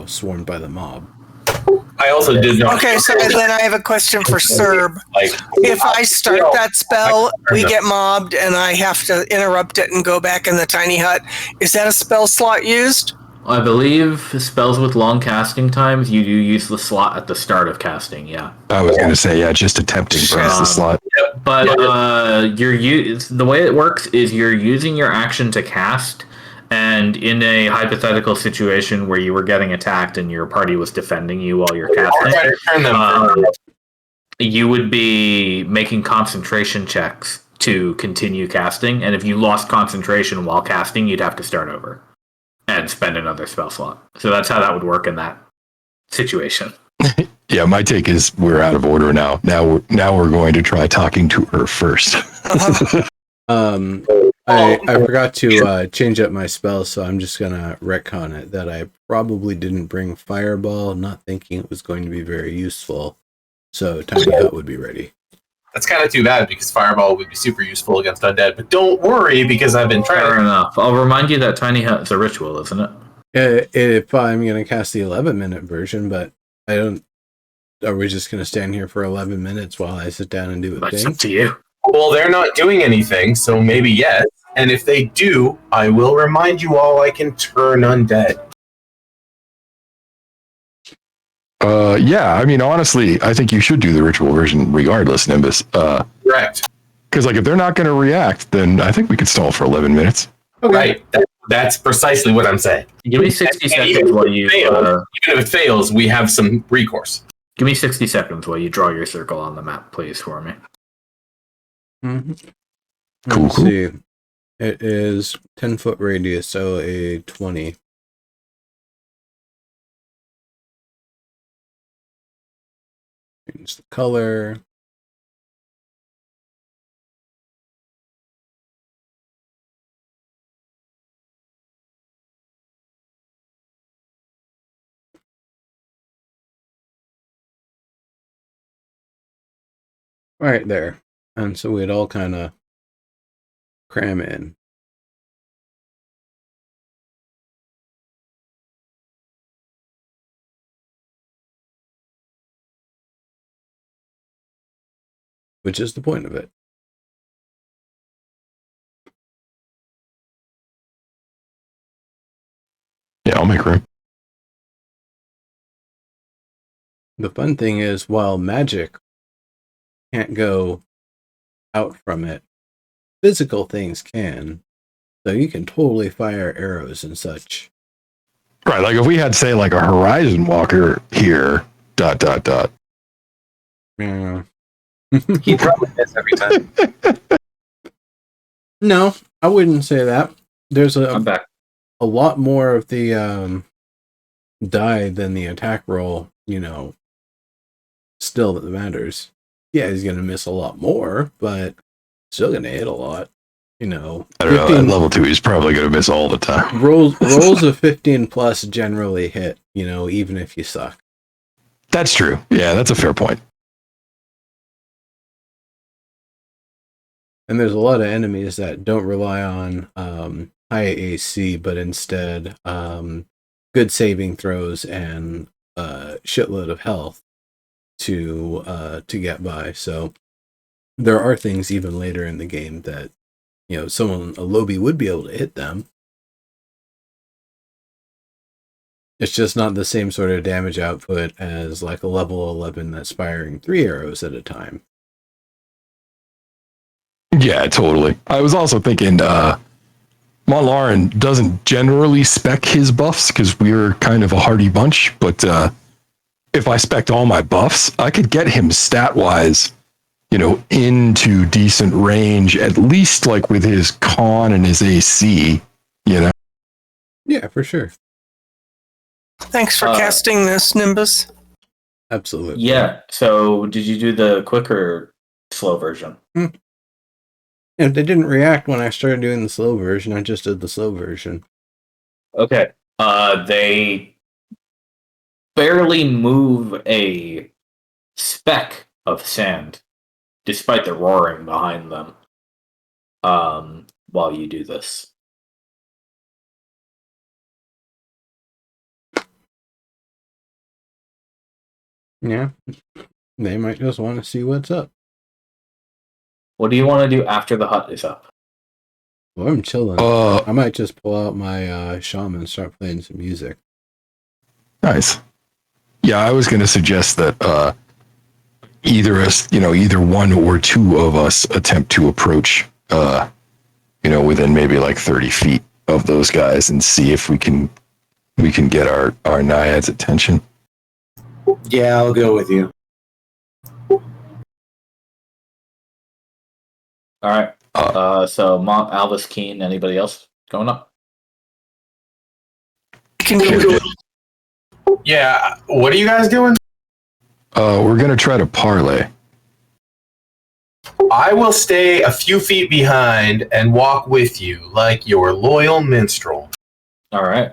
swarmed by the mob. I also did not. Okay, so then I have a question for Serb. Like, If I start that spell, we get mobbed and I have to interrupt it and go back in the tiny hut. Is that a spell slot used? I believe spells with long casting times, you do use the slot at the start of casting, yeah. I was going to say, yeah, just attempting to press the slot. But the way it works is you're using your action to cast, and in a hypothetical situation where you were getting attacked and your party was defending you while you're casting, turn them. you would be making concentration checks to continue casting, and if you lost concentration while casting, you'd have to start over and spend another spell slot. So that's how that would work in that situation. Yeah, my take is we're out of order now. Now we're going to try talking to her first. I forgot to change up my spell, so I'm just gonna retcon it that I probably didn't bring Fireball, not thinking it was going to be very useful. So Tiny Hut would be ready. That's kind of too bad because Fireball would be super useful against undead. But don't worry because I've been Fair trying. enough. I'll remind you that Tiny Hut is a ritual, isn't it? If I'm gonna cast the 11-minute version, but I don't. Are we just gonna stand here for 11 minutes while I sit down and do a That's thing? up to you. Well, they're not doing anything, so maybe yes. And if they do, I will remind you all I can turn undead. Yeah, I mean, honestly, I think you should do the ritual version regardless, Nimbus. Correct. Because like if they're not going to react, then I think we could stall for 11 minutes. Okay. Right. That's precisely what I'm saying. Give me 60 And seconds while you. even if it fails, we have some recourse. Give me 60 seconds while you draw your circle on the map, please, for me. Mm-hmm. Cool. Let's see. It is 10-foot radius, so a 20. Change the color. Right there. And so we'd all kind of cram in. Which is the point of it. Yeah, I'll make room. The fun thing is, while magic can't go out from it, physical things can. So you can totally fire arrows and such. Right, like if we had, say, like a Horizon Walker here, ... Yeah. He probably miss every time. No, I wouldn't say that. There's I'm back. a lot more of the die than the attack roll, still that matters. Yeah, he's going to miss a lot more, but still going to hit a lot. I don't know, at level 2, he's probably going to miss all the time. Rolls of 15 plus generally hit, even if you suck. That's true. Yeah, that's a fair point. And there's a lot of enemies that don't rely on high AC, but instead good saving throws and shitload of health to get by. So there are things even later in the game that a lobby would be able to hit them. It's just not the same sort of damage output as like a level 11 that's firing 3 arrows at a time. Yeah, totally. I was also thinking Montlarin doesn't generally spec his buffs because we're kind of a hardy bunch, but if I spec'd all my buffs, I could get him stat-wise, into decent range, at least like with his con and his AC, Yeah, for sure. Thanks for casting this, Nimbus. Absolutely. Yeah, so did you do the quick or slow version? If they didn't react when I started doing the slow version, I just did the slow version. Okay. They barely move a speck of sand, despite the roaring behind them, while you do this. Yeah. They might just want to see what's up. What do you want to do after the hut is up? Well, I'm chilling. I might just pull out my shaman and start playing some music. Nice. Yeah, I was going to suggest that either one or two of us attempt to approach, within maybe like 30 feet of those guys and see if we can get our naiads' attention. Yeah, I'll go with you. All right. So Mont, Albus, Keen, anybody else going up? Yeah, what are you guys doing? We're going to try to parlay. I will stay a few feet behind and walk with you like your loyal minstrel. All right.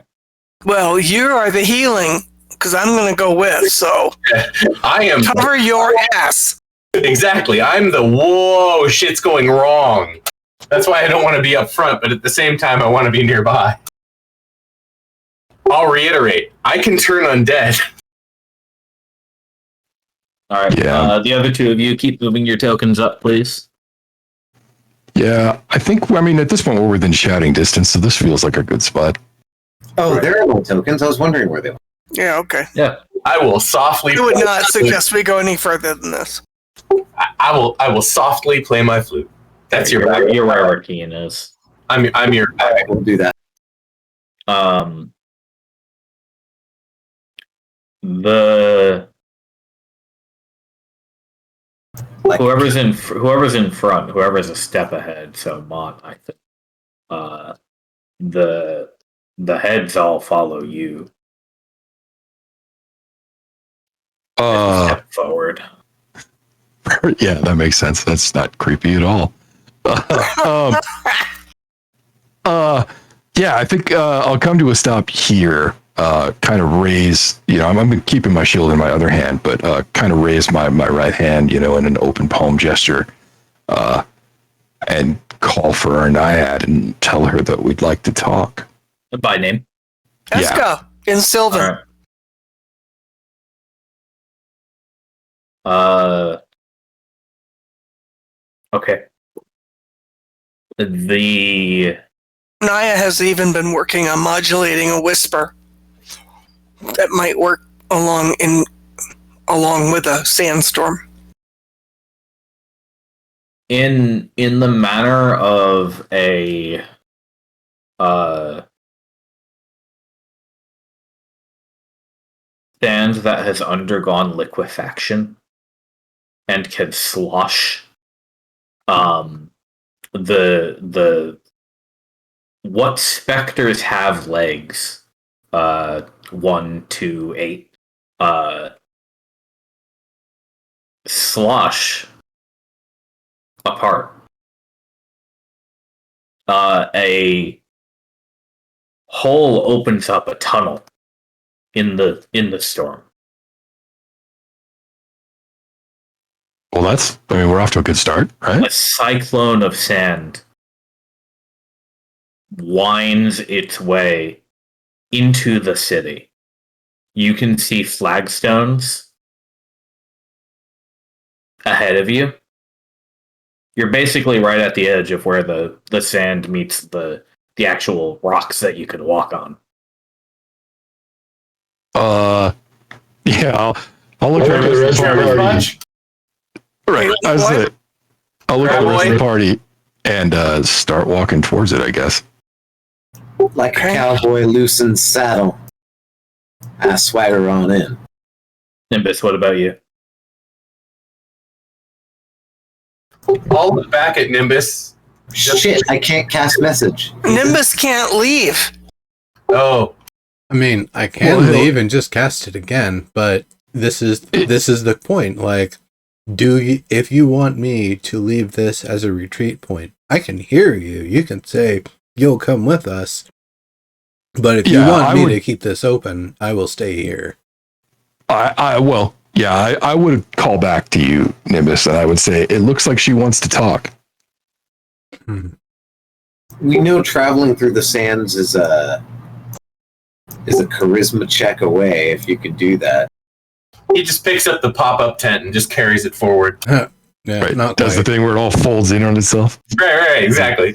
Well, you are the healing, because I'm going to go with, so I am cover your ass. Exactly. I'm the whoa, shit's going wrong. That's why I don't want to be up front, but at the same time, I want to be nearby. I'll reiterate, I can turn undead. All right. Yeah. The other two of you, keep moving your tokens up, please. Yeah, at this point, we're within shouting distance, so this feels like a good spot. Oh, Right. there are no tokens. I was wondering where they were. Yeah, okay. Yeah. I will softly. I would not suggest we go any further than this. I will softly play my flute. That's your bag. You're wherever Kian is. I'm your bag. We'll do that. The whoever's in front, whoever's a step ahead. So Mont, I think. The heads all follow you. Step forward. Yeah, that makes sense. That's not creepy at all. Yeah, I think I'll come to a stop here. Kind of raise, I'm keeping my shield in my other hand, but kind of raise my right hand, in an open palm gesture, and call for our naiad and tell her that we'd like to talk. By name? Eska in Sylvan. Right. Okay. The Naya has even been working on modulating a whisper that might work along with a sandstorm. in the manner of a sand that has undergone liquefaction and can slosh. The what specters have legs? 1, 2, 8. Slosh apart. A hole opens up, a tunnel in the storm. Well, we're off to a good start, right? A cyclone of sand winds its way into the city. You can see flagstones ahead of you. You're basically right at the edge of where the sand meets the actual rocks that you can walk on. Yeah, I'll look at the rest of the party. Right, I said, I'll look at the rest of the party and start walking towards it, I guess. Like a cowboy loosens saddle. I swagger on in. Nimbus, what about you? I'll look back at Nimbus. Shit, I can't cast message. Nimbus can't leave. Oh, I mean, I can leave and just cast it again, but this is the point. Like, if you want me to leave this as a retreat point, I can hear you. You can say you'll come with us, but if you want me to keep this open, I will stay here. I would call back to you, Nimbus, and I would say it looks like she wants to talk. We know traveling through the sands is a charisma check away if you could do that. he just picks up the pop-up tent and just carries it forward. Yeah, Right. not Does the quite. thing where it all folds in on itself. Right, exactly.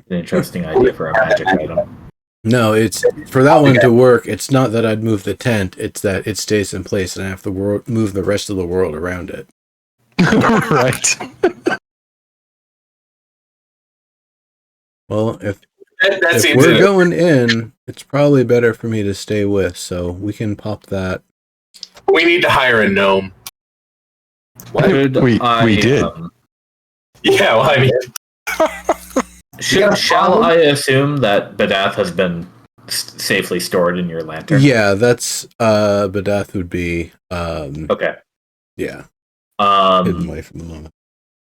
An interesting idea for a magic item. No, it's for that one to work. It's not that I'd move the tent; it's that it stays in place, and I have to move the rest of the world around it. Right. Well, if That seems we're going in, it's probably better for me to stay with, so we can pop that. we need to hire a gnome. We did. Yeah, well, I mean, Shall I assume that Badath has been safely stored in your lantern? Yeah, that's Badath would be Okay. yeah, hidden Um, away from the moment.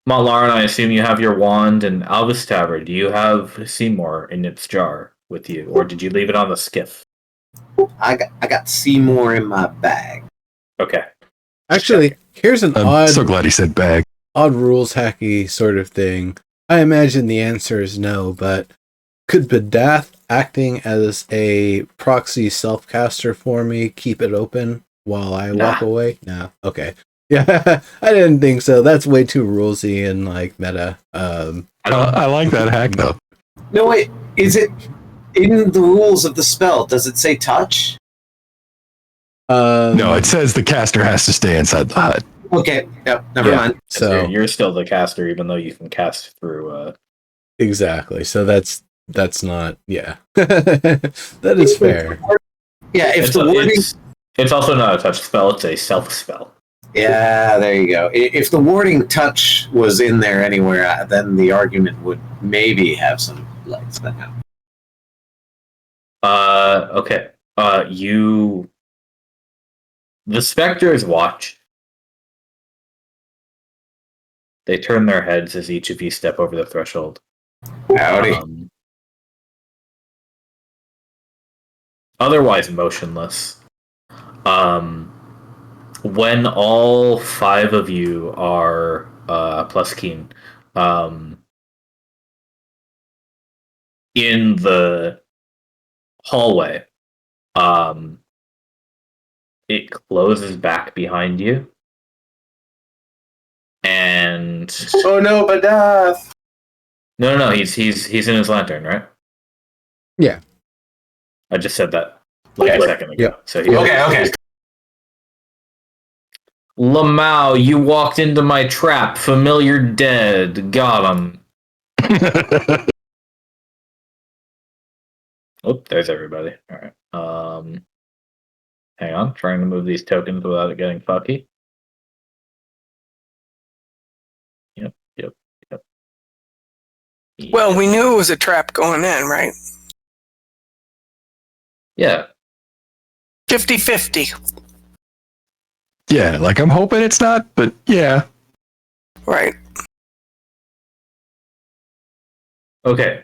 Malaran, I assume you have your wand, and Albus Tavern, do you have Seymour in its jar with you, or did you leave it on the skiff? I got Seymour in my bag. Okay. Actually, here's an I'm so glad he said bag. odd rules hacky sort of thing. I imagine the answer is no, but could Badath acting as a proxy self-caster for me keep it open while I walk away? No. Okay. Yeah, I didn't think so. That's way too rulesy and like meta. I like that hack though. No, wait. Is it in the rules of the spell? Does it say touch? No, it says the caster has to stay inside the hut. Okay. Yep. Never Yeah. mind. So you're still the caster, even though you can cast through. exactly. So that's not. Yeah, that is fair. Yeah. If the wording. It's also not a touch spell; it's a self spell. Yeah, there you go. If the wording touch was in there anywhere, then the argument would maybe have some legs. But no. Okay. The specters watch. They turn their heads as each of you step over the threshold. Howdy. Otherwise motionless. When all 5 of you are plus Keen, in the hallway, it closes back behind you, and Oh no, Badath! no, he's in his lantern, right? Yeah. I just said that like a second ago. Yep. So he's Okay. Lamau, you walked into my trap. Familiar dead. Got him. Oh, there's everybody. All right. Hang on. Trying to move these tokens without it getting fucky. Yep. Well, we knew it was a trap going in, right? Yeah. 50-50. Yeah, like I'm hoping it's not, but yeah. Right. Okay.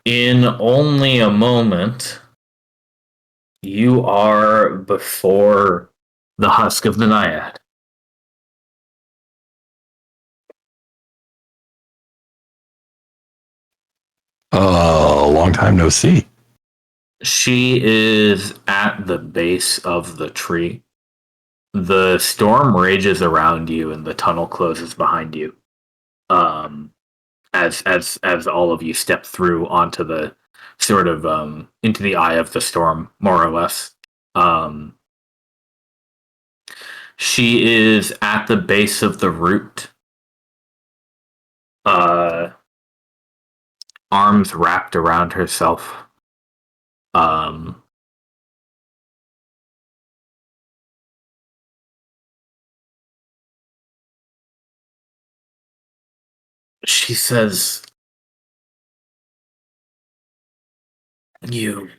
In only a moment, you are before the husk of the Naiad. Long time no see. She is at the base of the tree. The storm rages around you, and the tunnel closes behind you. As all of you step through onto the sort of into the eye of the storm, more or less. She is at the base of the root. Arms wrapped around herself. She says, "You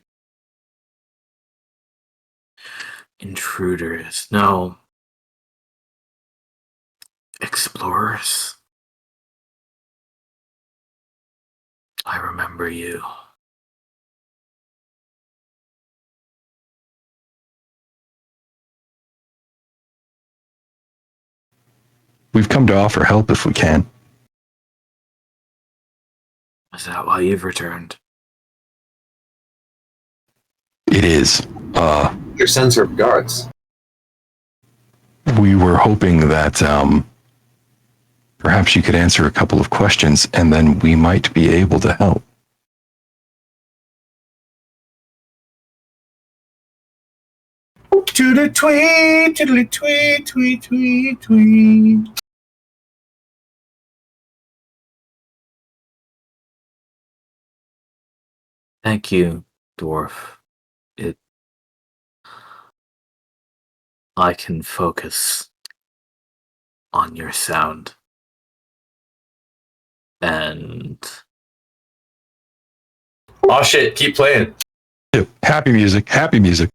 intruders, no, explorers. I remember you." We've come to offer help if we can. Is that why you've returned? It is. Your sensor of guards. We were hoping that perhaps you could answer a couple of questions and then we might be able to help. To the tweet, to the tweet, tweet, tweet, tweet. Thank you, dwarf. I can focus on your sound. And Oh shit, keep playing. Happy music. Happy music.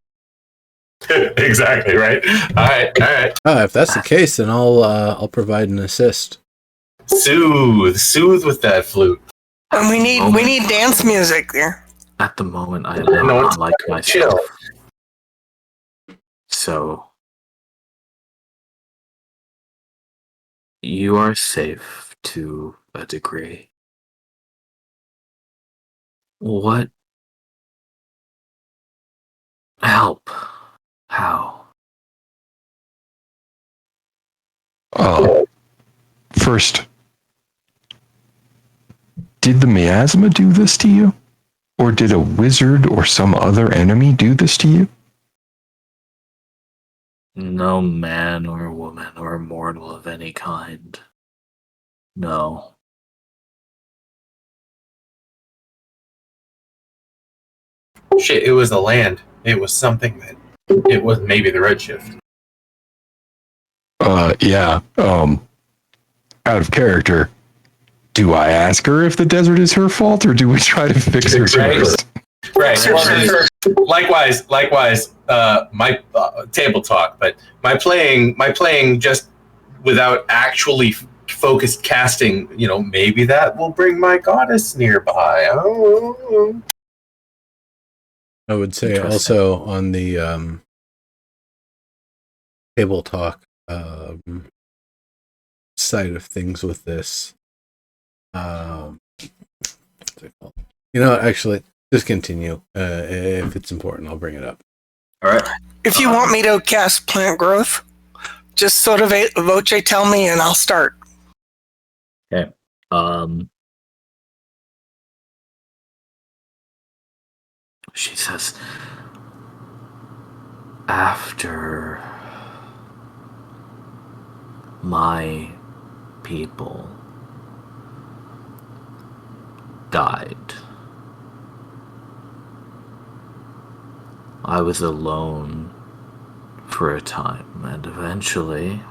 Exactly, right? Alright. Oh, if that's the case, then I'll provide an assist. Soothe with that flute. And we need dance music there. at the moment, I am not unlike myself. Chill. So you are safe to a degree. What? Help. How? First, did the miasma do this to you? Or did a wizard or some other enemy do this to you? No man or woman or mortal of any kind. No. Shit, it was the land. It was something that. It was maybe the Redshift. Yeah. Out of character. Do I ask her if the desert is her fault, or do we try to fix her first? Right. Well, likewise. My table talk, but my playing just without actually focused casting. Maybe that will bring my goddess nearby. Oh. I would say also on the table talk side of things with this. Actually, just continue. If it's important, I'll bring it up. All right. If you want me to cast plant growth, just sort of voce tell me and I'll start. Okay. She says, after my people died, I was alone for a time, and eventually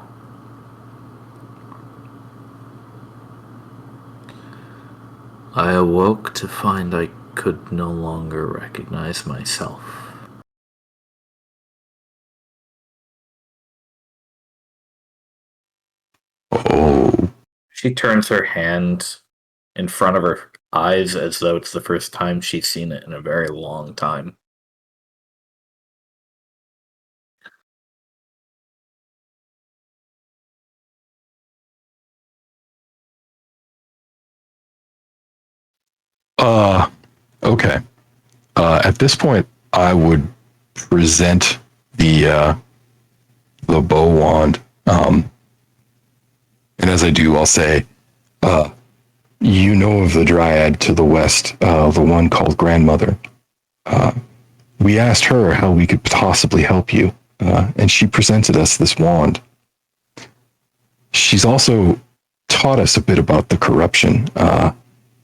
I awoke to find I could no longer recognize myself. Oh. She turns her hand in front of her eyes as though it's the first time she's seen it in a very long time. Okay. At this point, I would present the bow wand. And as I do, I'll say, you know of the dryad to the west, the one called Grandmother. We asked her how we could possibly help you, and she presented us this wand. She's also taught us a bit about the corruption.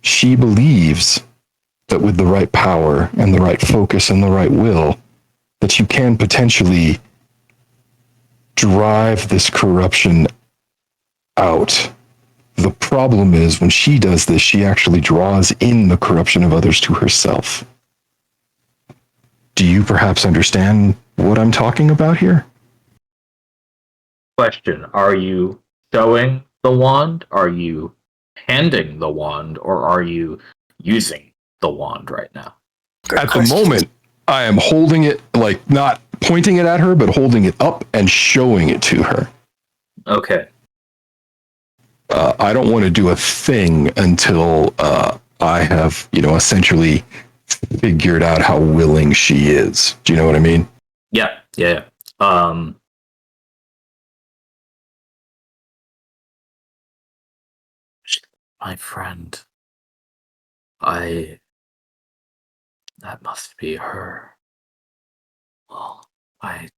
She believes that with the right power and the right focus and the right will, that you can potentially drive this corruption out. The problem is when she does this, she actually draws in the corruption of others to herself. Do you perhaps understand what I'm talking about here? Question: are you showing the wand? Are you handing the wand? Or are you using the wand right now? Good At question. the moment, I am holding it, like not pointing it at her, but holding it up and showing it to her. Okay. I don't want to do a thing until I have, essentially figured out how willing she is. Do you know what I mean? Yeah. My friend. That must be her. Well, I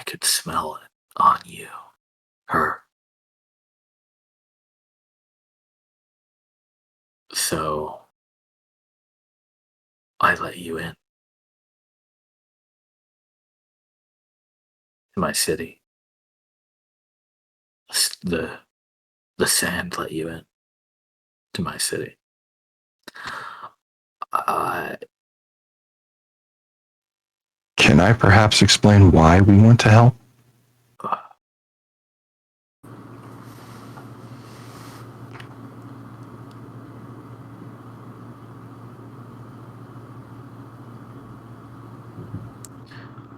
could smell it on you. Her. So I let you in. To my city. The sand let you in. To my city. Can I perhaps explain why we want to help?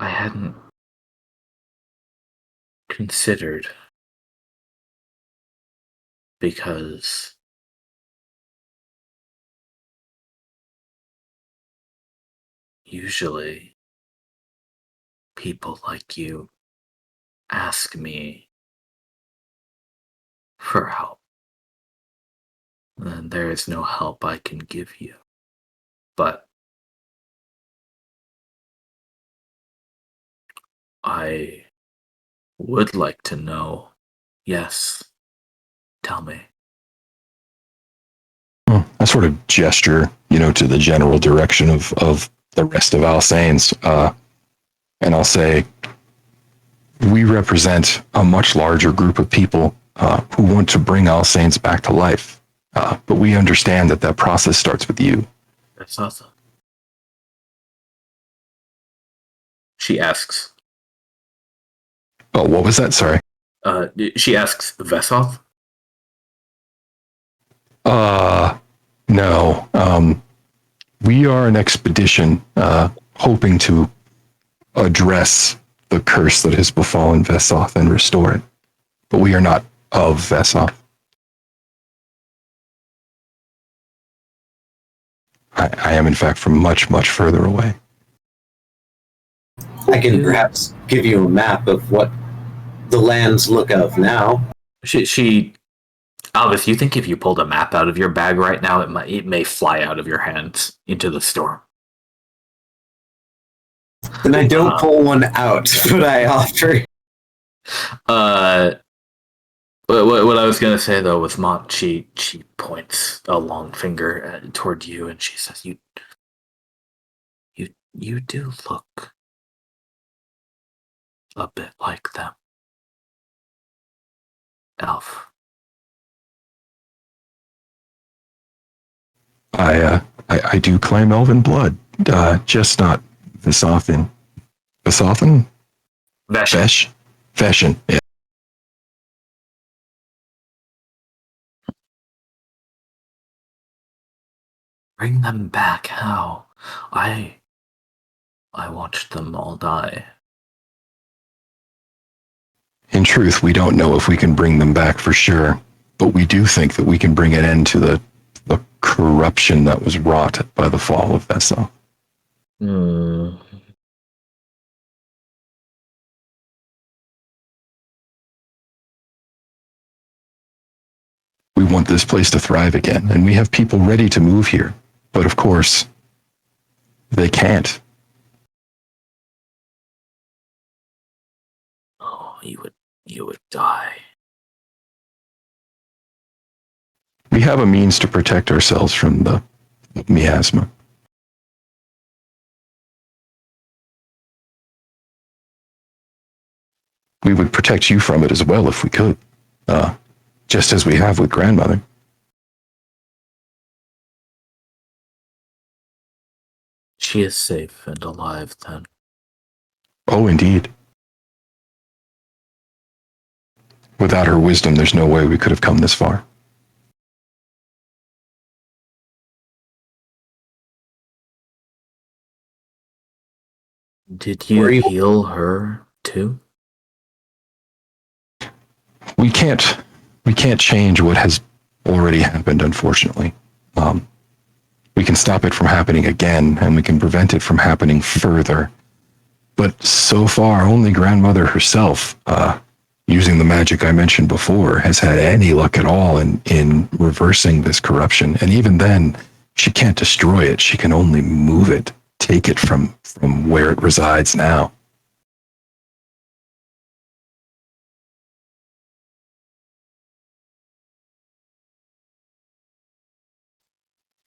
I hadn't considered, because usually people like you ask me for help, and there is no help I can give you. But I would like to know. Yes. Tell me. I sort of gesture, to the general direction of the rest of Alsane's, and I'll say, we represent a much larger group of people who want to bring Alsane's back to life, but we understand that process starts with you. That's awesome. She asks. Oh, what was that? Sorry. She asks Vesoth. No. We are an expedition hoping to address the curse that has befallen Vesoth and restore it. But we are not of Vesoth. I am, in fact, from much, much further away. I can perhaps give you a map of what the lands look of now. She Albus, you think if you pulled a map out of your bag right now, it may fly out of your hands into the storm. Then I don't pull one out, but I offer. What I was gonna say though was Mont. She points a long finger toward you, and she says, "You do look a bit like them, Elf." I do claim elven blood, just not Vesothian. Vesothian? Veshin, yeah. Bring them back. How? I watched them all die. In truth, we don't know if we can bring them back for sure, but we do think that we can bring an end to the corruption that was wrought by the fall of Vesoth. We want this place to thrive again, and we have people ready to move here. But of course, they can't. Oh, you would die. We have a means to protect ourselves from the miasma. We would protect you from it as well if we could, just as we have with grandmother. She is safe and alive then. Oh, indeed. Without her wisdom, there's no way we could have come this far. Did you heal her too? We can't change what has already happened, unfortunately. We can stop it from happening again, and we can prevent it from happening further. But so far, only grandmother herself, using the magic I mentioned before, has had any luck at all in reversing this corruption. And even then, she can't destroy it. She can only move it, take it from where it resides now.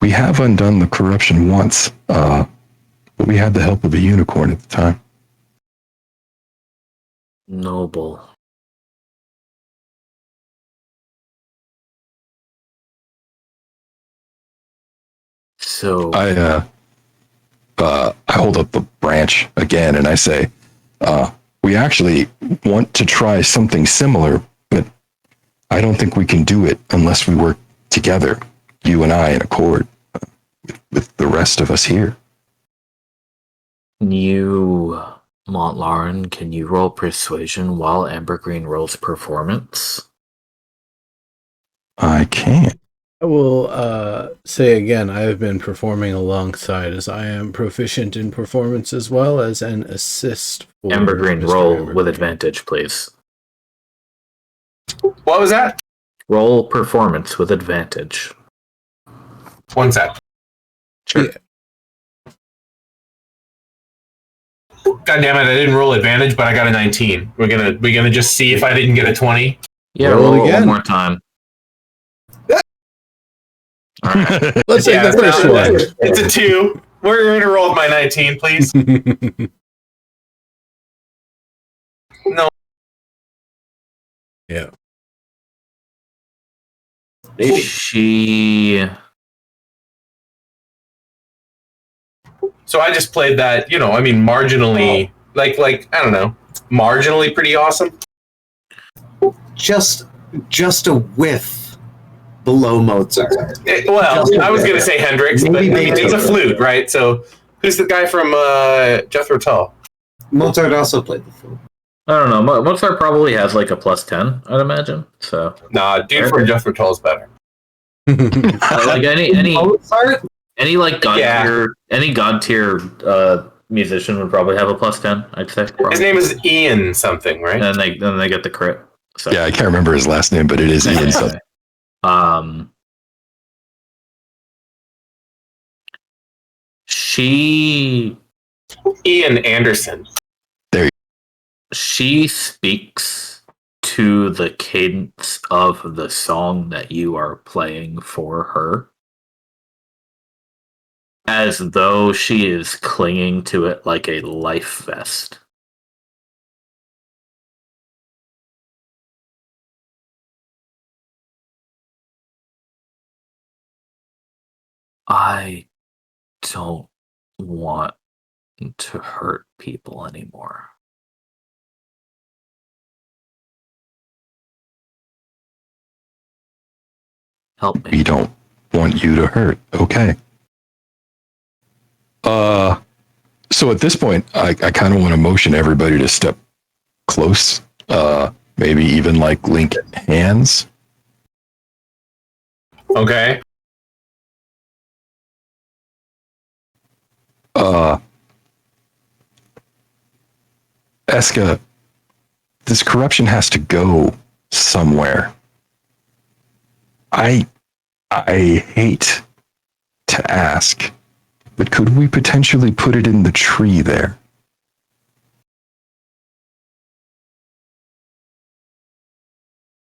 We have undone the corruption once, but we had the help of a unicorn at the time. Noble. So I hold up the branch again and I say, we actually want to try something similar, but I don't think we can do it unless we work together, you and I, in accord with the rest of us here. you, Montlarin, can you roll persuasion while Ambergreen rolls performance? I can't. I will say again, I have been performing alongside, as I am proficient in performance as well as an assist. For Ambergreen, Mr. roll Ambergreen. with advantage, please. What was that? Roll performance with advantage. One sec. Sure. Yeah. God damn it! I didn't roll advantage, but I got a 19. We're gonna just see if I didn't get a 20. Yeah, Roll roll it again. one more time. All right. Let's take the first one. It's a 2. We're gonna roll with my 19, please. No. Yeah. Maybe. She. So I just played that. I mean, marginally, like I don't know, marginally pretty awesome. Just a whiff below Mozart. I was gonna say Hendrix, but I mean, it's a flute, right? So who's the guy from Jethro Tull? Mozart also played the flute. I don't know. Mozart probably has like a +10, I'd imagine. So. Nah, dude from Jethro Tull is better. Like any Mozart? any like god tier musician would probably have a +10, I'd say. Probably. His name is Ian something, right? And they get the crit. So. Yeah, I can't remember his last name, but it is Ian something. Ian Anderson. She speaks to the cadence of the song that you are playing for her, as though she is clinging to it like a life vest. I don't want to hurt people anymore. Help me. We don't want you to hurt. Okay. So at this point, I kind of want to motion everybody to step close. Maybe even like link hands. Okay. Eska, this corruption has to go somewhere. I hate to ask, but could we potentially put it in the tree there?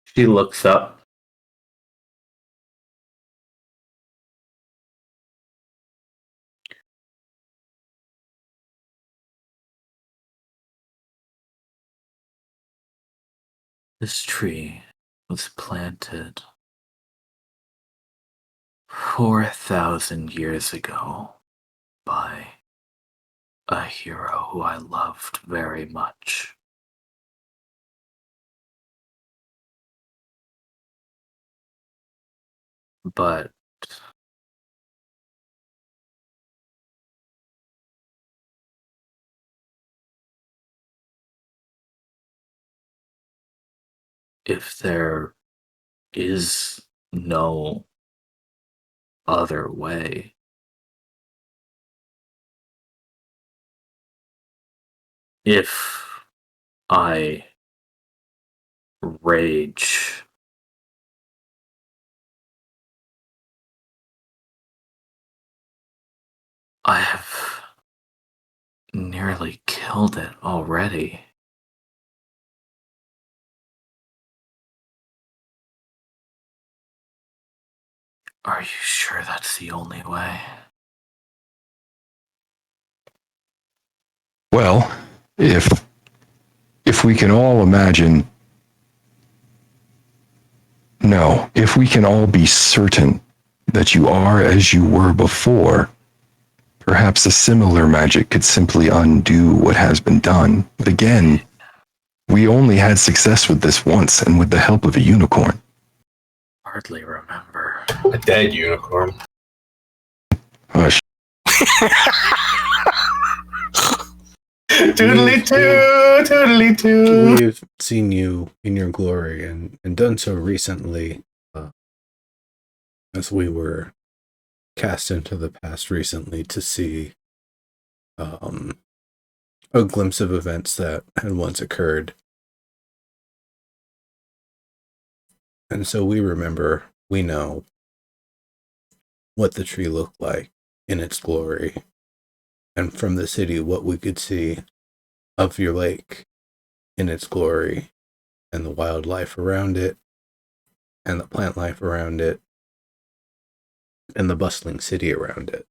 She looks up. This tree was planted 4,000 years ago by a hero who I loved very much. But if there is no other way, if I rage, I have nearly killed it already. Are you sure that's the only way? Well, if we can all imagine, no, if we can all be certain that you are as you were before, perhaps a similar magic could simply undo what has been done. But again, we only had success with this once, and with the help of a unicorn. Hardly remember. A dead unicorn. Hush. Toodly-too. We've seen you in your glory and done so recently, as we were cast into the past recently to see a glimpse of events that had once occurred. And so we remember, we know what the tree looked like in its glory. And from the city, what we could see of your lake in its glory, and the wildlife around it, and the plant life around it, and the bustling city around it.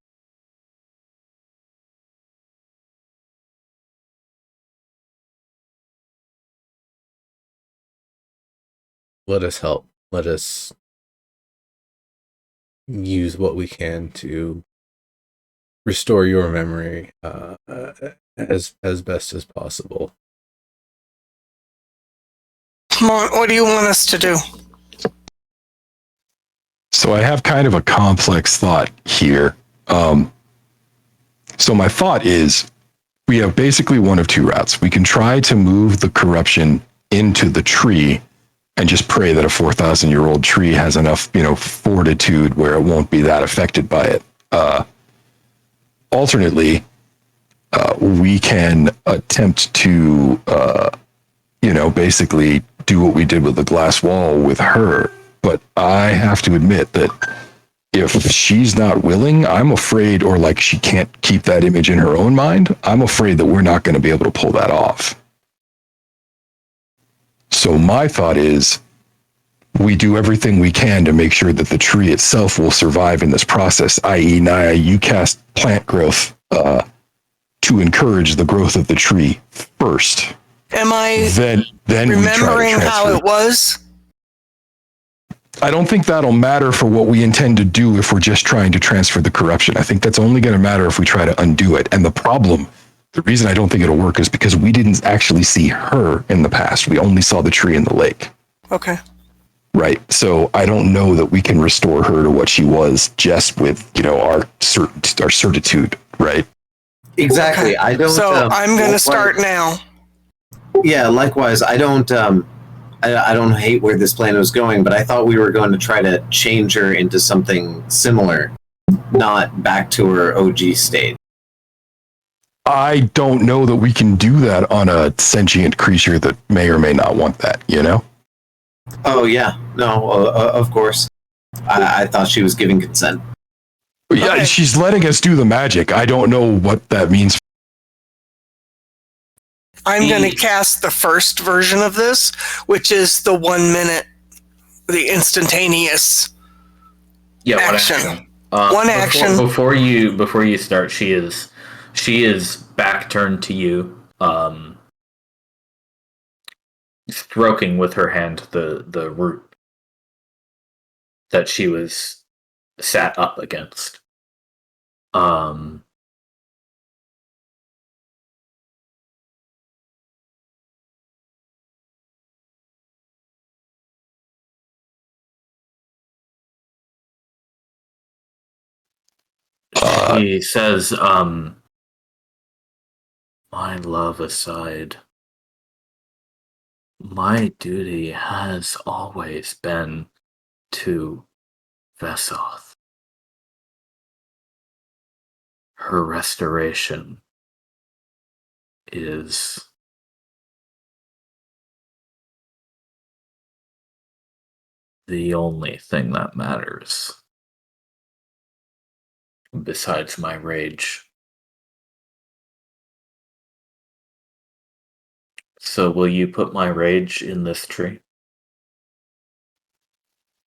Let us help. Let us use what we can to restore your memory as best as possible. Come on, what do you want us to do? So I have kind of a complex thought here. So my thought is we have basically one of two routes. We can try to move the corruption into the tree and just pray that a 4,000-year-old tree has enough, fortitude where it won't be that affected by it. Alternately, we can attempt to, basically do what we did with the glass wall with her. But I have to admit that if she's not willing, I'm afraid, or like she can't keep that image in her own mind, I'm afraid that we're not going to be able to pull that off. So my thought is we do everything we can to make sure that the tree itself will survive in this process, i.e. Naya, you cast plant growth to encourage the growth of the tree first. Am I then remembering how it was? I don't think that'll matter for what we intend to do if we're just trying to transfer the corruption. I think that's only going to matter if we try to undo it. And the reason I don't think it'll work is because we didn't actually see her in the past. We only saw the tree in the lake. Okay. Right. So I don't know that we can restore her to what she was just with, our certitude. Right. Exactly. Okay. I don't. So I'm going to start now. Yeah. Likewise, I don't. I don't hate where this plan was going, but I thought we were going to try to change her into something similar, not back to her OG state. I don't know that we can do that on a sentient creature that may or may not want that, Oh, yeah. No, of course. I thought she was giving consent. Yeah, Okay. She's letting us do the magic. I don't know what that means. I'm going to cast the first version of this, which is the 1 minute, the instantaneous action. One action. Before you start, she is back turned to you, stroking with her hand the root that she was sat up against. He says, my love aside, my duty has always been to Vesoth. Her restoration is the only thing that matters. Besides my rage. So will you put my rage in this tree?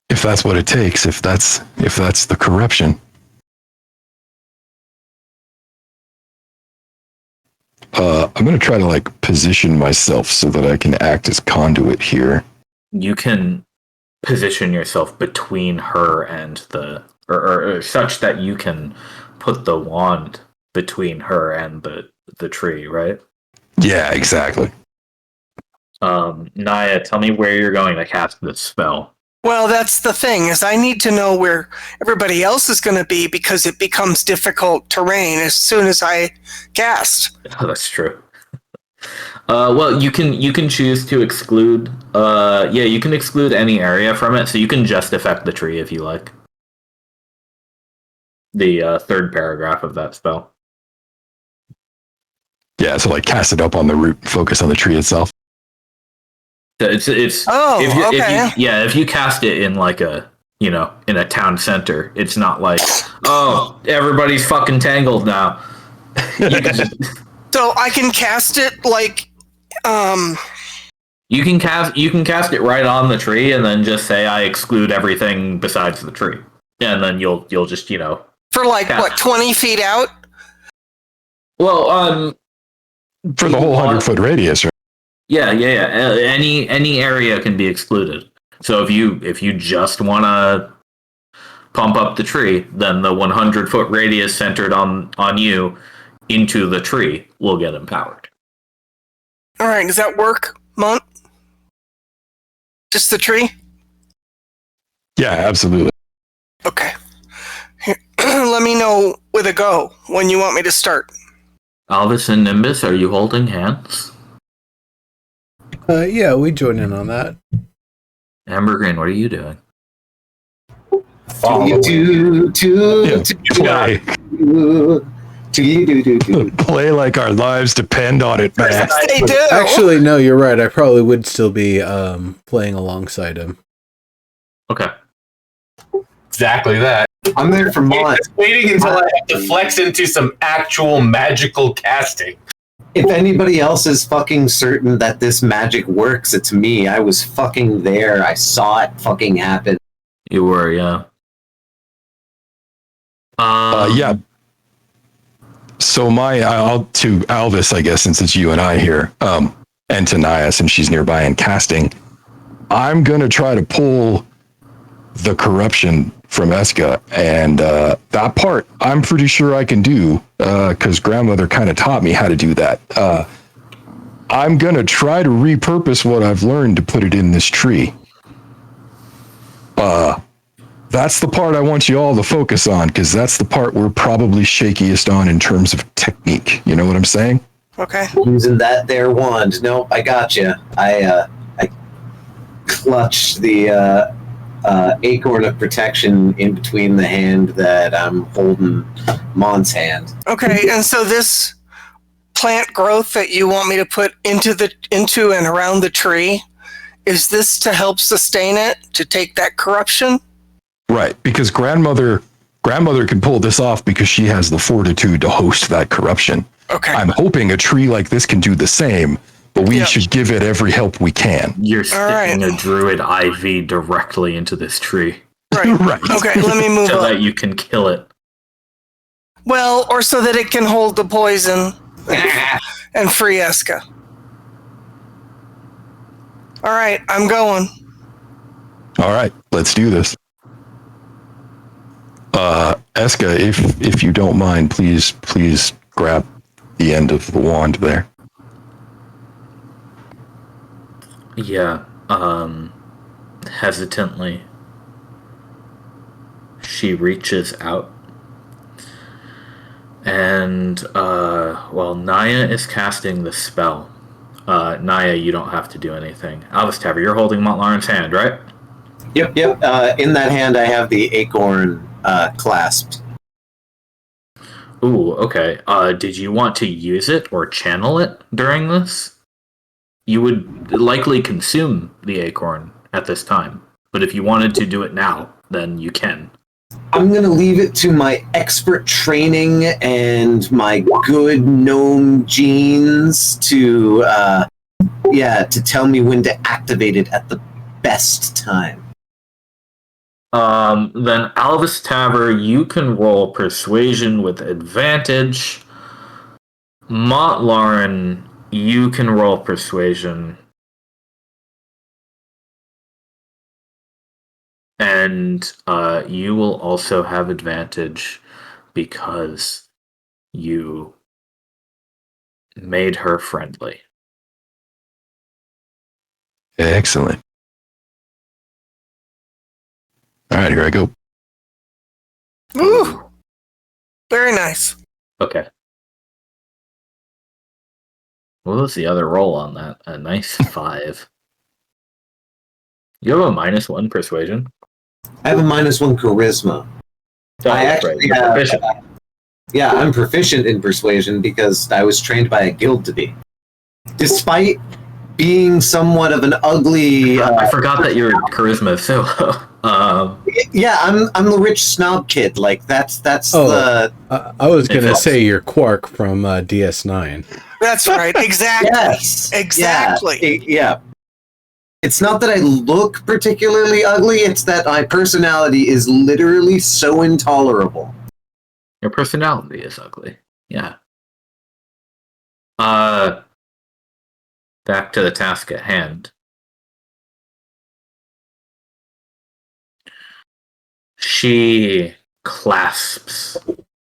If that's what it takes, if that's the corruption. I'm going to try to position myself so that I can act as conduit here. You can position yourself between her and the or such that you can put the wand between her and the tree, right? Yeah, exactly. Naya, tell me where you're going to cast this spell. Well, that's the thing, is I need to know where everybody else is going to be because it becomes difficult terrain as soon as I cast. Oh, that's true. Well, you can choose to exclude. You can exclude any area from it, so you can just affect the tree if you like. The third paragraph of that spell. Yeah, so cast it up on the root, focus on the tree itself. It's if you cast it in in a town center, it's not like, oh, everybody's fucking tangled now. You can just So I can cast it like, You can cast it right on the tree, and then just say I exclude everything besides the tree, and then you'll just for like cast what, 20 feet out? Well, For the whole 100-foot radius, right? Yeah. Any area can be excluded. So if you just want to pump up the tree, then the 100-foot radius centered on you into the tree will get empowered. All right, does that work, Mont? Just the tree? Yeah, absolutely. Okay. Here, let me know with a go when you want me to start. Alvis and Nimbus, are you holding hands? Yeah, we join in on that. Amber Green, what are you doing? Play. Play like our lives depend on it, man. They do. Actually, no, you're right. I probably would still be playing alongside him. Okay. Exactly that. I'm there for Mon. Just waiting until I have to flex into some actual magical casting. If anybody else is fucking certain that this magic works, it's me. I was fucking there. I saw it fucking happen. You were, yeah. Yeah. So I'll to Alvis, I guess, since it's you and I here, and to Naya, since she's nearby and casting, I'm gonna try to pull the corruption from Eska, and that part I'm pretty sure I can do because grandmother kind of taught me how to do that. I'm gonna try to repurpose what I've learned to put it in this tree. That's the part I want you all to focus on, because that's the part we're probably shakiest on in terms of technique. You know what I'm saying? Okay. Using that there wand. Nope, I got you. I clutched the acorn of protection in between the hand that I'm holding Mon's hand. Okay, and so this plant growth that you want me to put into and around the tree, is this to help sustain it, to take that corruption? Right, because grandmother can pull this off because she has the fortitude to host that corruption. Okay. I'm hoping a tree like this can do the same, but we should give it every help we can. You're sticking a druid IV directly into this tree. Right. Right. Okay, let me move so on. that you can kill it. Well, or so that it can hold the poison and free Eska. All right, I'm going. All right, let's do this. Eska, if you don't mind, please grab the end of the wand there. Yeah, hesitantly, she reaches out, and while Naya is casting the spell, Naya, you don't have to do anything. Alvis Taver, you're holding Montlaren's hand, right? Yep. In that hand, I have the acorn clasped. Ooh, okay. Did you want to use it or channel it during this? You would likely consume the acorn at this time, but if you wanted to do it now, then you can. I'm going to leave it to my expert training and my good gnome genes to tell me when to activate it at the best time. Then Alvis Taver, you can roll persuasion with advantage. Montlaran, you can roll persuasion. And you will also have advantage because you made her friendly. Excellent. All right, here I go. Ooh, very nice. Okay. What was the other roll on that? A nice 5. You have a -1 persuasion? I have a -1 charisma. Oh, I that's actually You're have, proficient. Yeah, I'm proficient in persuasion because I was trained by a guild to be. Despite being somewhat of an ugly. I forgot that your charisma is so low. Yeah, I'm the rich snob kid. Like that's the. I was gonna It's- say you're Quark from DS9. That's right. Exactly. Yes. Exactly. Yeah. It's not that I look particularly ugly, it's that my personality is literally so intolerable. Your personality is ugly. Yeah. Back to the task at hand. She clasps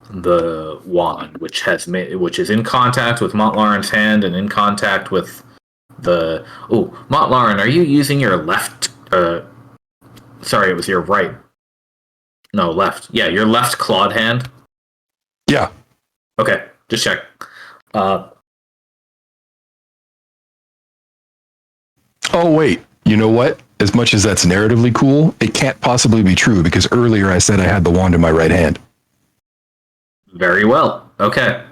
the wand, which is in contact with Montlaren's hand and in contact with the. Oh, Montlaren, are you using your left? Sorry, it was your right. No, left. Yeah, your left clawed hand. Yeah. Okay, just check. Oh, wait. You know what? As much as that's narratively cool, it can't possibly be true because earlier I said I had the wand in my right hand. Very well. Okay.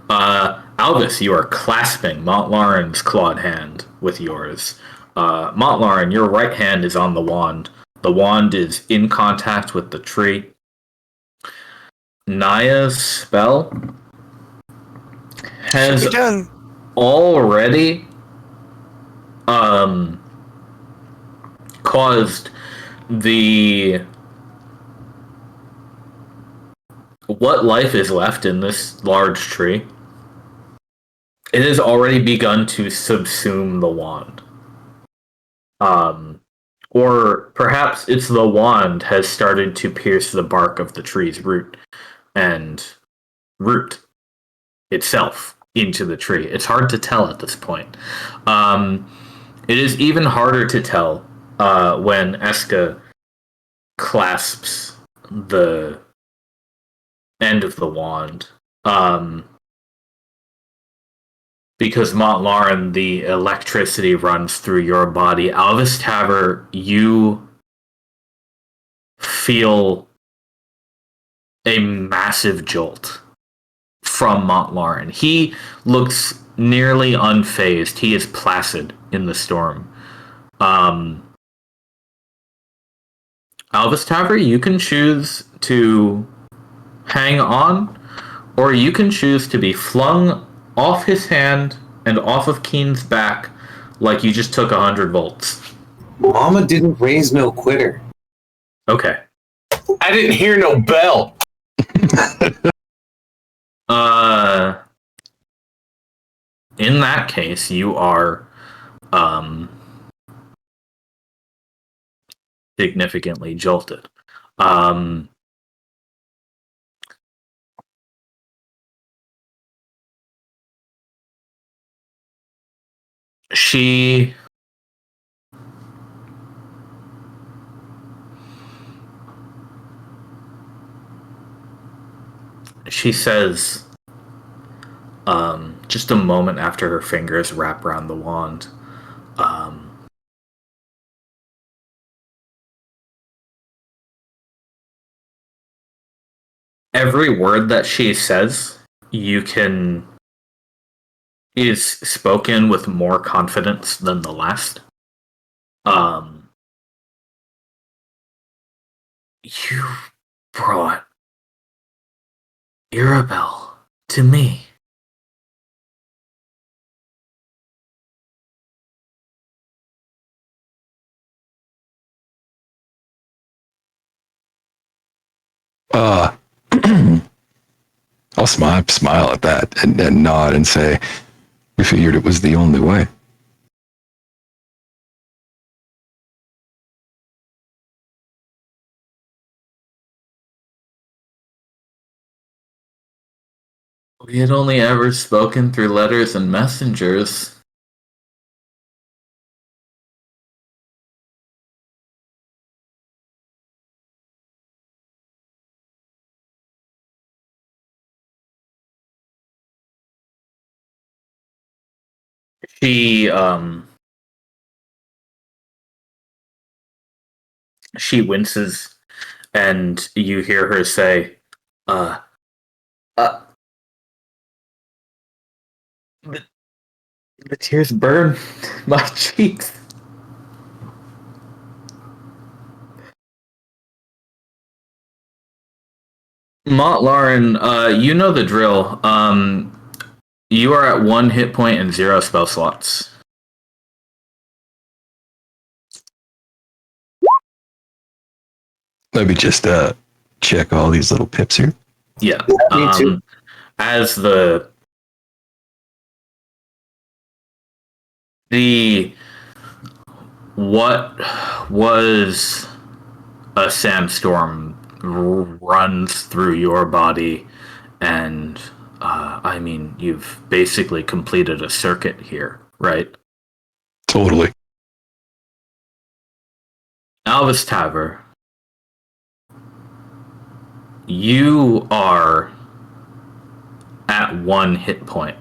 Albus, you are clasping Montlaren's clawed hand with yours. Montlaren, your right hand is on the wand. The wand is in contact with the tree. Naya's spell has Done. already caused the what life is left in this large tree. It has already begun to subsume the wand. Or perhaps it's the wand has started to pierce the bark of the tree's root and root itself into the tree. It's hard to tell at this point. It is even harder to tell when Eska clasps the end of the wand. Because Montlaren, the electricity runs through your body. Alvis Taver, you feel a massive jolt from Montlaren. He looks nearly unfazed. He is placid in the storm. Alvis Taver, you can choose to hang on, or you can choose to be flung off his hand and off of Keen's back like you just took 100 volts. Mama didn't raise no quitter. Okay. I didn't hear no bell. In that case, you are significantly jolted. She says, just a moment after her fingers wrap around the wand, every word that she says, is spoken with more confidence than the last. You brought Irabel to me. I'll smile at that and nod and say, we figured it was the only way. We had only ever spoken through letters and messengers. She winces, and you hear her say, The tears burn my cheeks. Lauren, you know the drill. You are at 1 hit point and 0 spell slots. Let me just check all these little pips here. Yeah. Me too. As what was a sandstorm runs through your body, and I mean, you've basically completed a circuit here, right? Totally. Alvis Taver, you are at 1 hit point,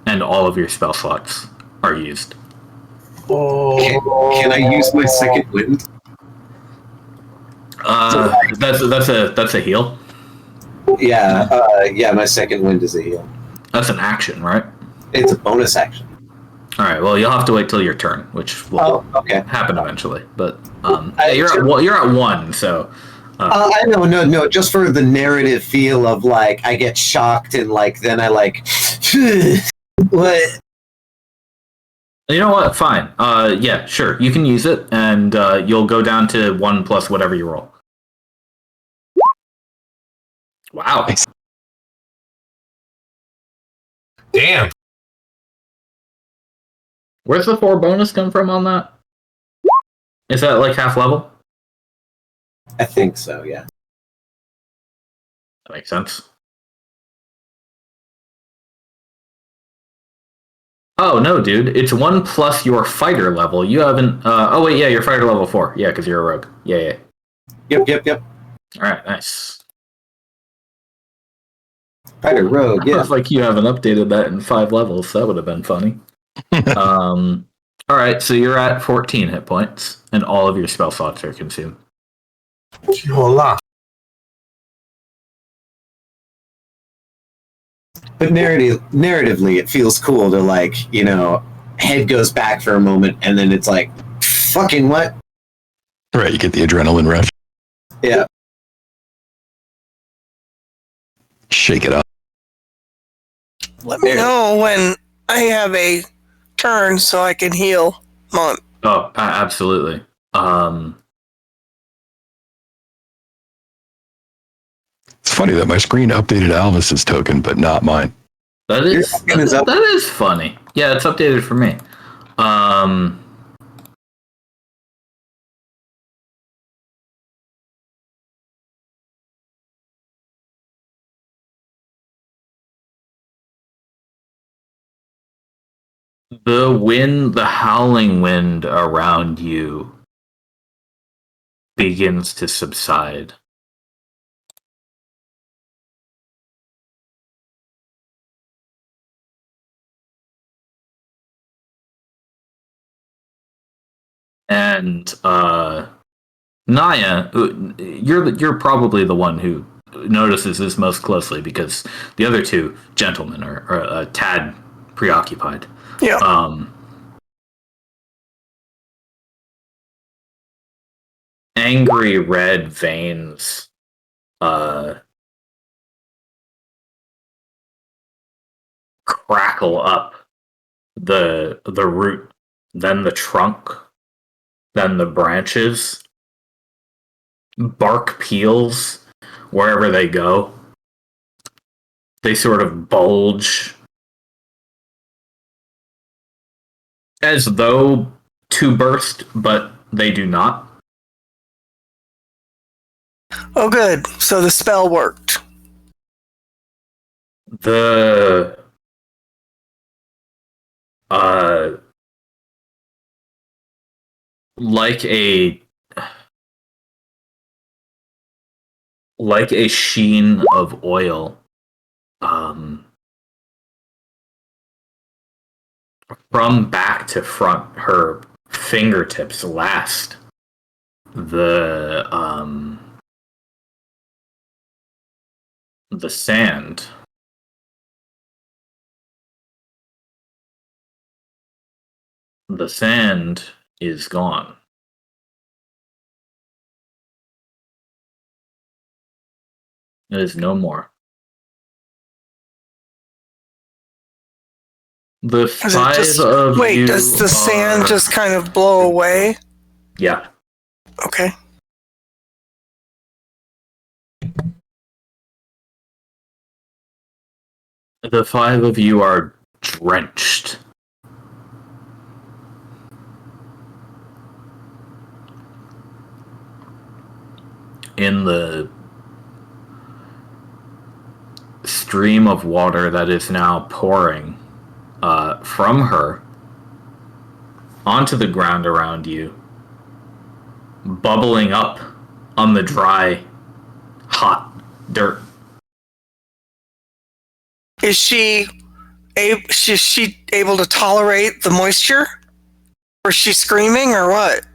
and all of your spell slots are used. Can I use my second wind? That's a heal. Yeah, my second wind is a heal. That's an action, right? It's a bonus action. All right. Well, you'll have to wait till your turn, which will happen eventually. But you're at 1, so. I know, no. Just for the narrative feel of like I get shocked and like then I like what? You know what? Fine. Yeah, sure. You can use it, and you'll go down to 1 plus whatever you roll. Wow. Nice. Damn. Where's the 4 bonus come from on that? Is that like half level? I think so. Yeah. That makes sense. Oh no, dude! It's 1 plus your fighter level. You haven't. Oh wait, yeah, you're fighter level 4. Yeah, because you're a rogue. Yeah. Yep. All right, nice. Fighter rogue. I Yeah. was like, you haven't updated that in 5 levels. That would have been funny. All right, so you're at 14 hit points, and all of your spell slots are consumed. Hola. But narratively, it feels cool to like head goes back for a moment and then it's like fucking what? Right, you get the adrenaline rush. Yeah. Shake it up. Let me know when I have a turn so I can heal. Come on. Oh, absolutely. It's funny that my screen updated Alvis's token, but not mine. That is funny. Yeah, it's updated for me. The howling wind around you begins to subside. And Naya, you're probably the one who notices this most closely because the other 2 gentlemen are a tad preoccupied. Yeah. Angry red veins crackle up the root, then the trunk, then the branches. Bark peels wherever they go. They sort of bulge as though to burst, but they do not. Oh, good. So the spell worked. The like a sheen of oil from back to front, her fingertips last. The sand The sand is gone. It is no more. The Does it five just of wait? you Does the sand are- just kind of blow away? Yeah. Okay. The five of you are drenched. In the stream of water that is now pouring from her onto the ground around you, bubbling up on the dry, hot dirt. Is she able to tolerate the moisture? Or is she screaming or what?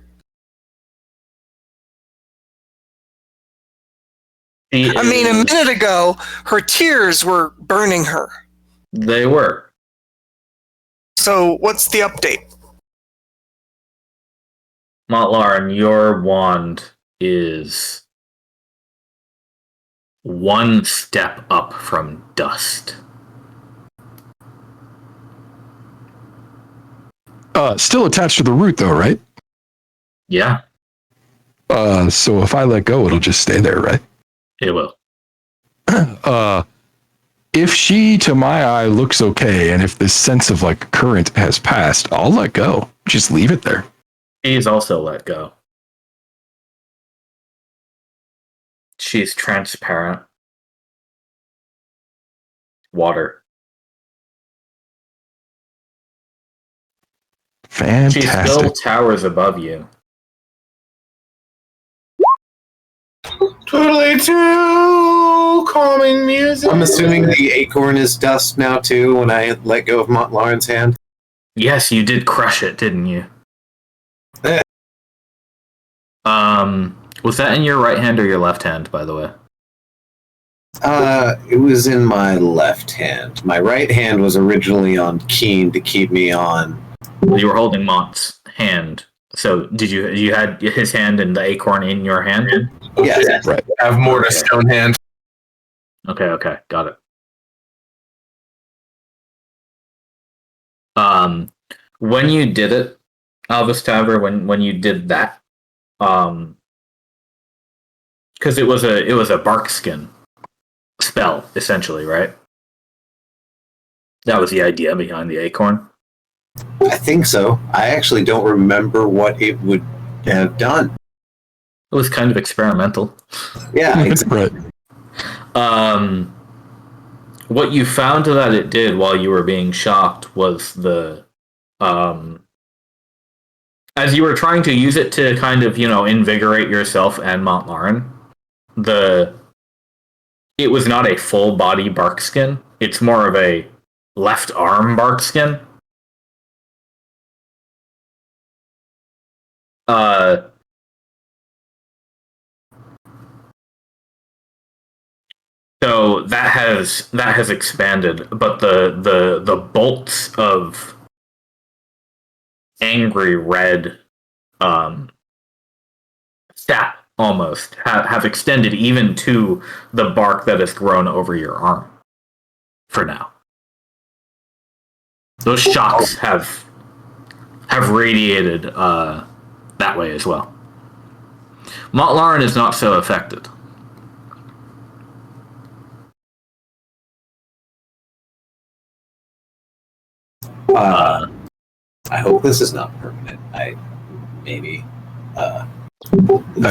I mean, a minute ago, her tears were burning her. They were. So, what's the update? Montlarin, your wand is one step up from dust. Still attached to the root, though, right? Yeah, So if I let go, it'll just stay there, right? it will. If she, to my eye, looks okay, and if this sense of like current has passed, I'll let go. Just leave it there. She's also let go. She's transparent. Water. She Fantastic. still towers above you. Totally too calming music. I'm assuming the acorn is dust now too. When I let go of Montlaren's hand. Yes, you did crush it, didn't you? Eh. Was that in your right hand or your left hand, by the way? It was in my left hand. My right hand was originally on Keen to keep me on. You were holding Mont's hand. So did you had his hand and the acorn in your hand? Yes. Right. Have more to stone hand. Okay, got it. When you did it, Albus Taver, when you did that, because it was a bark skin spell, essentially, right? That was the idea behind the acorn. I think so. I actually don't remember what it would have done. It was kind of experimental. Yeah, exactly. Right. What you found that it did while you were being shocked was as you were trying to use it to kind of, invigorate yourself and Montlarin, it was not a full body bark skin. It's more of a left arm bark skin. So that has expanded, but the bolts of angry red sap almost have extended even to the bark that has grown over your arm. For now, those shocks have radiated that way as well. Montlarin is not so affected. I hope this is not permanent. Maybe. I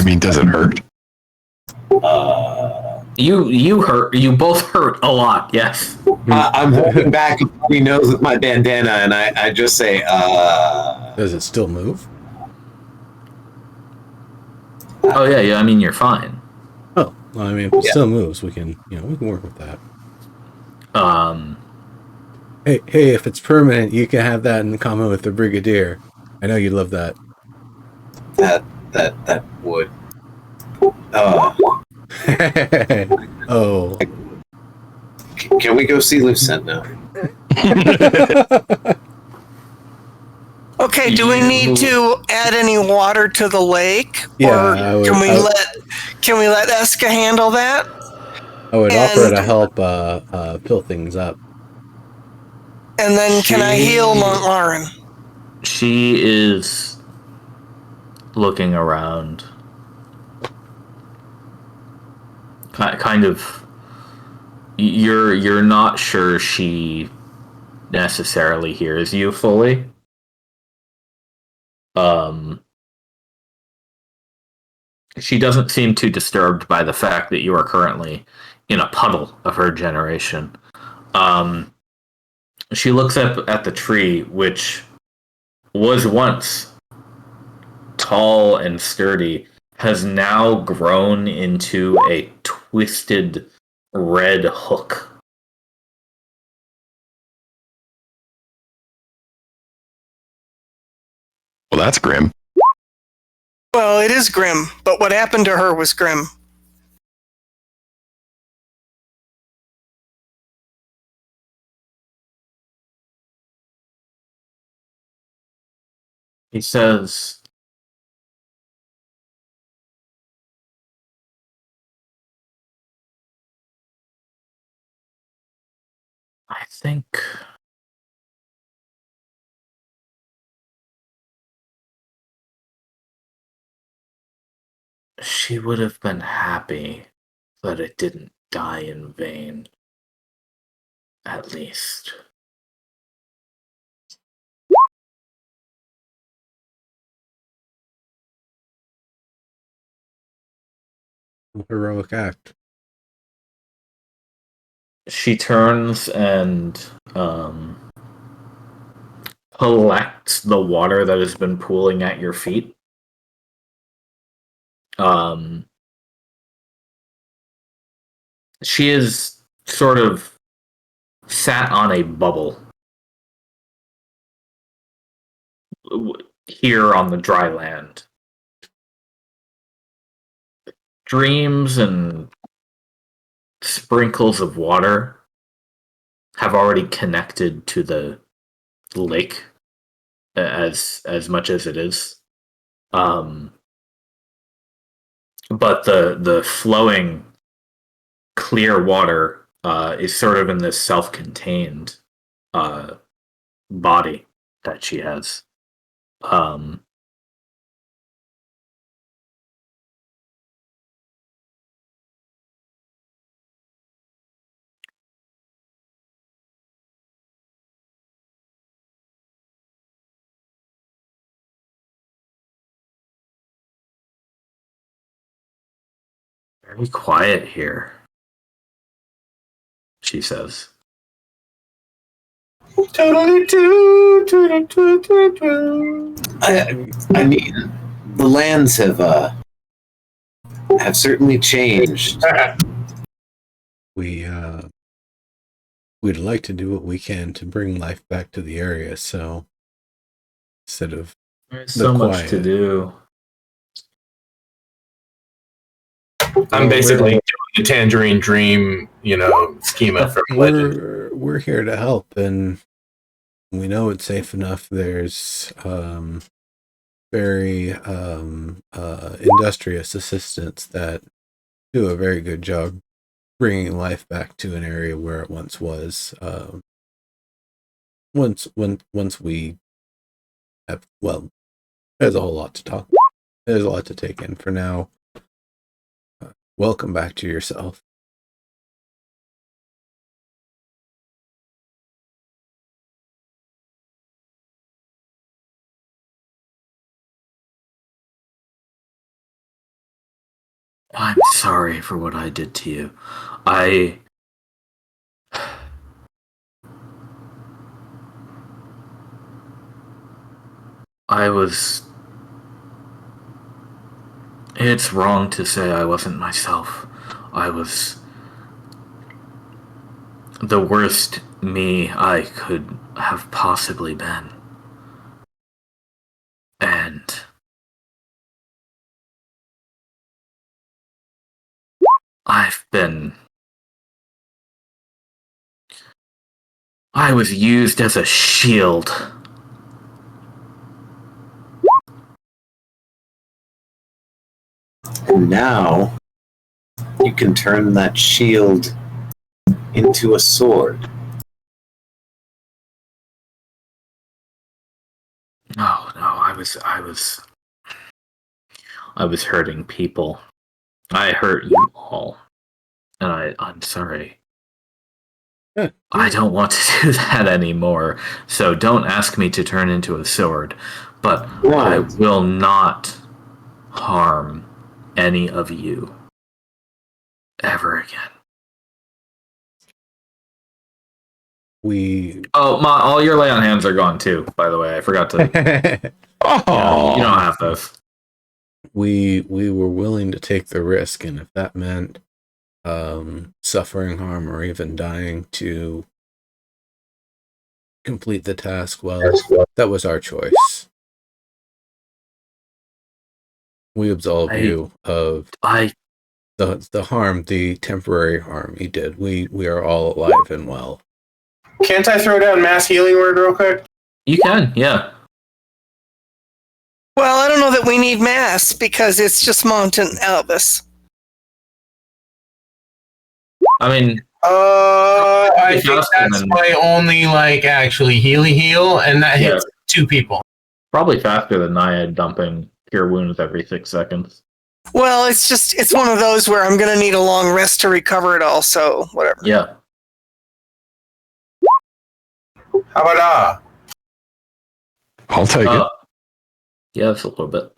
mean, does it hurt? You hurt. You both hurt a lot. Yes. I'm holding back my nose with my bandana, and I just say, Does it still move? Oh yeah. I mean, you're fine. Oh, well, I mean, if it still moves, we can work with that. Hey, if it's permanent, you can have that in common with the Brigadier. I know you'd love that. that would. Oh. Can we go see Lucent now? Okay, do we need to add any water to the lake? Yeah, Or I would. can we let Eska handle that? I would offer And to help fill things up. and then can I heal Montlarin? She is looking around. Kind of. You're not sure she necessarily hears you fully. She doesn't seem too disturbed by the fact that you are currently in a puddle of her generation. She looks up at the tree, which was once tall and sturdy, has now grown into a twisted red hook. Well, that's grim. Well, it is grim, but what happened to her was grim. He says, I think she would have been happy that it didn't die in vain, at least. Heroic act. She turns and collects the water that has been pooling at your feet. She is sort of sat on a bubble here on the dry land. Streams and sprinkles of water have already connected to the lake as much as it is. But the flowing clear water is sort of in this self-contained body that she has. Very quiet here, she says. I mean, the lands have certainly changed. We'd like to do what we can to bring life back to the area. So instead of There's so much to do. I'm basically doing the Tangerine Dream, schema from Legend. We're here to help, and we know it's safe enough. There's very industrious assistants that do a very good job bringing life back to an area where it once was. Once we have, well, there's a whole lot to talk. There's a lot to take in. For now, welcome back to yourself. I'm sorry for what I did to you. I was... It's wrong to say I wasn't myself. I was the worst me I could have possibly been. And I was used as a shield And now you can turn that shield into a sword. Oh no, I was hurting people. I hurt you all. And I'm sorry. I don't want to do that anymore. So don't ask me to turn into a sword. But I Right. will not harm any of you ever again. All your lay on hands are gone too, by the way. I forgot to Oh, you don't have those. we were willing to take the risk, and if that meant suffering harm or even dying to complete the task, well, that was our choice. We absolve you of the harm, the temporary harm he did. We are all alive and well. Can't I throw down mass healing word real quick? You can, yeah. Well, I don't know that we need mass because it's just Mountain Elvis. I mean, I think faster that's than- my only actually heal, and that hits 2 people. probably faster than Naiad dumping cure wounds every 6 seconds. Well, it's one of those where I'm going to need a long rest to recover it all, so whatever. Yeah. How about I'll take it. Yeah, that's a little bit.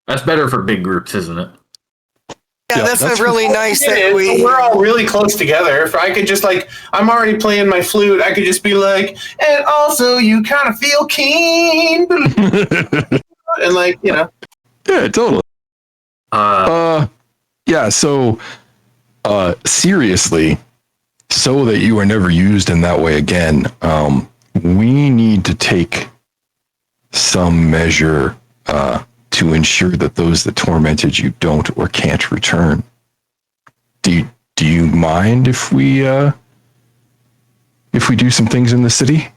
That's better for big groups, isn't it? Yeah, that's really nice that we're all really close together. If I could just I'm already playing my flute, I could just be like, and also you kind of feel keen, and Yeah, totally. Yeah. So, seriously, so that you are never used in that way again, we need to take some measure to ensure that those that tormented you don't or can't return. Do you mind if we do some things in the city?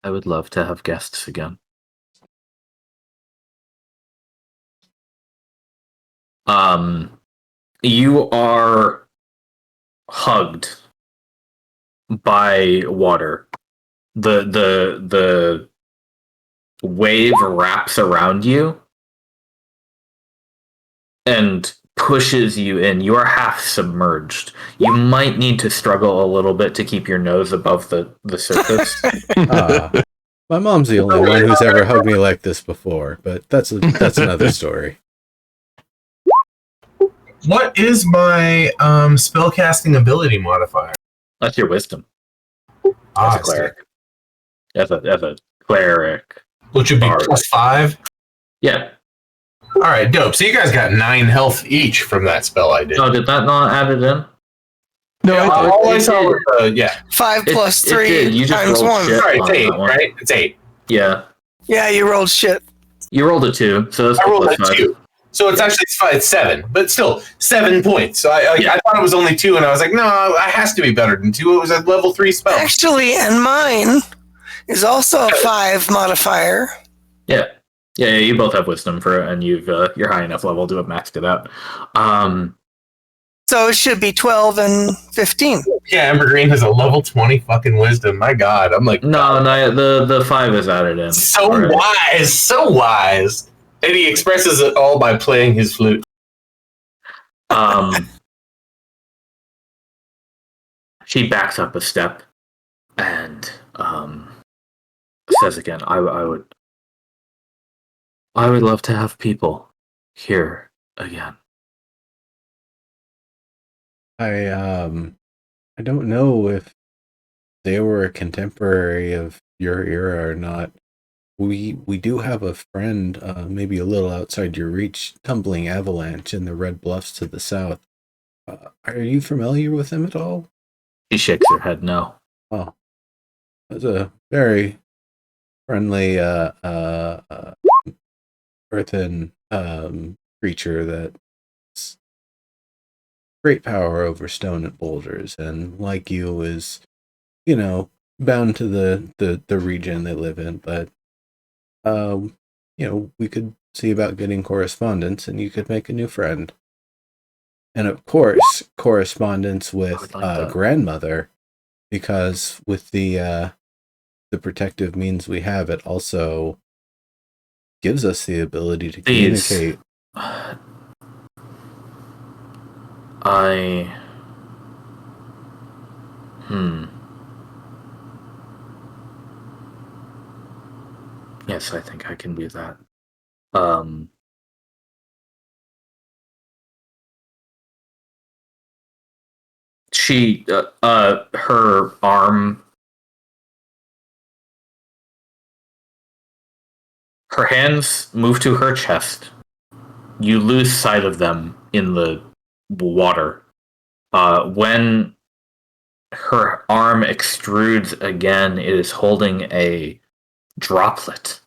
I would love to have guests again. You are hugged by water. The wave wraps around you and pushes you in. You are half submerged. You might need to struggle a little bit to keep your nose above the surface. My mom's the only one who's ever hugged me like this before, but that's another story. what is my spellcasting ability modifier? That's your wisdom. As a cleric. As a cleric. Which would be +5? Yeah. Alright, dope. So you guys got 9 health each from that spell I did. No, did that not add it in? No, all I saw was 5 plus 3 You just times rolled 1. shit. Sorry, it's on 8, that one. right? It's 8. Yeah. Yeah, you rolled shit. You rolled a 2, so that's I rolled a +5. 2. So it's actually it's 7, but still 7 points. So I thought it was only 2, and I was like, no, it has to be better than 2. It was a level 3 spell. Actually, and mine is also a 5 modifier. Yeah. Yeah, you both have wisdom for it, and you're high enough level to have maxed it out. So it should be 12 and 15. Yeah, Amber Green has a level 20 fucking wisdom. My God, I'm like, No, the 5 is added in. so already. wise, so wise. And he expresses it all by playing his flute. She backs up a step and says again, I would love to have people here again. I don't know if they were a contemporary of your era or not. We do have a friend, maybe a little outside your reach, Tumbling Avalanche in the Red Bluffs to the south. Are you familiar with him at all? She shakes her head no. Oh, that's a very friendly earthen creature that's great power over stone and boulders, and like you is, bound to the region they live in, but we could see about getting correspondence, and you could make a new friend. And of course, correspondence with grandmother, because with the protective means we have, it also gives us the ability to communicate. Yes, I think I can do that. She, her arm, her hands move to her chest. You lose sight of them in the water. When her arm extrudes again, it is holding a droplet.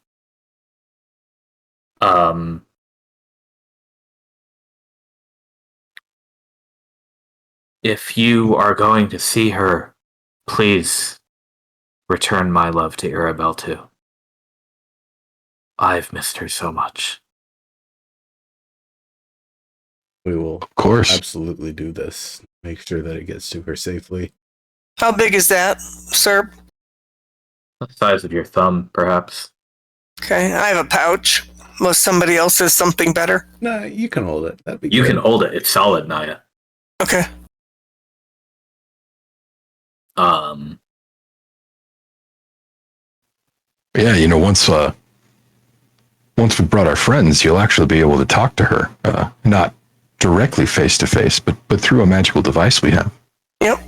If you are going to see her, please return my love to Arabelle too. I've missed her so much. We will, of course, absolutely do this. Make sure that it gets to her safely. How big is that, sir? The size of your thumb, perhaps. Okay, I have a pouch. Unless somebody else has something better. Nah, you can hold it. That'd be You good. can hold it. It's solid, Naya. Okay. Yeah, once we brought our friends, you'll actually be able to talk to her, not directly face to face, but through a magical device we have. Yep.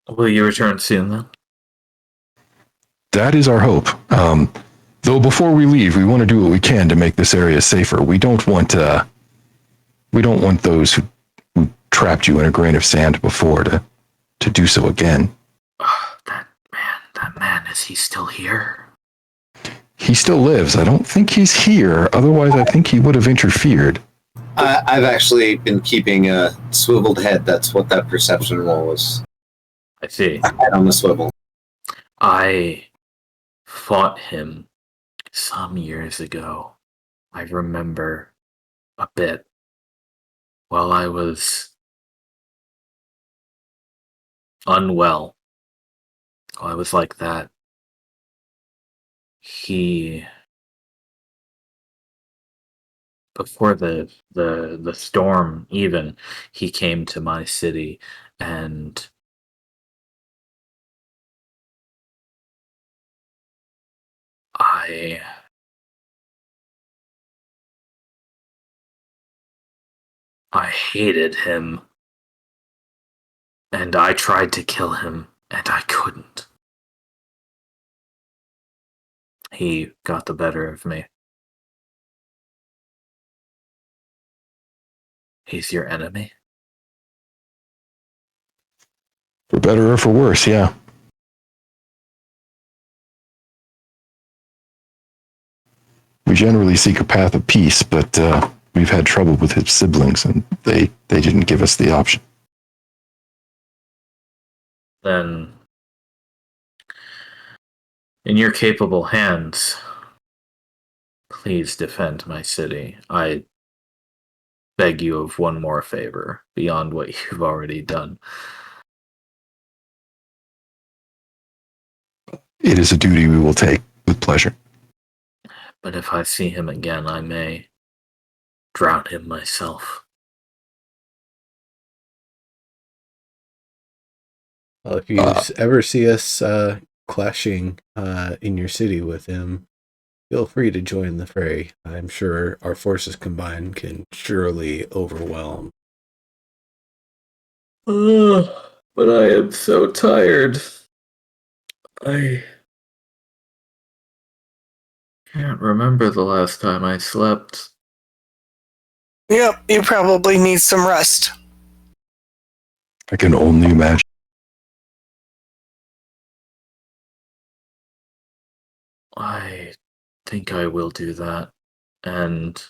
Will you return soon, then? That is our hope. Though before we leave, we want to do what we can to make this area safer. We don't want those who trapped you in a grain of sand before to do so again. That man, is he still here? He still lives. I don't think he's here. Otherwise, I think he would have interfered. I've actually been keeping a swiveled head. That's what that perception roll was. I see. A head on the swivel. I fought him some years ago. I remember a bit. While I was unwell. I was like that. Before the storm even, he came to my city, and I hated him, and I tried to kill him, and I couldn't. He got the better of me. He's your enemy? For better or for worse, yeah. We generally seek a path of peace, but we've had trouble with his siblings, and they didn't give us the option. Then, in your capable hands, please defend my city. I beg you of one more favor beyond what you've already done. It is a duty we will take with pleasure. But if I see him again, I may drown him myself. Well, if you ever see us clashing in your city with him, feel free to join the fray. I'm sure our forces combined can surely overwhelm. But I am so tired. I can't remember the last time I slept. Yep, you probably need some rest. I can only imagine. I think I will do that. And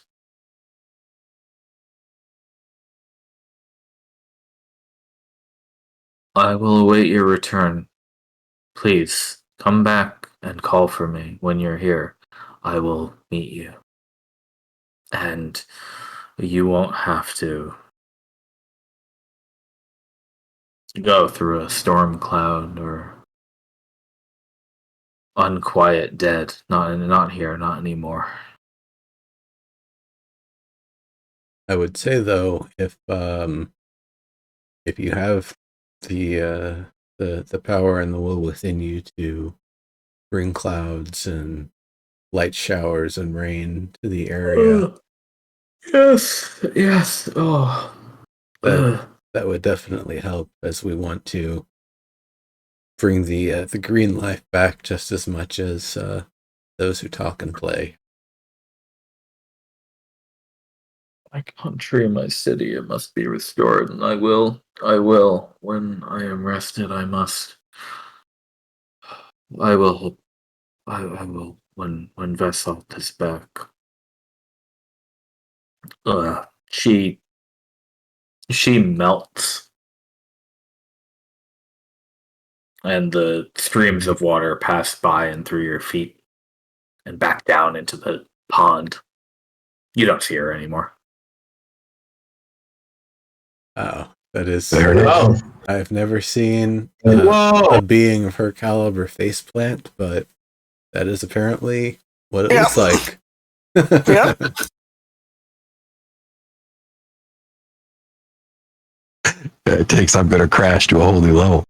I will await your return please come back and call for me when you're here. I will meet you. And you won't have to go through a storm cloud or unquiet dead. Not here, not anymore. I would say though, if you have the power and the will within you to bring clouds and light showers and rain to the area, Yes. Oh, that would definitely help, as we want to bring the green life back just as much as those who talk and play. my country, my city, it must be restored, and I will. When I am rested, I must. I will. I will. When Vesalt is back. She melts, and the streams of water pass by and through your feet, and back down into the pond. You don't see her anymore. Oh, that is. There it is. Oh, I've never seen Whoa. a being of her caliber faceplant, but that is apparently what it Yeah. looks like. Yeah. It takes I'm gonna crash to a whole new level.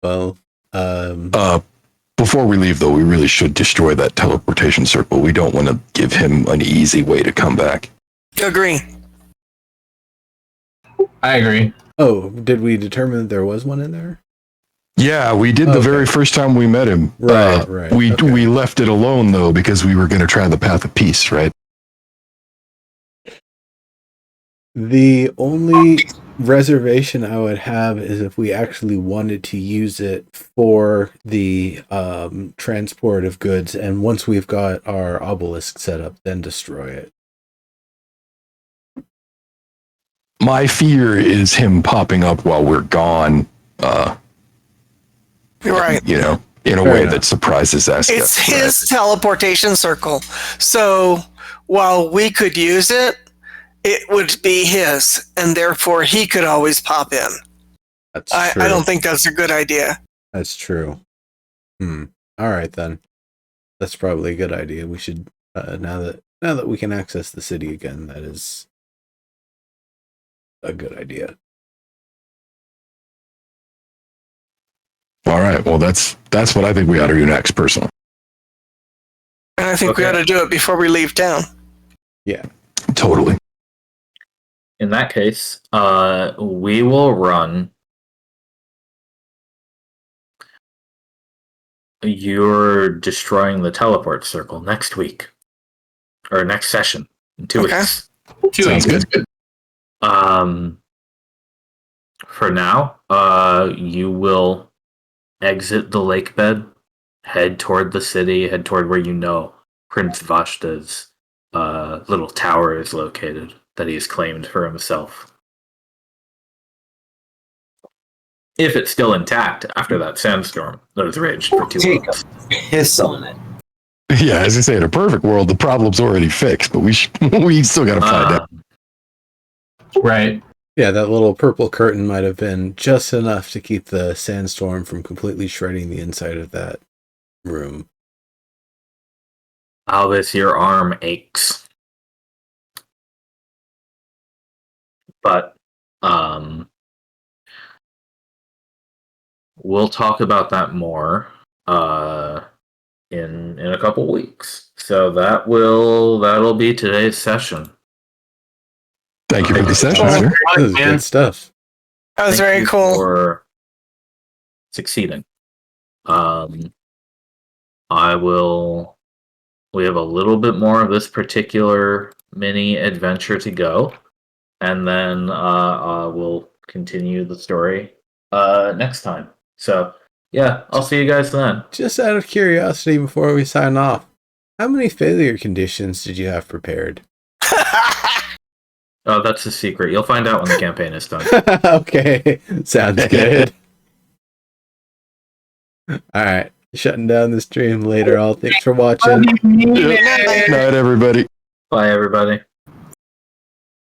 Well, Before we leave, though, we really should destroy that teleportation circle. We don't want to give him an easy way to come back. Agree. I agree. oh, did we determine that there was one in there? Yeah, we did the Okay. very first time we met him. Right. We Okay. we left it alone though because we were going to try the path of peace, right? The only reservation I would have is if we actually wanted to use it for the transport of goods, and once we've got our obelisk set up, then destroy it. My fear is him popping up while we're gone. You're right. You know, in a Fair way enough. that surprises us. It's his teleportation circle. So while we could use it, it would be his, and therefore he could always pop in. That's I true. don't think that's a good idea. That's true. All right then. That's probably a good idea. We should now that we can access the city again, that is a good idea. All right. Well, that's what I think we ought to do next, personally. And I think we Okay. ought to do it before we leave town. Totally. In that case, we will run. You're destroying the teleport circle next week, or next session in 2 Okay. weeks. Sounds good. For now, you will exit the lake bed, head toward the city, head toward where you know Prince Vashta's little tower is located that he has claimed for himself. If it's still intact after that sandstorm that has raged for 2 Take weeks. Piss on it. Yeah, as I say, in a perfect world, the problem's already fixed, but we still got to find out. Right. Yeah, that little purple curtain might have been just enough to keep the sandstorm from completely shredding the inside of that room. Albus, your arm aches. But we'll talk about that more in a couple weeks. So that'll be today's session. Thank you for the session, Well, sir. This is Man. good stuff. That was Thank very you cool. for succeeding. We have a little bit more of this particular mini adventure to go, and then we'll continue the story next time. So yeah, I'll see you guys then. Just out of curiosity, before we sign off, how many failure conditions did you have prepared? Oh, that's a secret. You'll find out when the campaign is done. Okay, sounds good. All right. Shutting down the stream later. All thanks for watching. Night, everybody. Bye, everybody.